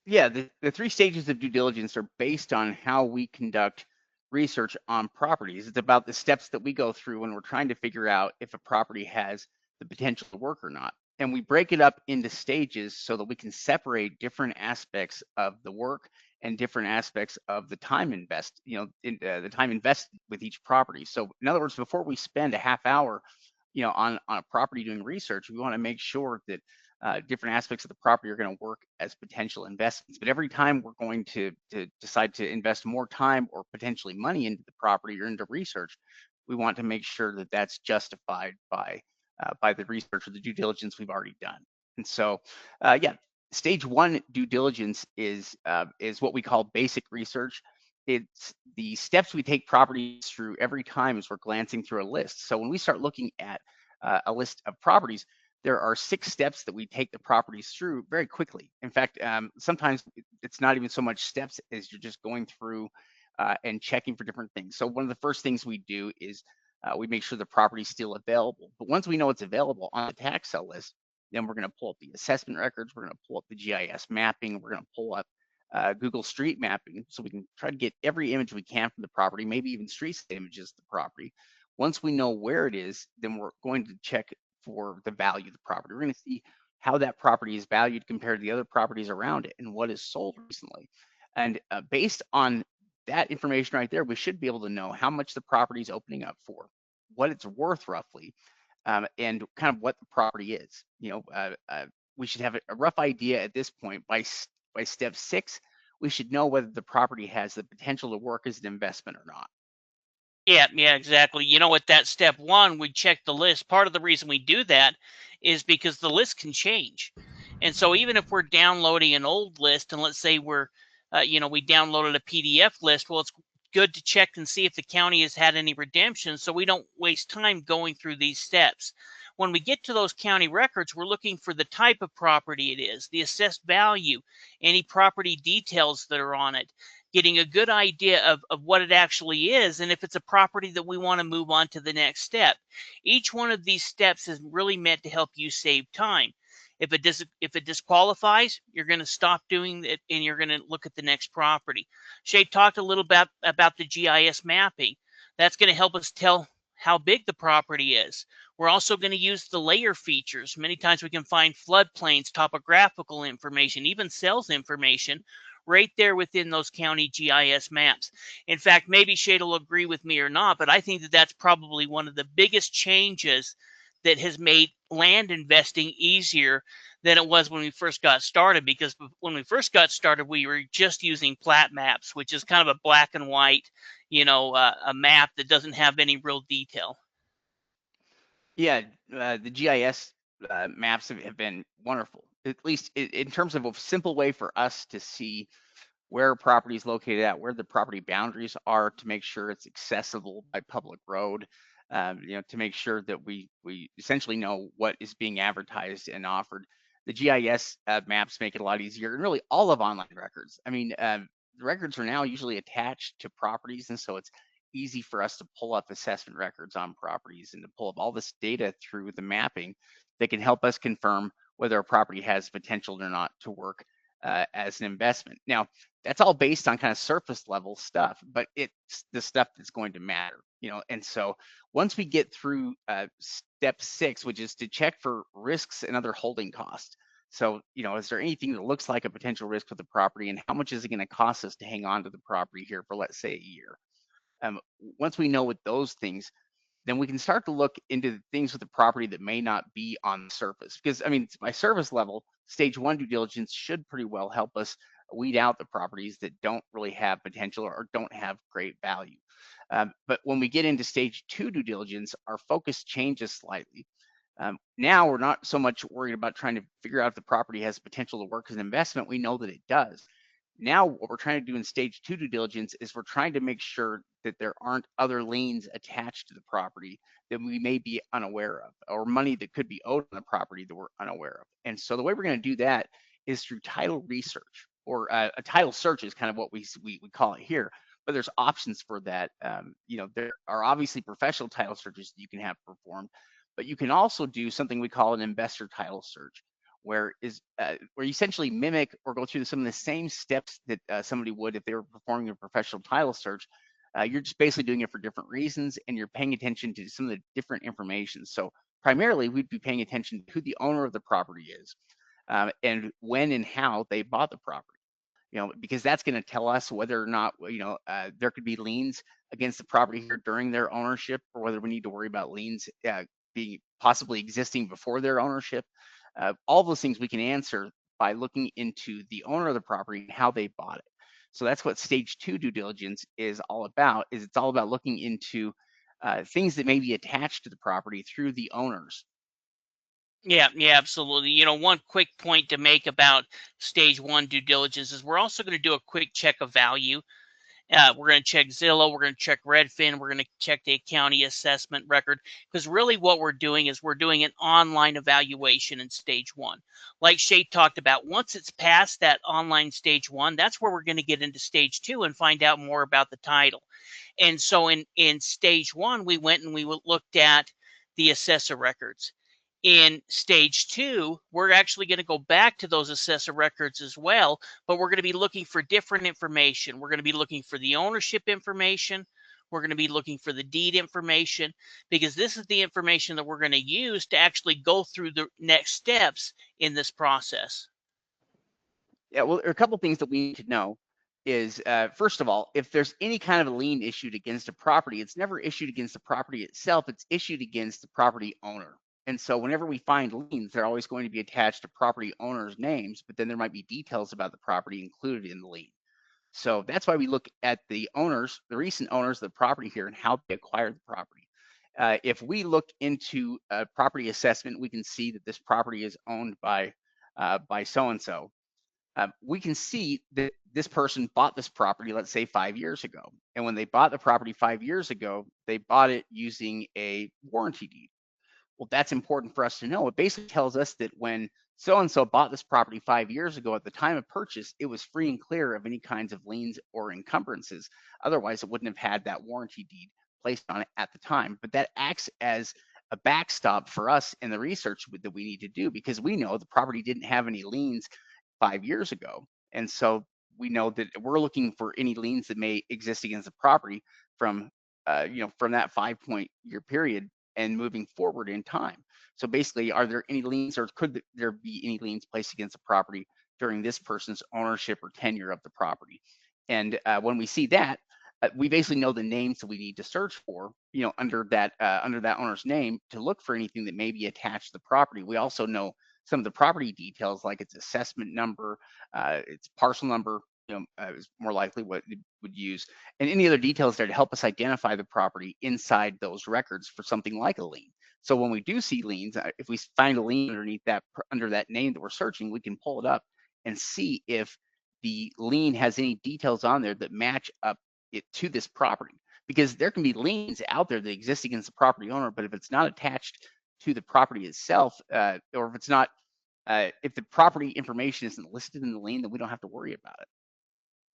Yeah, the 3 stages of due diligence are based on how we conduct research on properties. It's about the steps that we go through when we're trying to figure out if a property has the potential to work or not. And we break it up into stages so that we can separate different aspects of the work and different aspects of the time the time invested with each property. So in other words, before we spend a half hour, on a property doing research, we want to make sure that different aspects of the property are going to work as potential investments. But every time we're going to decide to invest more time or potentially money into the property or into research, we want to make sure that that's justified by the research or the due diligence we've already done. And so, yeah, stage one due diligence is what we call basic research. It's the steps we take properties through every time as we're glancing through a list. So when we start looking at a list of properties, there are 6 steps that we take the properties through very quickly. In fact, sometimes it's not even so much steps as you're just going through and checking for different things. So one of the first things we do is we make sure the property is still available. But once we know it's available on the tax sale list, then we're going to pull up the assessment records. We're going to pull up the GIS mapping. We're going to pull up Google Street Mapping, so we can try to get every image we can from the property, maybe even street images of the property. Once we know where it is, then we're going to check for the value of the property. We're going to see how that property is valued compared to the other properties around it and what is sold recently. And based on that information right there, we should be able to know how much the property is opening up for, what it's worth roughly, and kind of what the property is. We should have a rough idea at this point. By step 6, we should know whether the property has the potential to work as an investment or not. Yeah, exactly. You know, at that step 1, we check the list. Part of the reason we do that is because the list can change. And so even if we're downloading an old list, and let's say we downloaded a PDF list, well, it's good to check and see if the county has had any redemptions so we don't waste time going through these steps. When we get to those county records, we're looking for the type of property it is, the assessed value, any property details that are on it, getting a good idea of what it actually is, and if it's a property that we want to move on to the next step. Each one of these steps is really meant to help you save time. If it disqualifies, you're going to stop doing it and you're going to look at the next property. Shay talked a little bit about the GIS mapping. That's going to help us tell how big the property is. We're also going to use the layer features. Many times we can find floodplains, topographical information, even sales information right there within those county GIS maps. In fact, maybe Shade will agree with me or not, but I think that that's probably one of the biggest changes that has made land investing easier than it was when we first got started. Because when we first got started, we were just using plat maps, which is kind of a black and white, a map that doesn't have any real detail. Yeah, the GIS maps have been wonderful, at least in terms of a simple way for us to see where property is located at, where the property boundaries are, to make sure it's accessible by public road, to make sure that we essentially know what is being advertised and offered. The GIS maps make it a lot easier, and really all of online records. I mean, the records are now usually attached to properties, and so it's easy for us to pull up assessment records on properties and to pull up all this data through the mapping that can help us confirm whether a property has potential or not to work as an investment. Now, that's all based on kind of surface level stuff, but it's the stuff that's going to matter, And so once we get through step 6, which is to check for risks and other holding costs. So, is there anything that looks like a potential risk with the property, and how much is it going to cost us to hang on to the property here for, let's say, a year? Once we know what those things, then we can start to look into things with the property that may not be on the surface. Because, I mean, by service level, stage 1 due diligence should pretty well help us weed out the properties that don't really have potential or don't have great value. But when we get into stage 2 due diligence, our focus changes slightly. Now we're not so much worried about trying to figure out if the property has potential to work as an investment. We know that it does. Now, what we're trying to do in stage 2 due diligence is we're trying to make sure that there aren't other liens attached to the property that we may be unaware of, or money that could be owed on the property that we're unaware of. And so the way we're going to do that is through title research, or a title search is kind of what we call it here. But there's options for that. There are obviously professional title searches that you can have performed, but you can also do something we call an investor title search, where you essentially mimic or go through some of the same steps that somebody would if they were performing a professional title search. You're just basically doing it for different reasons, and you're paying attention to some of the different information. So primarily, we'd be paying attention to who the owner of the property is, and when and how they bought the property. Because that's going to tell us whether or not there could be liens against the property here during their ownership, or whether we need to worry about liens being possibly existing before their ownership. All those things we can answer by looking into the owner of the property and how they bought it. So that's what stage 2 due diligence is all about. It's all about looking into things that may be attached to the property through the owners. Yeah, absolutely. One quick point to make about stage 1 due diligence is we're also going to do a quick check of value. We're going to check Zillow, we're going to check Redfin, we're going to check the county assessment record, because really what we're doing is we're doing an online evaluation in stage 1. Like Shay talked about, once it's past that online stage 1, that's where we're going to get into stage 2 and find out more about the title. And so in stage 1, we went and we looked at the assessor records. In stage 2, we're actually going to go back to those assessor records as well, but we're going to be looking for different information. We're going to be looking for the ownership information. We're going to be looking for the deed information, because this is the information that we're going to use to actually go through the next steps in this process. Yeah, well, a couple things that we need to know is, first of all, if there's any kind of a lien issued against a property, it's never issued against the property itself, it's issued against the property owner. And so whenever we find liens, they're always going to be attached to property owners' names, but then there might be details about the property included in the lien. So that's why we look at the owners, the recent owners of the property here, and how they acquired the property. If we look into a property assessment, we can see that this property is owned by so-and-so. We can see that this person bought this property, let's say 5 years ago. And when they bought the property 5 years ago, they bought it using a warranty deed. Well, that's important for us to know. It basically tells us that when so-and-so bought this property 5 years ago, at the time of purchase, it was free and clear of any kinds of liens or encumbrances. Otherwise, it wouldn't have had that warranty deed placed on it at the time. But that acts as a backstop for us in the research that we need to do, because we know the property didn't have any liens 5 years ago. And so we know that we're looking for any liens that may exist against the property from, from that 5-point-year period and moving forward in time. So basically, are there any liens, or could there be any liens placed against the property during this person's ownership or tenure of the property? And when we see that, we basically know the names that we need to search for, under that owner's name, to look for anything that may be attached to the property. We also know some of the property details, like its assessment number, its parcel number, is more likely what it would use, and any other details there to help us identify the property inside those records for something like a lien. So when we do see liens, if we find a lien underneath that, under that name that we're searching, we can pull it up and see if the lien has any details on there that match up it to this property. Because there can be liens out there that exist against the property owner, but if it's not attached to the property itself, or if it's not, if the property information isn't listed in the lien, then we don't have to worry about it.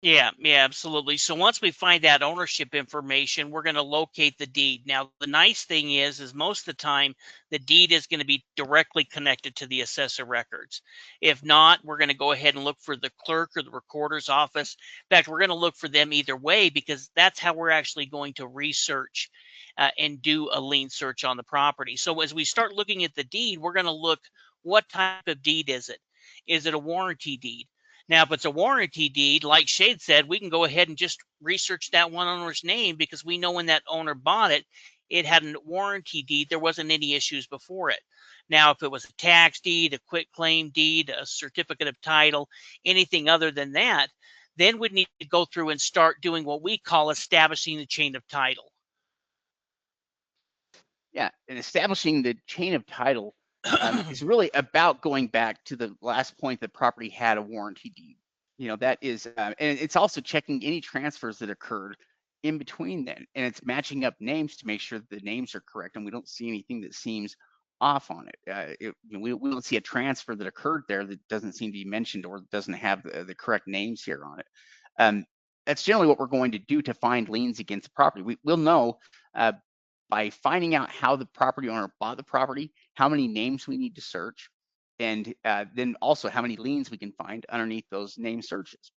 Yeah, absolutely. So once we find that ownership information, we're going to locate the deed. Now, the nice thing is most of the time, the deed is going to be directly connected to the assessor records. If not, we're going to go ahead and look for the clerk or the recorder's office. In fact, we're going to look for them either way, because that's how we're actually going to research and do a lien search on the property. So as we start looking at the deed, we're going to look, what type of deed is it? Is it a warranty deed? Now, if it's a warranty deed, like Shade said, we can go ahead and just research that one owner's name, because we know when that owner bought it, it had a warranty deed. There wasn't any issues before it. Now, if it was a tax deed, a quitclaim deed, a certificate of title, anything other than that, then we'd need to go through and start doing what we call establishing the chain of title. Yeah, and establishing the chain of title is really about going back to the last point that property had a warranty deed. That is, and it's also checking any transfers that occurred in between then, and it's matching up names to make sure that the names are correct, and we don't see anything that seems off on it. We don't see a transfer that occurred there that doesn't seem to be mentioned or doesn't have the correct names here on it. That's generally what we're going to do to find liens against the property. We'll know by finding out how the property owner bought the property, how many names we need to search, and then also how many liens we can find underneath those name searches.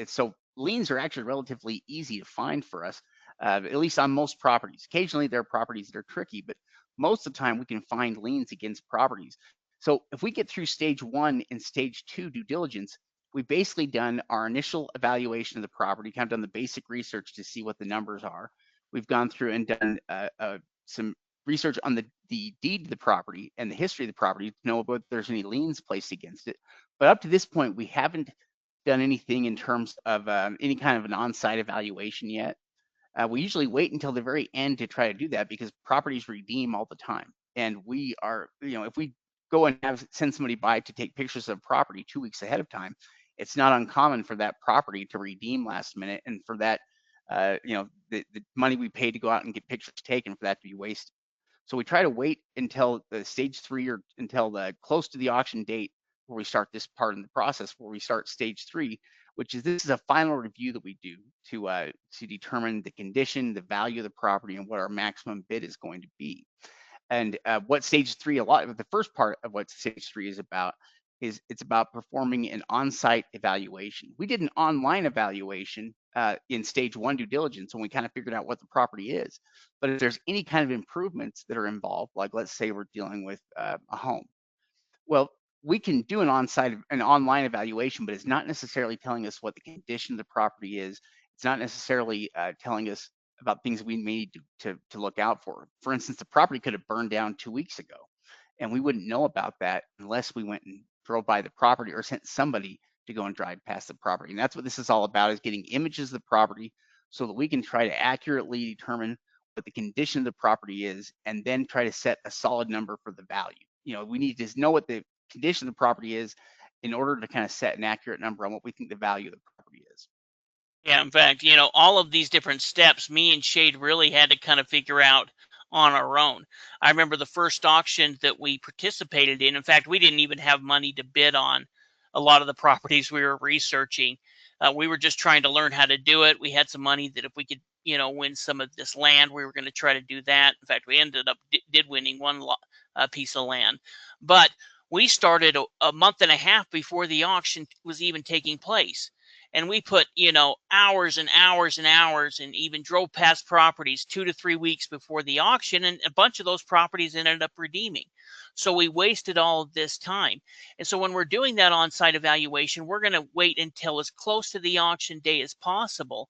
So liens are actually relatively easy to find for us, at least on most properties. Occasionally there are properties that are tricky, but most of the time we can find liens against properties. So if we get through stage 1 and stage 2 due diligence, we've basically done our initial evaluation of the property, kind of done the basic research to see what the numbers are. We've gone through and done some research on the deed to the property and the history of the property to know whether there's any liens placed against it. But up to this point, we haven't done anything in terms of any kind of an on-site evaluation yet. We usually wait until the very end to try to do that, because properties redeem all the time. And we are, if we go and send somebody by to take pictures of property 2 weeks ahead of time, it's not uncommon for that property to redeem last minute, and for that, the money we paid to go out and get pictures taken, for that to be wasted. So we try to wait until the stage 3, or until close to the auction date, where we start this part in the process, where we start stage 3, which is, this is a final review that we do to determine the condition, the value of the property, and what our maximum bid is going to be. And what stage 3, the first part of what stage 3 is about, is it's about performing an on-site evaluation. We did an online evaluation in stage 1 due diligence when we kind of figured out what the property is. But if there's any kind of improvements that are involved, like let's say we're dealing with a home, well, we can do an online evaluation, but it's not necessarily telling us what the condition of the property is. It's not necessarily telling us about things we may need to look out for. For instance, the property could have burned down 2 weeks ago, and we wouldn't know about that unless we went and drove by the property or sent somebody to go and drive past the property. And that's what this is all about, is getting images of the property so that we can try to accurately determine what the condition of the property is, and then try to set a solid number for the value. We need to know what the condition of the property is in order to kind of set an accurate number on what we think the value of the property is. Yeah, in fact, all of these different steps, me and Shade really had to kind of figure out on our own. I remember the first auction that we participated in. In fact, we didn't even have money to bid on a lot of the properties we were researching. We were just trying to learn how to do it. We had some money that if we could, win some of this land, we were going to try to do that. In fact, we ended up did winning one piece of land, but we started a month and a half before the auction was even taking place. And we put, hours and hours and hours, and even drove past properties 2 to 3 weeks before the auction. And a bunch of those properties ended up redeeming. So we wasted all of this time. And so when we're doing that on-site evaluation, we're going to wait until as close to the auction day as possible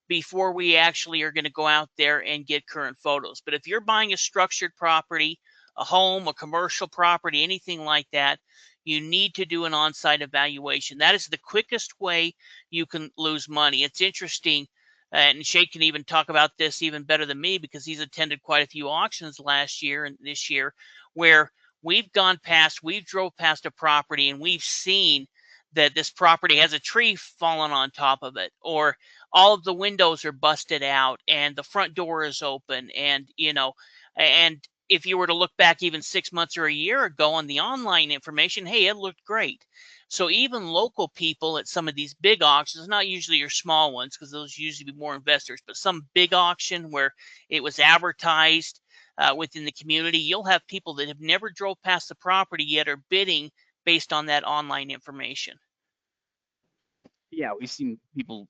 before we actually are going to go out there and get current photos. But if you're buying a structured property, a home, a commercial property, anything like that, you need to do an on-site evaluation. That is the quickest way you can lose money. It's interesting, and Shay can even talk about this even better than me because he's attended quite a few auctions last year and this year, where we've drove past a property and we've seen that this property has a tree fallen on top of it, or all of the windows are busted out and the front door is open, and if you were to look back even 6 months or a year ago on the online information, hey, it looked great. So even local people at some of these big auctions, not usually your small ones, because those usually be more investors, but some big auction where it was advertised within the community, you'll have people that have never drove past the property yet are bidding based on that online information. Yeah, we've seen people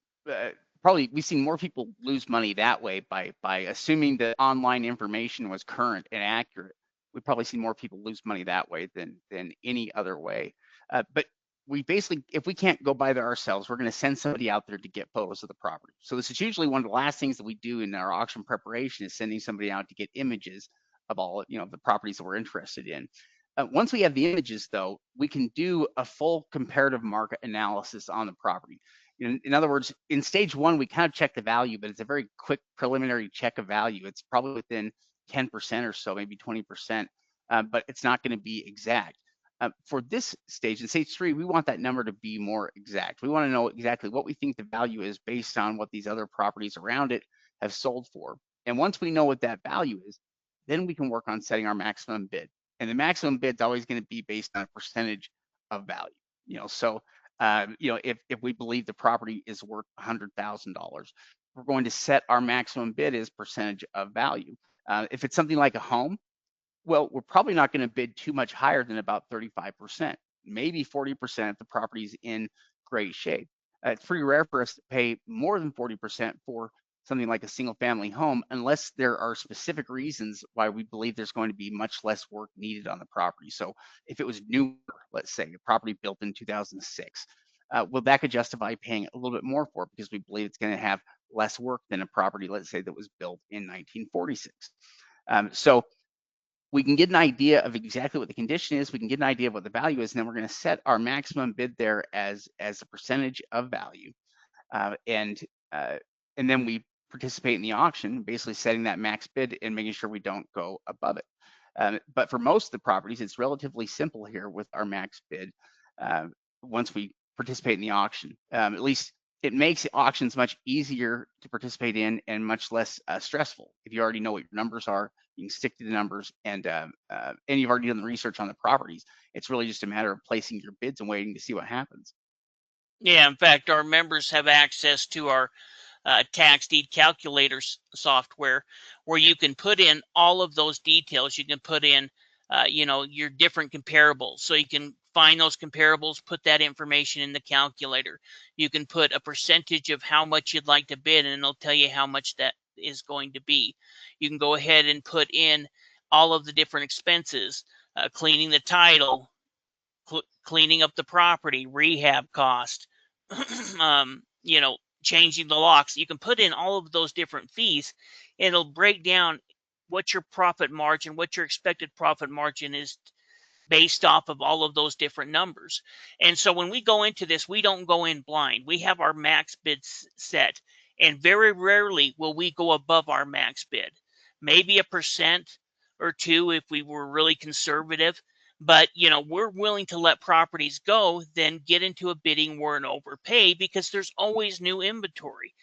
we've seen more people lose money that way by assuming that online information was current and accurate. We've probably seen more people lose money that way than any other way. But we basically, if we can't go by there ourselves, we're going to send somebody out there to get photos of the property. So this is usually one of the last things that we do in our auction preparation, is sending somebody out to get images of all the properties that we're interested in. Once we have the images, though, we can do a full comparative market analysis on the property. In other words, in stage 1, we kind of check the value, but it's a very quick preliminary check of value. It's probably within 10% or so, maybe 20%, but it's not going to be exact. For this stage, in stage 3, we want that number to be more exact. We want to know exactly what we think the value is based on what these other properties around it have sold for. And once we know what that value is, then we can work on setting our maximum bid. And the maximum bid is always going to be based on a percentage of value. So if we believe the property is worth $100,000, we're going to set our maximum bid as percentage of value. If it's something like a home, well, we're probably not going to bid too much higher than about 35%, maybe 40% if the property's in great shape. It's pretty rare for us to pay more than 40% for something like a single family home, unless there are specific reasons why we believe there's going to be much less work needed on the property. So if it was new, let's say a property built in 2006, well, that could justify paying a little bit more for it because we believe it's going to have less work than a property, let's say, that was built in 1946. So we can get an idea of exactly what the condition is. We can get an idea of what the value is, and then we're going to set our maximum bid there as a percentage of value. And then we participate in the auction, basically setting that max bid and making sure we don't go above it. But for most of the properties, it's relatively simple here with our max bid once we participate in the auction. At least it makes auctions much easier to participate in and much less stressful. If you already know what your numbers are, you can stick to the numbers, and you've already done the research on the properties. It's really just a matter of placing your bids and waiting to see what happens. Yeah, in fact, our members have access to our tax deed calculator software, where you can put in all of those details. You can put in, your different comparables. So you can find those comparables, put that information in the calculator. You can put a percentage of how much you'd like to bid, and it'll tell you how much that is going to be. You can go ahead and put in all of the different expenses, cleaning the title, cleaning up the property, rehab cost, changing the locks. You can put in all of those different fees. And it'll break down what your profit margin, what your expected profit margin is based off of all of those different numbers. And so when we go into this, we don't go in blind. We have our max bid set, and very rarely will we go above our max bid. Maybe 1% or 2% if we were really conservative. But we're willing to let properties go than get into a bidding war and overpay, because there's always new inventory.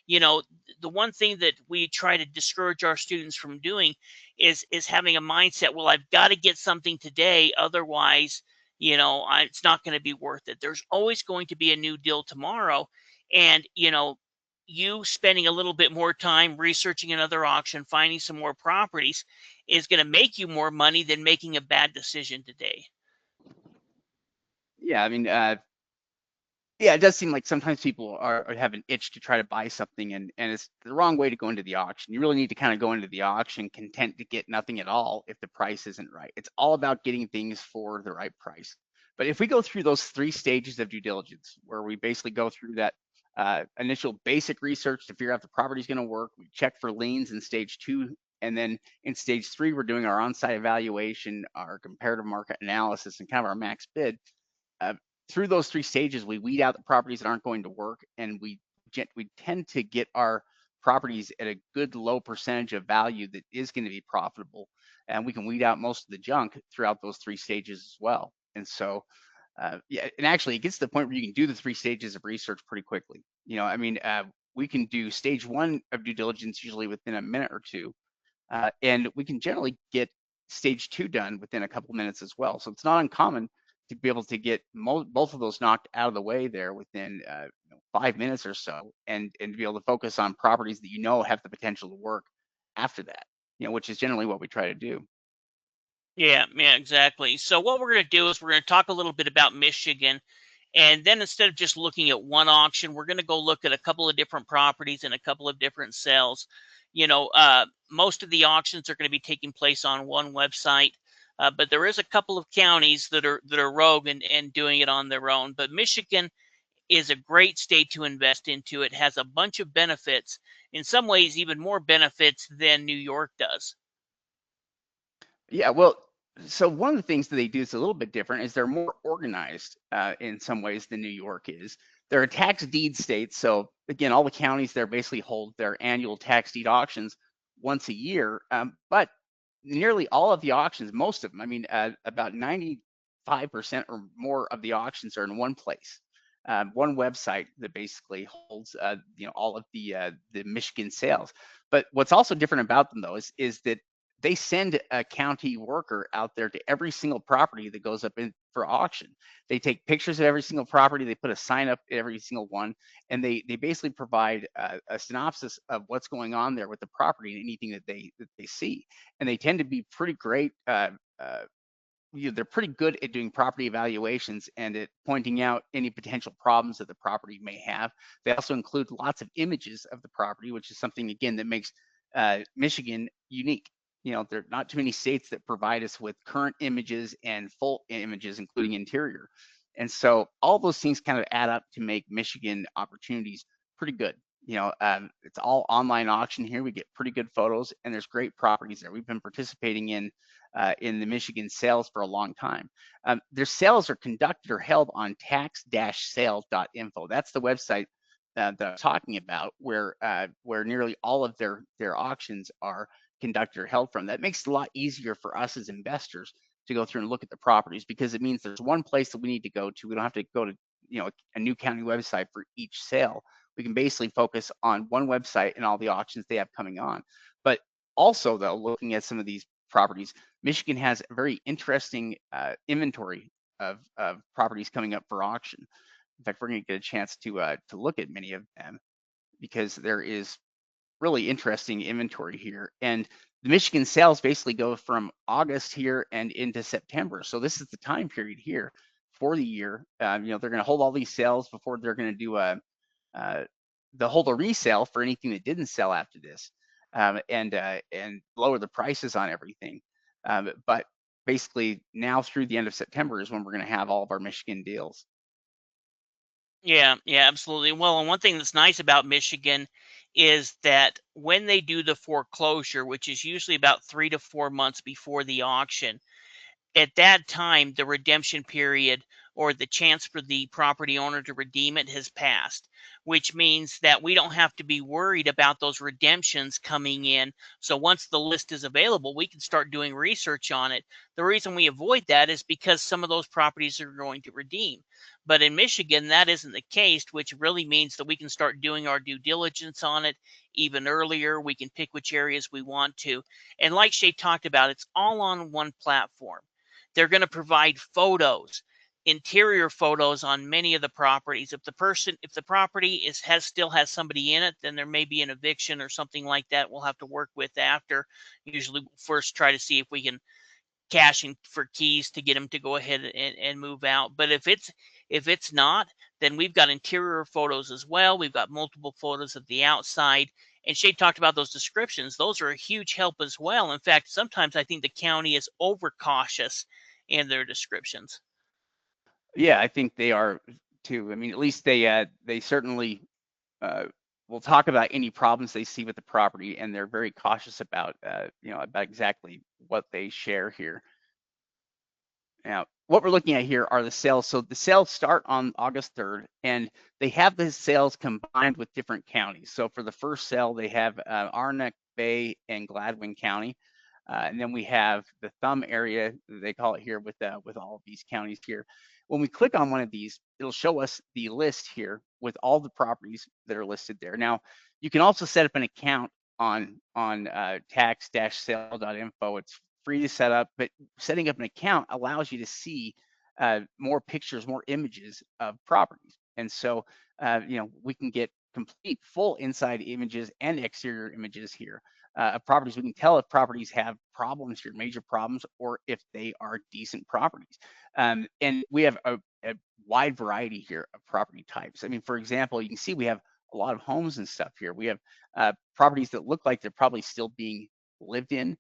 The one thing that we try to discourage our students from doing is having a mindset, well, I've got to get something today, otherwise, it's not going to be worth it. There's always going to be a new deal tomorrow. And, you spending a little bit more time researching another auction, finding some more properties, is going to make you more money than making a bad decision today. Yeah, I mean, yeah, it does seem like sometimes people have an itch to try to buy something, and it's the wrong way to go into the auction. You really need to kind of go into the auction content to get nothing at all if the price isn't right. It's all about getting things for the right price. But if we go through those 3 stages of due diligence, where we basically go through that initial basic research to figure out if the property is going to work, we check for liens in stage 2, and then in stage 3, we're doing our on-site evaluation, our comparative market analysis, and kind of our max bid. Through those 3 stages, we weed out the properties that aren't going to work, and we tend to get our properties at a good low percentage of value that is going to be profitable, and we can weed out most of the junk throughout those 3 stages as well. And so, yeah, and actually, it gets to the point where you can do the 3 stages of research pretty quickly. I mean, we can do stage 1 of due diligence usually within a minute or 2, and we can generally get stage 2 done within a couple minutes as well. So it's not uncommon to be able to get both of those knocked out of the way there within 5 minutes or so, and to be able to focus on properties that have the potential to work after that, which is generally what we try to do. Yeah, exactly. So what we're going to do is we're going to talk a little bit about Michigan. And then instead of just looking at one auction, we're going to go look at a couple of different properties and a couple of different sales. Most of the auctions are going to be taking place on one website, but there is a couple of counties that are rogue and doing it on their own. But Michigan is a great state to invest into. It has a bunch of benefits, in some ways even more benefits than New York does. Yeah, well, so one of the things that they do is a little bit different is they're more organized in some ways than New York is. They're a tax deed state. So again, all the counties there basically hold their annual tax deed auctions once a year. But nearly all of the auctions, most of them, I mean, about 95% or more of the auctions are in one place. One website that basically holds, all of the Michigan sales. But what's also different about them, though, is that they send a county worker out there to every single property that goes up in for auction. They take pictures of every single property, they put a sign up at every single one, and they basically provide a synopsis of what's going on there with the property and anything that they see. And they tend to be pretty great. They're pretty good at doing property evaluations and at pointing out any potential problems that the property may have. They also include lots of images of the property, which is something, again, that makes Michigan unique. There are not too many states that provide us with current images and full images, including interior. And so all those things kind of add up to make Michigan opportunities pretty good. It's all online auction here. We get pretty good photos, and there's great properties there. We've been participating in the Michigan sales for a long time. Their sales are conducted or held on tax-sale.info. That's the website that I'm talking about, where nearly all of their auctions are conducted or held from. That makes it a lot easier for us as investors to go through and look at the properties, because it means there's one place that we need to go to. We don't have to go to a new county website for each sale. We can basically focus on one website and all the auctions they have coming on. But also, though, looking at some of these properties, Michigan has a very interesting inventory of properties coming up for auction. In fact, we're going to get a chance to look at many of them, because there is really interesting inventory here. And the Michigan sales basically go from August here and into September. So this is the time period here for the year. They're going to hold all these sales before they're going to do they'll hold a resale for anything that didn't sell after this, and lower the prices on everything. But basically now through the end of September is when we're going to have all of our Michigan deals. Yeah, yeah, absolutely. Well, and one thing that's nice about Michigan is that when they do the foreclosure, which is usually about 3 to 4 months before the auction, at that time, the redemption period or the chance for the property owner to redeem it has passed, which means that we don't have to be worried about those redemptions coming in. So once the list is available, we can start doing research on it. The reason we avoid that is because some of those properties are going to redeem. But in Michigan, that isn't the case, which really means that we can start doing our due diligence on it even earlier. We can pick which areas we want to. And like Shay talked about, it's all on one platform. They're going to provide photos, interior photos on many of the properties. If the property still has somebody in it, then there may be an eviction or something like that we'll have to work with after. Usually we'll first try to see if we can cash in for keys to get them to go ahead and move out. But if it's not, then we've got interior photos as well. We've got multiple photos of the outside. And Shay talked about those descriptions. Those are a huge help as well. In fact, sometimes I think the county is overcautious in their descriptions. Yeah, I think they are too. I mean, at least they certainly uh, will talk about any problems they see with the property, and they're very cautious about about exactly what they share here. Now, what we're looking at here are the sales. So the sales start on August 3rd, and they have the sales combined with different counties. So for the first sale, they have Arnock, Bay, and Gladwin County. And then we have the thumb area, they call it here, with all of these counties here. When we click on one of these, it'll show us the list here with all the properties that are listed there. Now, you can also set up an account on tax-sale.info. It's free to set up, but setting up an account allows you to see more pictures, more images of properties. And so, we can get complete full inside images and exterior images here of properties. We can tell if properties have problems here, major problems, or if they are decent properties. And we have a wide variety here of property types. I mean, for example, you can see we have a lot of homes and stuff here. We have properties that look like they're probably still being lived in,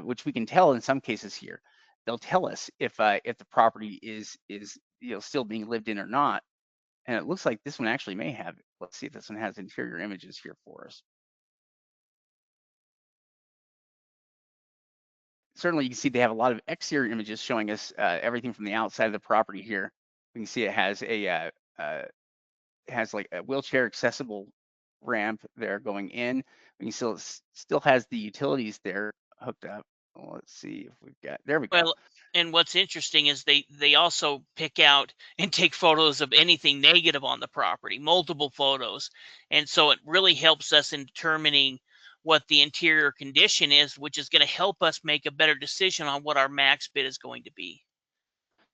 which we can tell in some cases here. They'll tell us if the property is still being lived in or not. And it looks like this one actually may have it. Let's see if this one has interior images here for us. Certainly, you can see they have a lot of exterior images showing us everything from the outside of the property here. We can see it has like a wheelchair accessible ramp there going in. We can still has the utilities there hooked up. Well, let's see if we've got, there we go. Well, and what's interesting is they also pick out and take photos of anything negative on the property, multiple photos. And so it really helps us in determining what the interior condition is, which is going to help us make a better decision on what our max bid is going to be.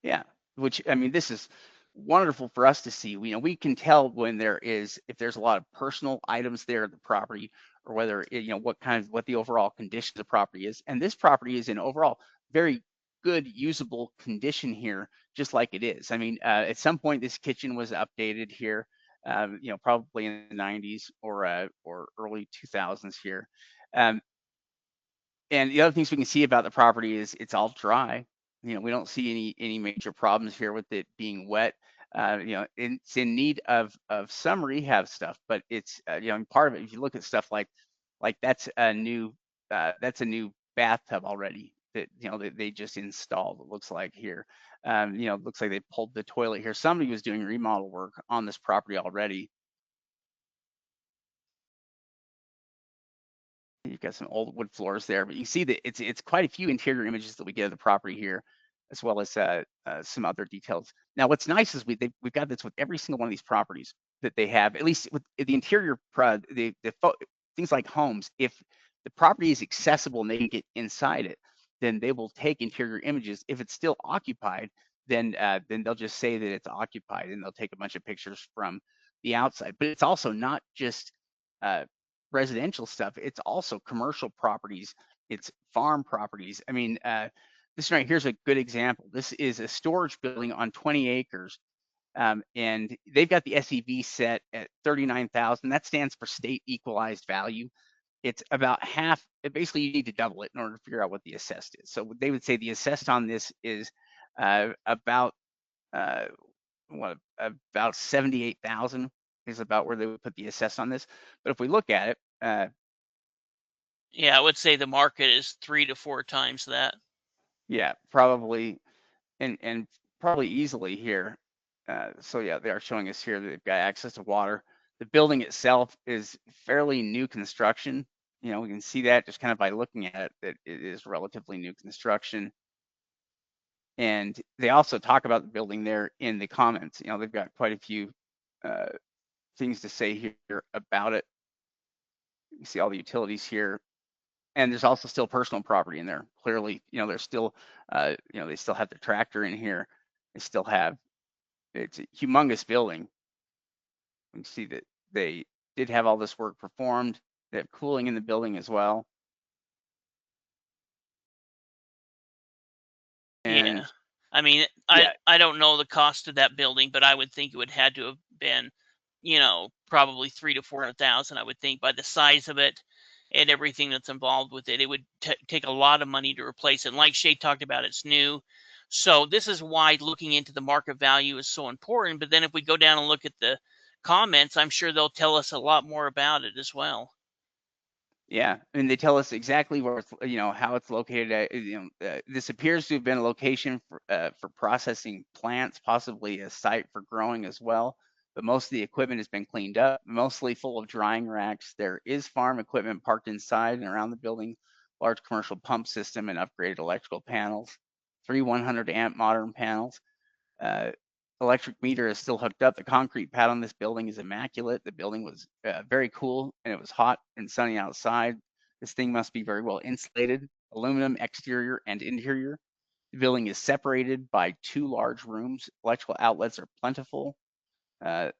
Yeah, which, I mean, this is wonderful for us to see. We can tell when if there's a lot of personal items there at the property, or whether what the overall condition of the property is. And this property is in overall very good usable condition here, just like it is. I mean, at some point this kitchen was updated here, probably in the 90s or early 2000s here. And the other things we can see about the property is it's all dry. We don't see any major problems here with it being wet. It's in need of some rehab stuff, but it's part of it. If you look at stuff like that's a new bathtub already that they just installed. It looks like here. It looks like they pulled the toilet here. Somebody was doing remodel work on this property already. You've got some old wood floors there, but you see that it's quite a few interior images that we get of the property here, as well as some other details. Now, what's nice is we've got this with every single one of these properties that they have, at least with the interior, things like homes. If the property is accessible and they can get inside it, then they will take interior images. If it's still occupied, then they'll just say that it's occupied, and they'll take a bunch of pictures from the outside. But it's also not just residential stuff. It's also commercial properties. It's farm properties. I mean, this right here is a good example. This is a storage building on 20 acres. And they've got the SEV set at 39,000. That stands for state equalized value. It's about half. Basically, you need to double it in order to figure out what the assessed is. So they would say the assessed on this is about 78,000 is about where they would put the assessed on this. But if we look at it, yeah, I would say the market is 3 to 4 times that. yeah, probably, and probably easily here. So yeah, they are showing us here that they've got access to water. The building itself is fairly new construction. You know, we can see that just kind of by looking at it, that it is relatively new construction. And they also talk about the building there in the comments. You know, they've got quite a few things to say here about it. You see all the utilities here. And there's also still personal property in there. Clearly, you know, there's still, you know, they still have the tractor in here. They still have, it's a humongous building. You can see that they did have all this work performed. They have cooling in the building as well. And Yeah. I mean, yeah, I don't know the cost of that building, but I would think it would had to have been, you know, probably 3 to 400,000. I would think by the size of it and everything that's involved with it, it would take a lot of money to replace it. And like Shay talked about, it's new. So this is why looking into the market value is so important. But then if we go down and look at the comments, I'm sure they'll tell us a lot more about it as well. yeah, and they tell us exactly where it's, you know, how it's located at. You know, this appears to have been a location for processing plants, possibly a site for growing as well. But most of the equipment has been cleaned up, mostly full of drying racks. There is farm equipment parked inside and around the building, large commercial pump system and upgraded electrical panels, 3 100 amp modern panels. Uh, Electric meter is still hooked up. The concrete pad on this building is immaculate. The building was very cool and it was hot and sunny outside. This thing must be very well insulated, aluminum exterior and interior. The building is separated by 2 large rooms. Electrical outlets are plentiful.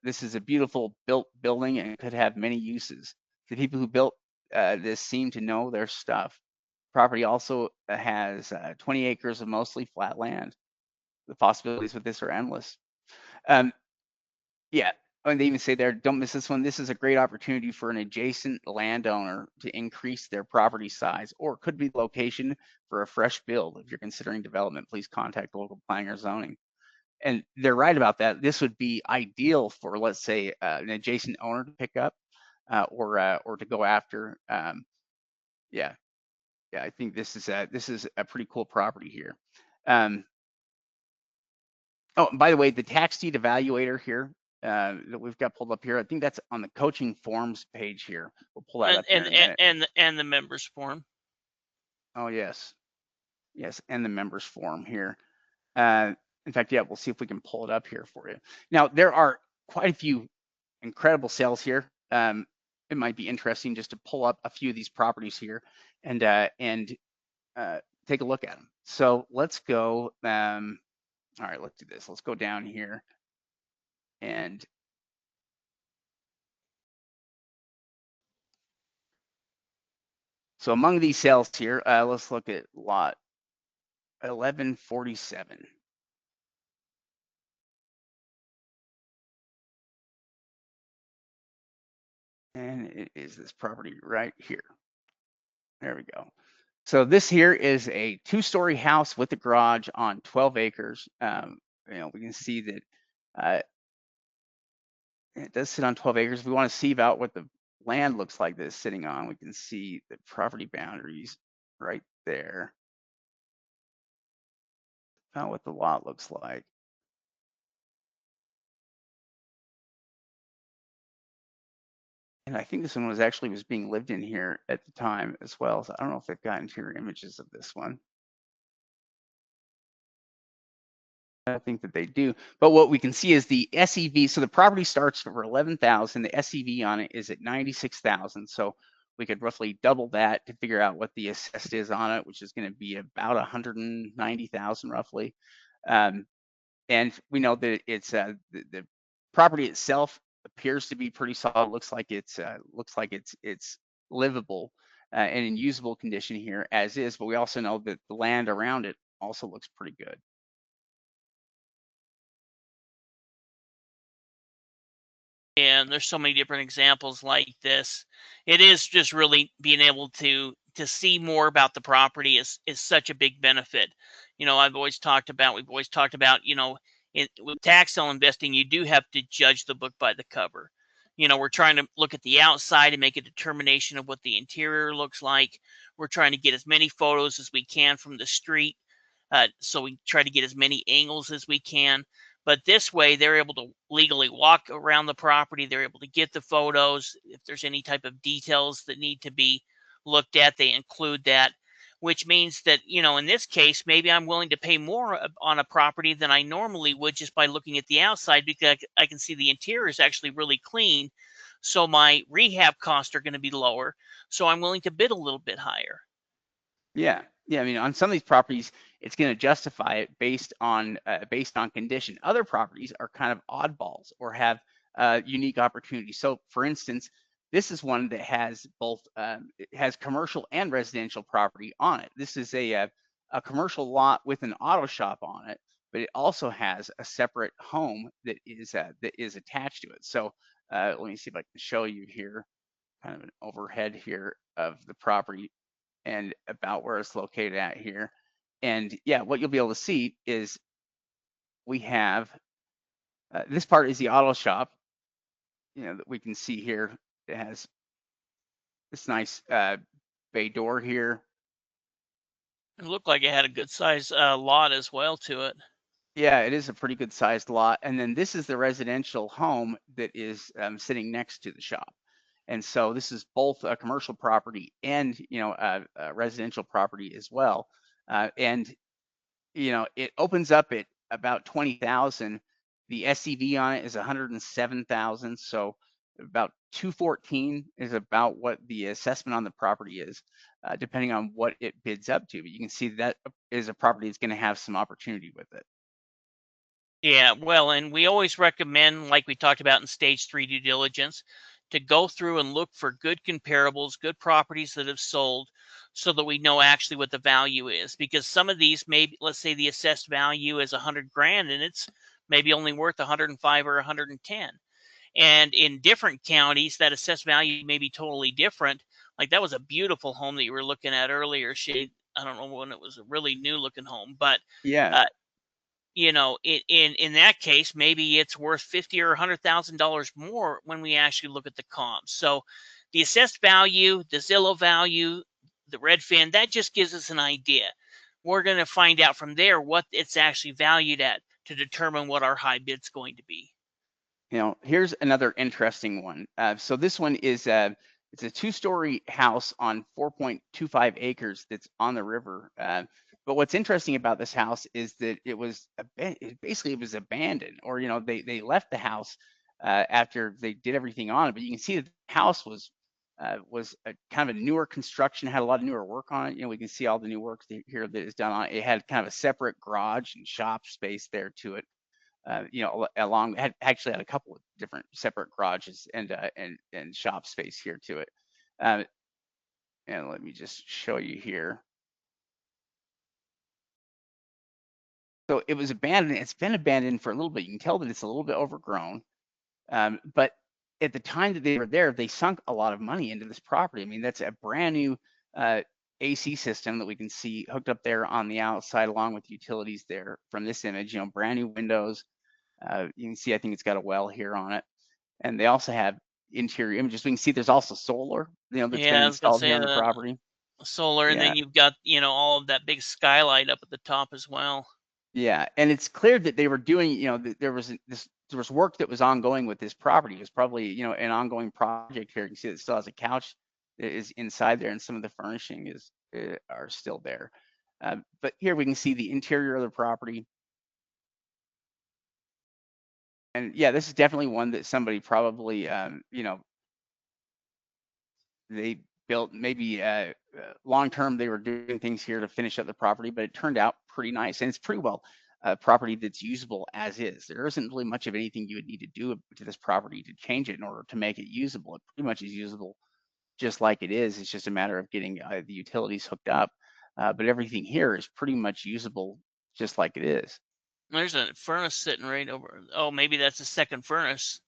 This is a beautiful built building and could have many uses. The people who built this seem to know their stuff. Property also has 20 acres of mostly flat land. The possibilities with this are endless. Yeah, and they even say there, don't miss this one. This is a great opportunity for an adjacent landowner to increase their property size, or could be the location for a fresh build. If you're considering development, please contact local planning or zoning. And they're right about that. This would be ideal for, let's say, an adjacent owner to pick up, or to go after. Yeah, I think this is a pretty cool property here. Oh, by the way, the tax deed evaluator here that we've got pulled up here, I think that's on the coaching forms page here. We'll pull that up here in a minute. And the members form. Oh, yes, and the members form here. In fact, yeah, we'll see if we can pull it up here for you. Now, there are quite a few incredible sales here. It might be interesting just to pull up a few of these properties here and take a look at them. So let's go. All right, let's do this. Let's go down here and so among these sales here, let's look at lot 1147. And it is this property right here. There we go. So this here is a 2-story house with a garage on 12 acres. You know, we can see that it does sit on 12 acres. If we want to see about what the land looks like that it's sitting on, we can see the property boundaries right there. About what the lot looks like. And I think this one was being lived in here at the time as well. So I don't know if they've got interior images of this one. I think that they do. But what we can see is the SEV. So the property starts for 11,000. The SEV on it is at 96,000. So we could roughly double that to figure out what the assessed is on it, which is going to be about 190,000 roughly. And we know that it's the property itself appears to be pretty solid. Looks like it's livable and in usable condition here as is. But we also know that the land around it also looks pretty good. And there's so many different examples like this. It is just really being able to see more about the property is such a big benefit. We've always talked about, with tax sale investing, you do have to judge the book by the cover. We're trying to look at the outside and make a determination of what the interior looks like. We're trying to get as many photos as we can from the street. So we try to get as many angles as we can. But this way, they're able to legally walk around the property. They're able to get the photos. If there's any type of details that need to be looked at, they include that, which means that, in this case, maybe I'm willing to pay more on a property than I normally would just by looking at the outside, because I can see the interior is actually really clean. So my rehab costs are going to be lower. So I'm willing to bid a little bit higher. Yeah, I mean, on some of these properties, it's going to justify it based on condition. Other properties are kind of oddballs or have unique opportunities. So, for instance, this is one that has both it has commercial and residential property on it. This is a commercial lot with an auto shop on it, but it also has a separate home that is attached to it. So, let me see if I can show you here, kind of an overhead here of the property and about where it's located at here. And yeah, what you'll be able to see is we have this part is the auto shop, that we can see here. It has this nice bay door here. It looked like it had a good size lot as well to it. Yeah, it is a pretty good sized lot. And then this is the residential home that is sitting next to the shop. And so this is both a commercial property and a residential property as well. And it opens up at about 20,000. The SCV on it is 107,000. So about 214 is about what the assessment on the property is, depending on what it bids up to. But you can see that is a property that's going to have some opportunity with it. Yeah, well, and we always recommend, like we talked about in stage 3 due diligence, to go through and look for good comparables, good properties that have sold, so that we know actually what the value is. Because some of these, maybe, let's say the assessed value is 100 grand and it's maybe only worth 105 or 110. And in different counties, that assessed value may be totally different. Like that was a beautiful home that you were looking at earlier, Shade. I don't know when it was a really new looking home, but Yeah. uh, in that case, maybe it's worth $50,000 or $100,000 more when we actually look at the comps. So the assessed value, the Zillow value, the Redfin, that just gives us an idea. We're going to find out from there what it's actually valued at to determine what our high bid's going to be. Here's another interesting one. So this one is it's a 2-story house on 4.25 acres that's on the river. But what's interesting about this house is that it was basically it was abandoned, or they left the house after they did everything on it. But you can see that the house was a kind of a newer construction, had a lot of newer work on it. We can see all the new work here that is done on it. It had kind of a separate garage and shop space there to it. Actually had a couple of different separate garages and shop space here to it. And let me just show you here. So it was abandoned. It's been abandoned for a little bit. You can tell that it's a little bit overgrown. But at the time that they were there, they sunk a lot of money into this property. I mean, that's a brand new AC system that we can see hooked up there on the outside, along with utilities there from this image. Brand new windows. You can see, I think it's got a well here on it. And they also have interior images. We can see there's also solar, that's been Yeah, I was going to installed here say on the that property. solar, and Yeah, then you've got, all of that big skylight up at the top as well. yeah. And it's clear that they were doing, there was work that was ongoing with this property. It was probably, an ongoing project here. You can see it still has a couch that is inside there, and some of the furnishing are still there. But here we can see the interior of the property. And yeah, this is definitely one that somebody probably, they built maybe long term. They were doing things here to finish up the property, but it turned out pretty nice, and it's pretty well property that's usable as is. There isn't really much of anything you would need to do to this property to change it in order to make it usable. It pretty much is usable just like it is. It's just a matter of getting the utilities hooked up. but everything here is pretty much usable just like it is. There's a furnace sitting right over. Oh, maybe that's a second furnace.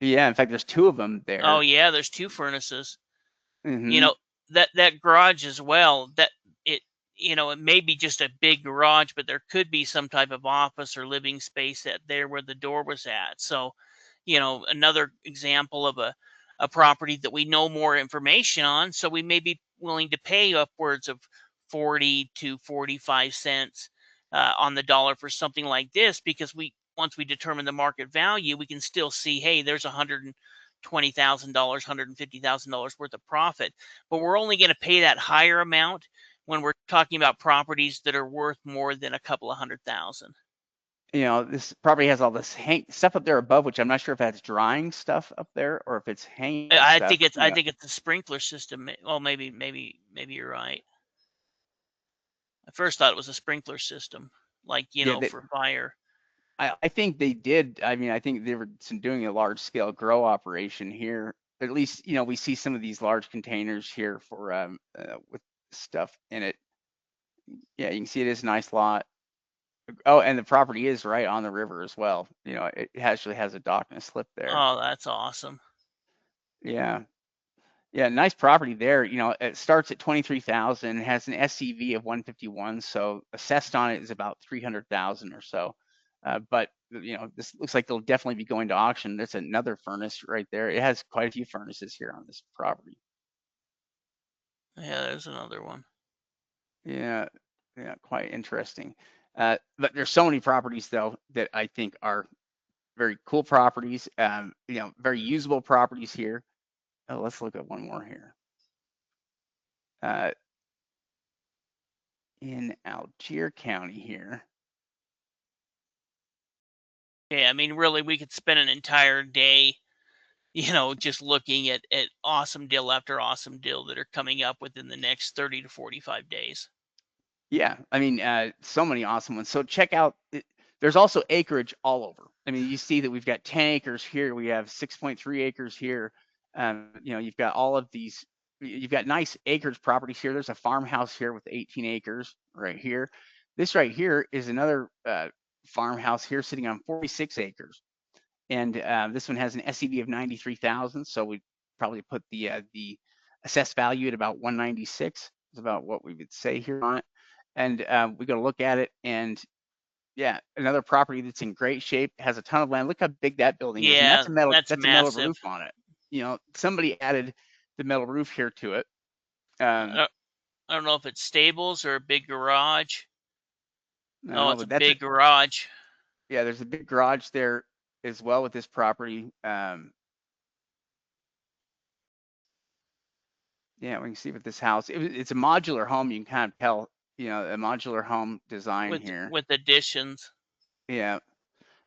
Yeah, in fact, there's 2 of them there. Oh yeah, there's 2 furnaces. You Mm-hmm. know, that garage as well, that it it may be just a big garage, but there could be some type of office or living space at there where the door was at. So, another example of a property that we know more information on, so we may be willing to pay upwards of 40 to 45 cents on the dollar for something like this, because once we determine the market value, we can still see, hey, there's $120,000, $150,000 worth of profit, but we're only going to pay that higher amount when we're talking about properties that are worth more than a couple of $100,000. This property has all this stuff up there above, which I'm not sure if that's drying stuff up there or if it's hanging I stuff. think it's a sprinkler system. Well, maybe you're right. I first thought it was a sprinkler system, like Yeah, for fire. I think they did. I mean, I think they were doing a large scale grow operation here. At least, we see some of these large containers here for with stuff in it. Yeah, you can see it is a nice lot. Oh, and the property is right on the river as well. It actually has a dock and a slip there. Oh, that's awesome. Yeah. Yeah, nice property there. It starts at 23,000, has an SCV of 151, so assessed on it is about 300,000 or so. But this looks like they'll definitely be going to auction. There's another furnace right there. It has quite a few furnaces here on this property. Yeah, there's another one. Yeah, yeah, quite interesting. But there's so many properties though that I think are very cool properties. Very usable properties here. Oh, let's look at one more here. In Algier County here. Yeah, I mean, really, we could spend an entire day, just looking at awesome deal after awesome deal that are coming up within the next 30 to 45 days. Yeah, I mean, so many awesome ones. So check out. There's also acreage all over. I mean, you see that we've got 10 acres here. We have 6.3 acres here. You've got all of these. You've got nice acreage properties here. There's a farmhouse here with 18 acres right here. This right here is another farmhouse here sitting on 46 acres. And this one has an SCV of 93,000. So we probably put the assessed value at about 196 is about what we would say here on it. And we go to look at it, and yeah, another property that's in great shape, has a ton of land. Look how big that building is, and Yeah, that's that's a metal massive. roof on it. Somebody added the metal roof here to it. I don't know if it's stables or a big garage. Oh, No, it's a but that's big garage. yeah. There's a big garage there as well with this property. Yeah, we can see with this house. It's a modular home. You can kind of tell, a modular home design here. With additions. Yeah,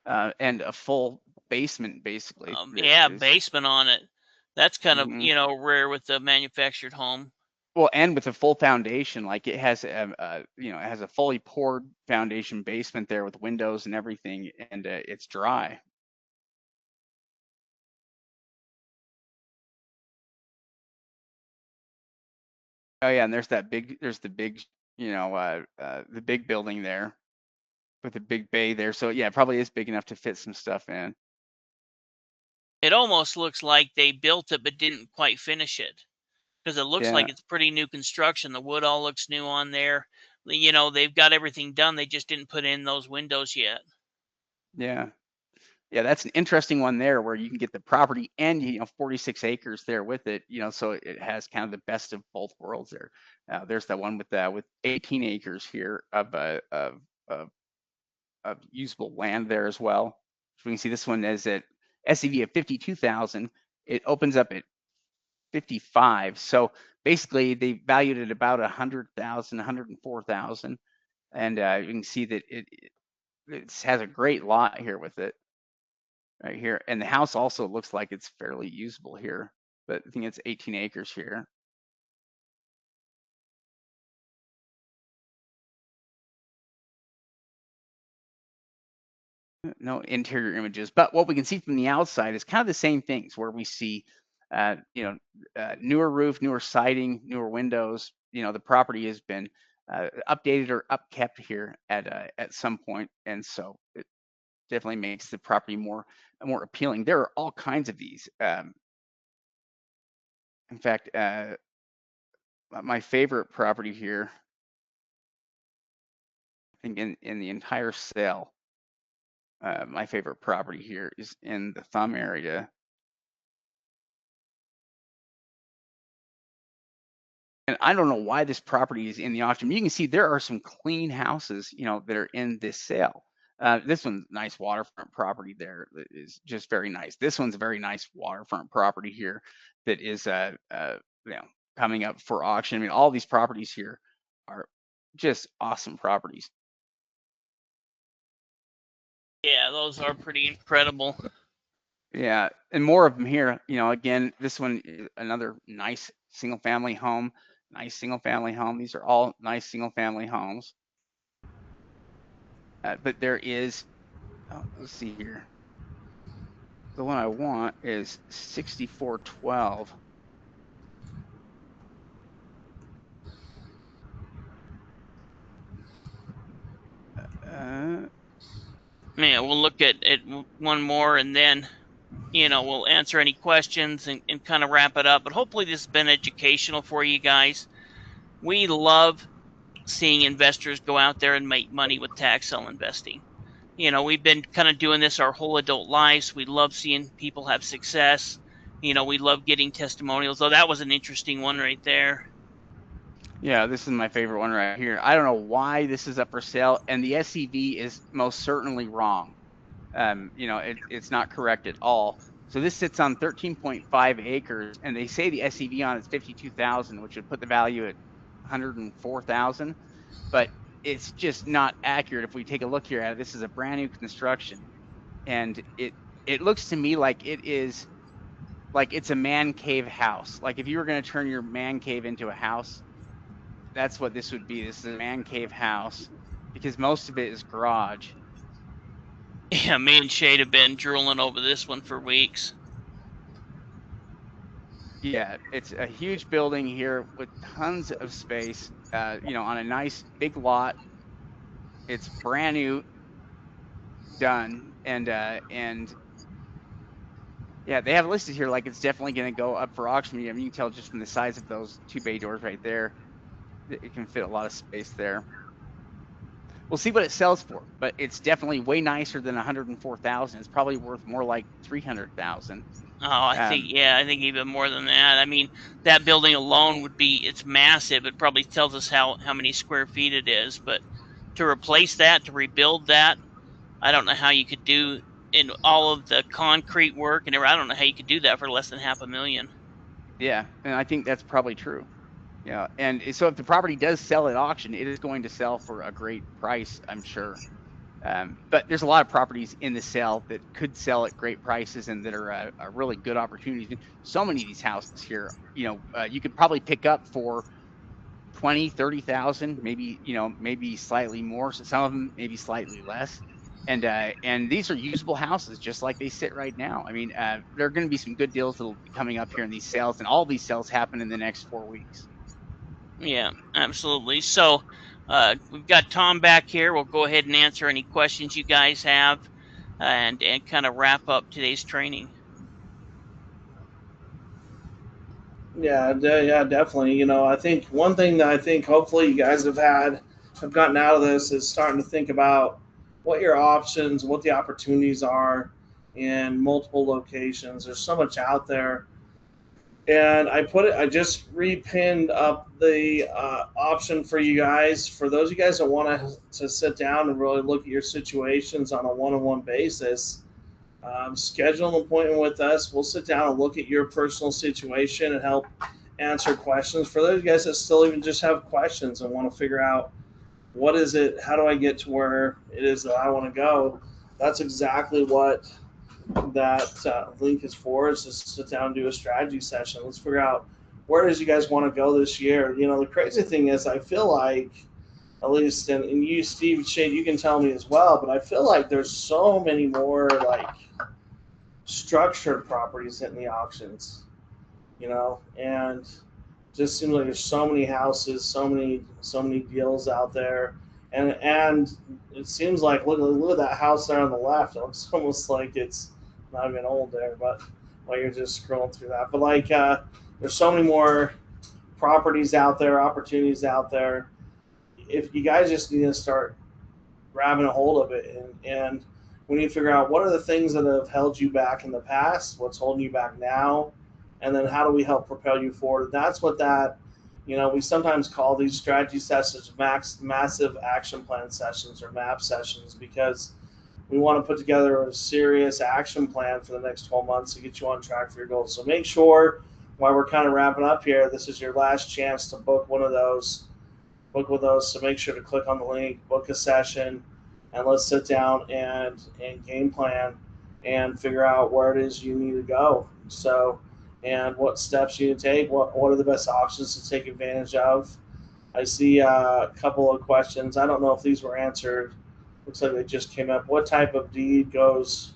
and a full basement basically. Yeah, basement on it. That's kind of Mhm. rare with the manufactured home. Well, and with a full foundation, like it has it has a fully poured foundation basement there with windows and everything, and it's dry. Oh yeah, and there's the big building there with a big bay there. So yeah, it probably is big enough to fit some stuff in. It almost looks like they built it but didn't quite finish it, because it looks Yeah, like it's pretty new construction. The wood all looks new on there. They've got everything done. They just didn't put in those windows yet. yeah. Yeah, that's an interesting one there where you can get the property and 46 acres there with it, so it has kind of the best of both worlds there. There's that one with 18 acres here of, of usable land there as well. So we can see this one is at SCV of 52,000. It opens up at 55. So basically they valued it about 100,000, 104,000. And you can see that it has a great lot here with it. Right here. And the house also looks like it's fairly usable here, but I think it's 18 acres here. No interior images, but what we can see from the outside is kind of the same things where we see, newer roof, newer siding, newer windows. The property has been updated or upkept here at some point, and so it definitely makes the property more appealing. There are all kinds of these. In fact, my favorite property here, I think in the entire sale, my favorite property here is in the Thumb area. And I don't know why this property is in the auction. You can see there are some clean houses, that are in this sale. This one's nice waterfront property there that is just very nice. This one's a very nice waterfront property here that is coming up for auction. I mean, all these properties here are just awesome properties. Yeah, those are pretty incredible. Yeah, and more of them here. Again, this one is another nice single family home. Nice single family home. These are all nice single family homes. But there is, let's see here. The one I want is 6412. Yeah, we'll look at one more, and then we'll answer any questions and kind of wrap it up. But hopefully this has been educational for you guys. We love seeing investors go out there and make money with tax sale investing. We've been kind of doing this our whole adult lives. We love seeing people have success. We love getting testimonials. So that was an interesting one right there. Yeah, this is my favorite one right here. I don't know why this is up for sale, and the SCV is most certainly wrong. It's not correct at all. So this sits on 13.5 acres, and they say the SCV on it's 52,000, which would put the value at 104,000. But it's just not accurate. If we take a look here at it, this is a brand new construction, and it looks to me like it's a man cave house. Like if you were going to turn your man cave into a house, that's what this would be. This is a man cave house because most of it is garage. Yeah, me and Shade have been drooling over this one for weeks. Yeah, it's a huge building here with tons of space, on a nice big lot. It's brand new, done, and yeah, they have it listed here like it's definitely going to go up for auction. I mean, you can tell just from the size of those two bay doors right there, it can fit a lot of space there. We'll see what it sells for, but it's definitely way nicer than 104,000. It's probably worth more like 300,000. Oh, I think even more than that. I mean, that building alone it's massive. It probably tells us how many square feet it is, but to replace that, to rebuild that, I don't know how you could do in all of the concrete work and everything. I don't know how you could do that for less than $500,000. Yeah, and I think that's probably true. Yeah, and so if the property does sell at auction, it is going to sell for a great price, I'm sure. But there's a lot of properties in the sale that could sell at great prices and that are really good opportunities. So many of these houses here, you could probably pick up for 20, 30,000, maybe slightly more. So some of them maybe slightly less. And these are usable houses, just like they sit right now. I mean, there are going to be some good deals that'll be coming up here in these sales, and all these sales happen in the next 4 weeks. Yeah, absolutely. So we've got Tom back here. We'll go ahead and answer any questions you guys have and kind of wrap up today's training. Yeah, definitely. I think one thing that I think hopefully you guys have gotten out of this is starting to think about what your options, what the opportunities are in multiple locations. There's so much out there, and I just repinned up the option for you guys. For those of you guys that want to sit down and really look at your situations on a one-on-one basis, schedule an appointment with us. We'll sit down and look at your personal situation and help answer questions. For those guys that still even just have questions and want to figure out what is it, how do I get to where it is that I want to go, that's exactly what that link is for, is to sit down and do a strategy session. Let's figure out where it is you guys want to go this year. The crazy thing is I feel like, at least, and you, Steve, Shade, you can tell me as well, but I feel like there's so many more structured properties hitting the auctions, and just seems like there's so many houses, so many deals out there, and it seems like look at that house there on the left. It looks almost like it's not even old there, but while you're just scrolling through that, but like there's so many more properties out there, opportunities out there. If you guys just need to start grabbing a hold of it, and we need to figure out what are the things that have held you back in the past, what's holding you back now, and then how do we help propel you forward. That's what that, we sometimes call these strategy sessions massive action plan sessions or map sessions, because we want to put together a serious action plan for the next 12 months to get you on track for your goals. So make sure, while we're kind of wrapping up here, this is your last chance to book one of those, book with us. So make sure to click on the link, book a session, and let's sit down and game plan and figure out where it is you need to go. So, and what steps you need to take, what are the best options to take advantage of. I see a couple of questions. I don't know if these were answered. Looks like they just came up. What type of deed goes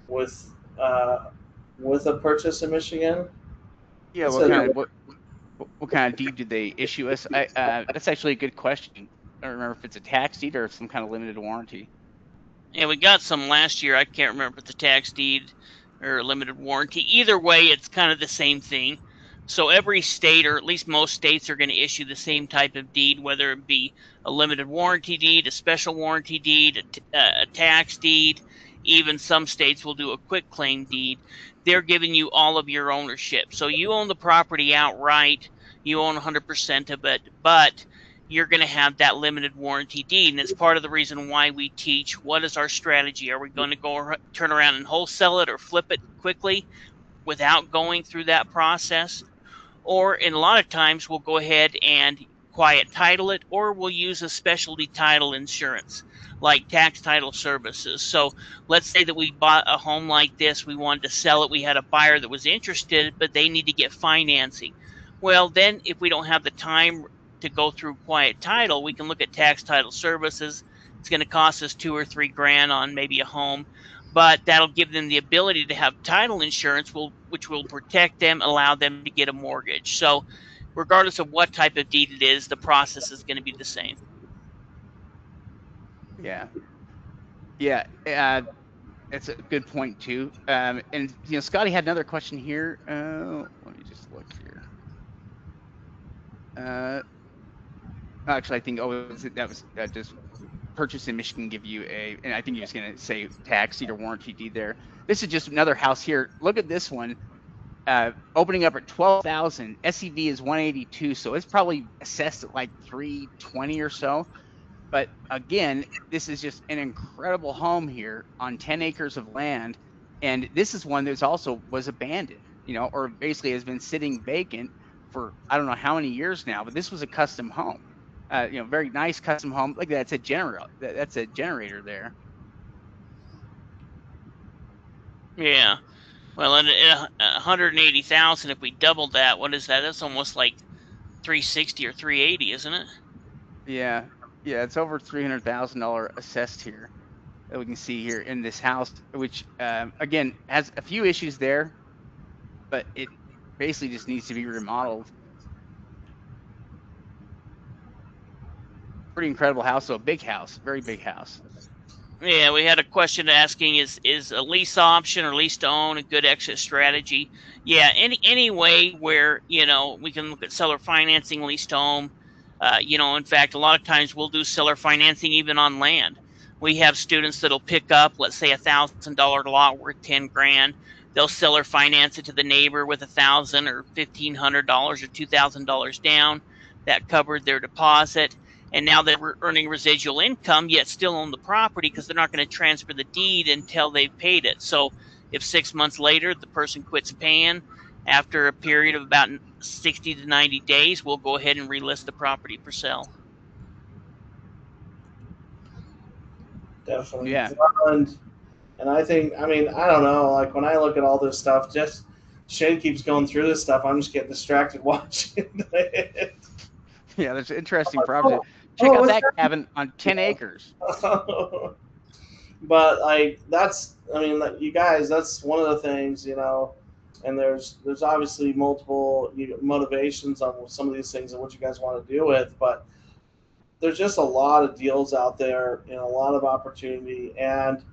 with uh, with a purchase in Michigan? Yeah, what kind of deed did they issue us? That's actually a good question. I don't remember if it's a tax deed or some kind of limited warranty. Yeah, we got some last year. I can't remember if it's a tax deed or a limited warranty. Either way, it's kind of the same thing. So every state, or at least most states, are going to issue the same type of deed, whether it be a limited warranty deed, a special warranty deed, a tax deed. Even some states will do a quick claim deed. They're giving you all of your ownership. So you own the property outright. You own 100% of it, but you're going to have that limited warranty deed. And it's part of the reason why we teach what is our strategy. Are we going to go turn around and wholesale it or flip it quickly without going through that process? Or in a lot of times, we'll go ahead and quiet title it, or we'll use a specialty title insurance like tax title services. So let's say that we bought a home like this, we wanted to sell it, we had a buyer that was interested, but they need to get financing. Well, then if we don't have the time to go through quiet title, we can look at tax title services. It's going to cost us $2 or $3 on maybe a home, but that'll give them the ability to have title insurance, which will protect them, allow them to get a mortgage. So regardless of what type of deed it is, the process is going to be the same. Yeah, yeah, that's a good point too. And Scotty had another question here. Let me just look here. Actually, I think that was just purchase in Michigan give you and I think you're just gonna say tax deed or warranty deed there. This is just another house here. Look at this one. Opening up at 12,000. SEV is 182, so it's probably assessed at like 320 or so. But again, this is just an incredible home here on 10 acres of land, and this is one that also was abandoned, or basically has been sitting vacant for I don't know how many years now. But this was a custom home, very nice custom home. Like that's a generator. That's a generator there. Yeah. Well, at 180,000, if we doubled that, what is that? That's almost like 360 or 380, isn't it? Yeah, it's over $300,000 assessed here that we can see here in this house, which again has a few issues there, but it basically just needs to be remodeled. Pretty incredible house, so a big house, very big house. Yeah, we had a question asking is a lease option or lease to own a good exit strategy? Yeah, any way where we can look at seller financing, lease to own. In fact, a lot of times we'll do seller financing even on land. We have students that'll pick up, let's say, $1,000 lot worth 10 grand. They'll seller finance it to the neighbor with $1,000 or $1,500 or $2,000 down. That covered their deposit, and now they're earning residual income, yet still own the property because they're not going to transfer the deed until they've paid it. So if 6 months later the person quits paying, after a period of about 60 to 90 days, we'll go ahead and relist the property for sale. Definitely. Yeah. And I think, I don't know, like when I look at all this stuff, just Shane keeps going through this stuff. I'm just getting distracted watching it. Yeah, there's interesting property. Check out that cabin on 10 acres. But like you guys, that's one of the things, And there's obviously multiple motivations on some of these things and what you guys want to deal with, but there's just a lot of deals out there and a lot of opportunity. And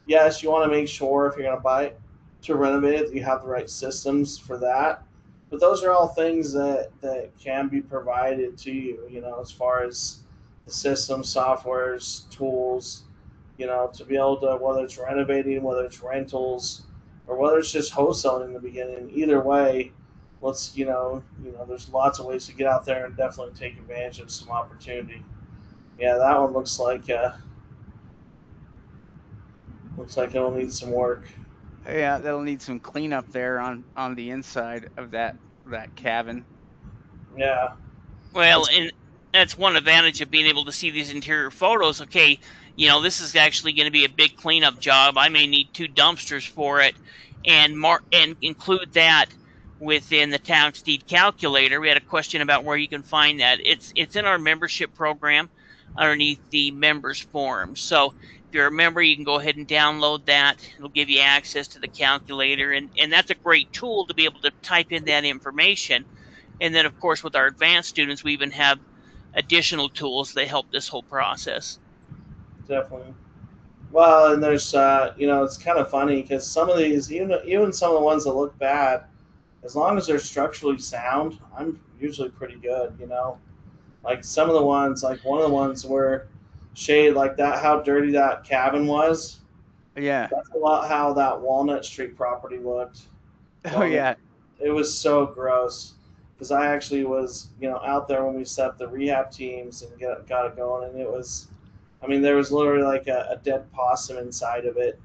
yes, you want to make sure if you're going to buy it to renovate it, that you have the right systems for that. But those are all things that can be provided to you, as far as the systems, softwares, tools, to be able to, whether it's renovating, whether it's rentals, or whether it's just wholesaling in the beginning. Either way, there's lots of ways to get out there and definitely take advantage of some opportunity. Yeah, that one looks like it'll need some work. Yeah, that'll need some cleanup there on the inside of that cabin. Yeah, Well, that's and that's one advantage of being able to see these interior photos. Okay, this is actually going to be a big cleanup job. I may need 2 dumpsters for it, and include that within the tax deed calculator. We had a question about where you can find that. It's in our membership program underneath the members form. So if you're a member, you can go ahead and download that. It'll give you access to the calculator, and that's a great tool to be able to type in that information. And then, of course, with our advanced students, we even have additional tools that help this whole process. definitely. Well, and there's it's kind of funny because some of these, even some of the ones that look bad, as long as they're structurally sound, I'm usually pretty good. Like some of the ones, like one of the ones where shade like that, how dirty that cabin was. Yeah. That's a lot how that Walnut Street property looked. Oh Going, yeah. it was so gross because I actually was, out there when we set up the rehab teams and got it going, and it was, I mean, there was literally like a dead possum inside of it.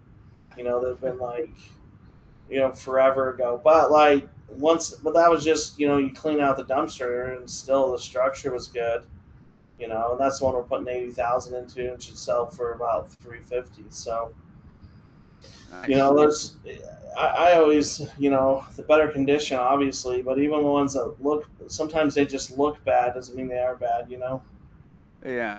That'd been like, forever ago. But like but that was just, you clean out the dumpster and still the structure was good. And that's the one we're putting 80,000 into and should sell for about 350. So Nice. there's, I always, the better condition, obviously, but even the ones that look, sometimes they just look bad, doesn't mean they are bad. Yeah.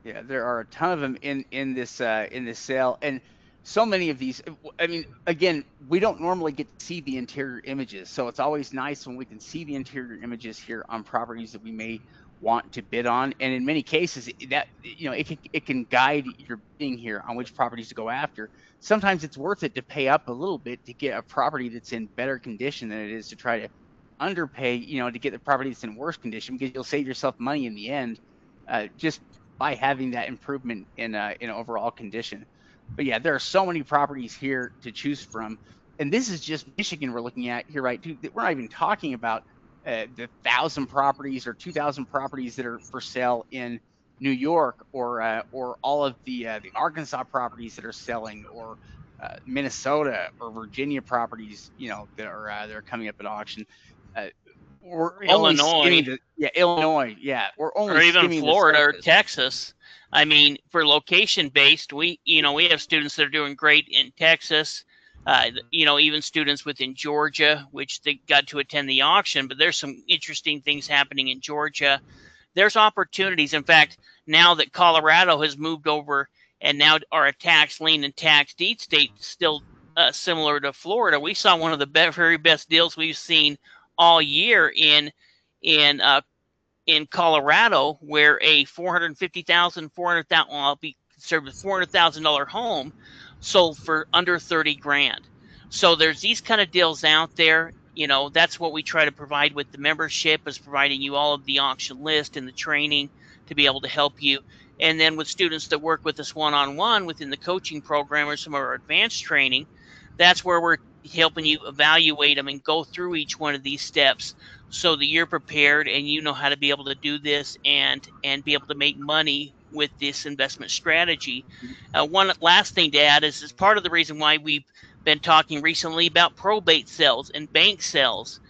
Yeah, there are a ton of them in this sale, and so many of these. I mean, again, we don't normally get to see the interior images, so it's always nice when we can see the interior images here on properties that we may want to bid on. And in many cases, that it can guide your bidding here on which properties to go after. Sometimes it's worth it to pay up a little bit to get a property that's in better condition than it is to try to underpay, to get the property that's in worse condition, because you'll save yourself money in the end. Just by having that improvement in overall condition. But yeah, there are so many properties here to choose from, and this is just Michigan we're looking at here, right? We're not even talking about the 1,000 properties or 2,000 properties that are for sale in New York, or all of the Arkansas properties that are selling, or Minnesota or Virginia properties, that are coming up at auction. We're Or only Illinois, skimming Illinois. Yeah, we're only or even skimming the Florida or surface. Texas. I mean, for location based, we have students that are doing great in Texas. Even students within Georgia, which they got to attend the auction. But there's some interesting things happening in Georgia. There's opportunities. In fact, now that Colorado has moved over and now are a tax lien and tax deed state, still similar to Florida, we saw one of the very best deals we've seen all year in uh, in Colorado, where a 450,000, 400,000, well, I'll be conservative, $400,000 home sold for under 30 grand. So there's these kind of deals out there. That's what we try to provide with the membership, is providing you all of the auction list and the training to be able to help you. And then with students that work with us one-on-one within the coaching program or some of our advanced training, that's where we're helping you evaluate them and go through each one of these steps so that you're prepared and you know how to be able to do this and be able to make money with this investment strategy. One last thing to add is part of the reason why we've been talking recently about probate sales and bank sales,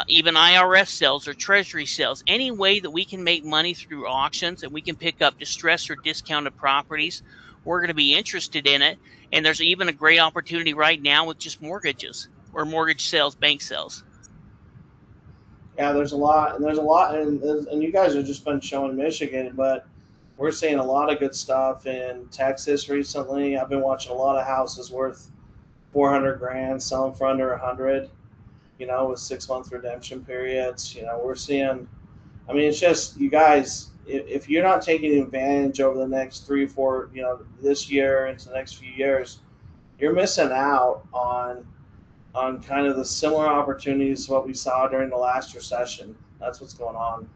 even IRS sales or treasury sales. Any way that we can make money through auctions and we can pick up distressed or discounted properties, we're going to be interested in it. And there's even a great opportunity right now with just mortgages or mortgage sales, bank sales. Yeah, there's a lot, and you guys have just been showing Michigan, but we're seeing a lot of good stuff in Texas recently. I've been watching a lot of houses worth 400 grand, selling for under 100. You know, with 6 month redemption periods. You know, we're seeing. I mean, it's just you guys. If you're not taking advantage over the next 3, 4, you know, this year into the next few years, you're missing out on kind of the similar opportunities to what we saw during the last recession. That's what's going on.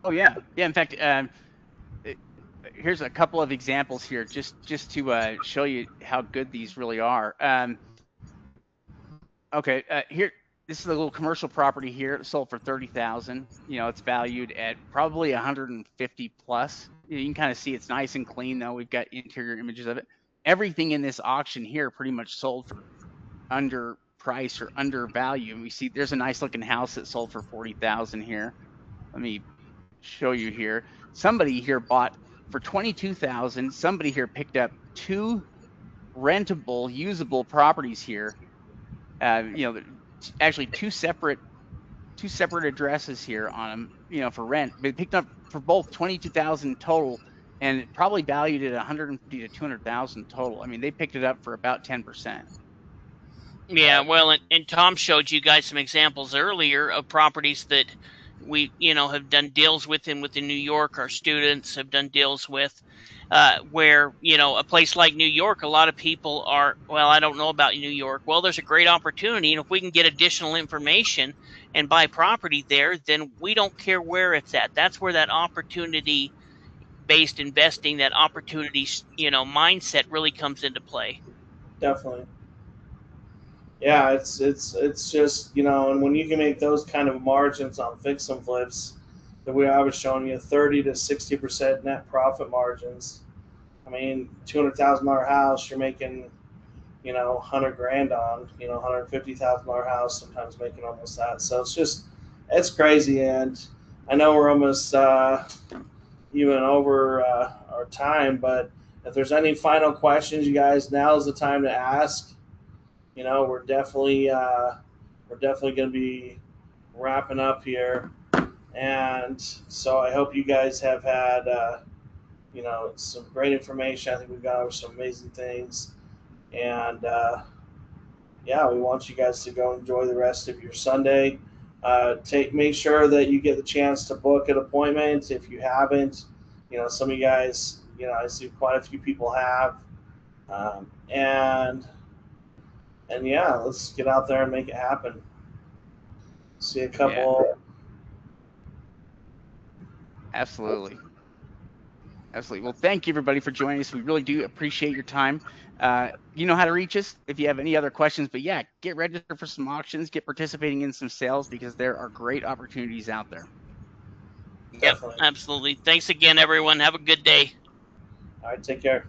Oh yeah, yeah. In fact, here's a couple of examples here, just to show you how good these really are. Okay, here, this is a little commercial property here. It sold for 30,000. You know, it's valued at probably 150 plus. You can kind of see it's nice and clean though. We've got interior images of it. Everything in this auction here pretty much sold for under price or under value. And we see there's a nice looking house that sold for 40,000 here. Let me show you here. Somebody here bought for 22,000. Somebody here picked up 2 rentable, usable properties here. You know, actually two separate addresses here on them, you know, for rent. They picked up for both 22,000 total, and it probably valued at 150 to 200,000 total. I mean, they picked it up for about 10%. Yeah, well, and Tom showed you guys some examples earlier of properties that we, you know, have done deals with in New York. Our students have done deals with, where, you know, a place like New York, a lot of people are, well, I don't know about New York. Well, there's a great opportunity, and if we can get additional information and buy property there, then we don't care where it's at. That's where that opportunity-based investing, that opportunity, you know, mindset really comes into play. Definitely. Yeah, it's just, you know, and when you can make those kind of margins on fix and flips, the way I was showing you, 30 to 60% net profit margins. I mean, $200,000 house, you're making, you know, 100 grand on, you know, $150,000 house, sometimes making almost that. So it's crazy, and I know we're almost even over our time, but if there's any final questions, you guys, now is the time to ask. You know, we're definitely going to be wrapping up here, and so I hope you guys have had you know, some great information. I think we've gone over some amazing things, and yeah, we want you guys to go enjoy the rest of your Sunday. Make sure that you get the chance to book an appointment if you haven't. You know, some of you guys, you know, I see quite a few people have, and yeah, let's get out there and make it happen. See a couple. Yeah, absolutely. Absolutely. Well, thank you everybody for joining us. We really do appreciate your time. You know how to reach us if you have any other questions, but yeah, get registered for some auctions, get participating in some sales, because there are great opportunities out there. Yep, absolutely. Thanks again, everyone. Have a good day. All right, take care.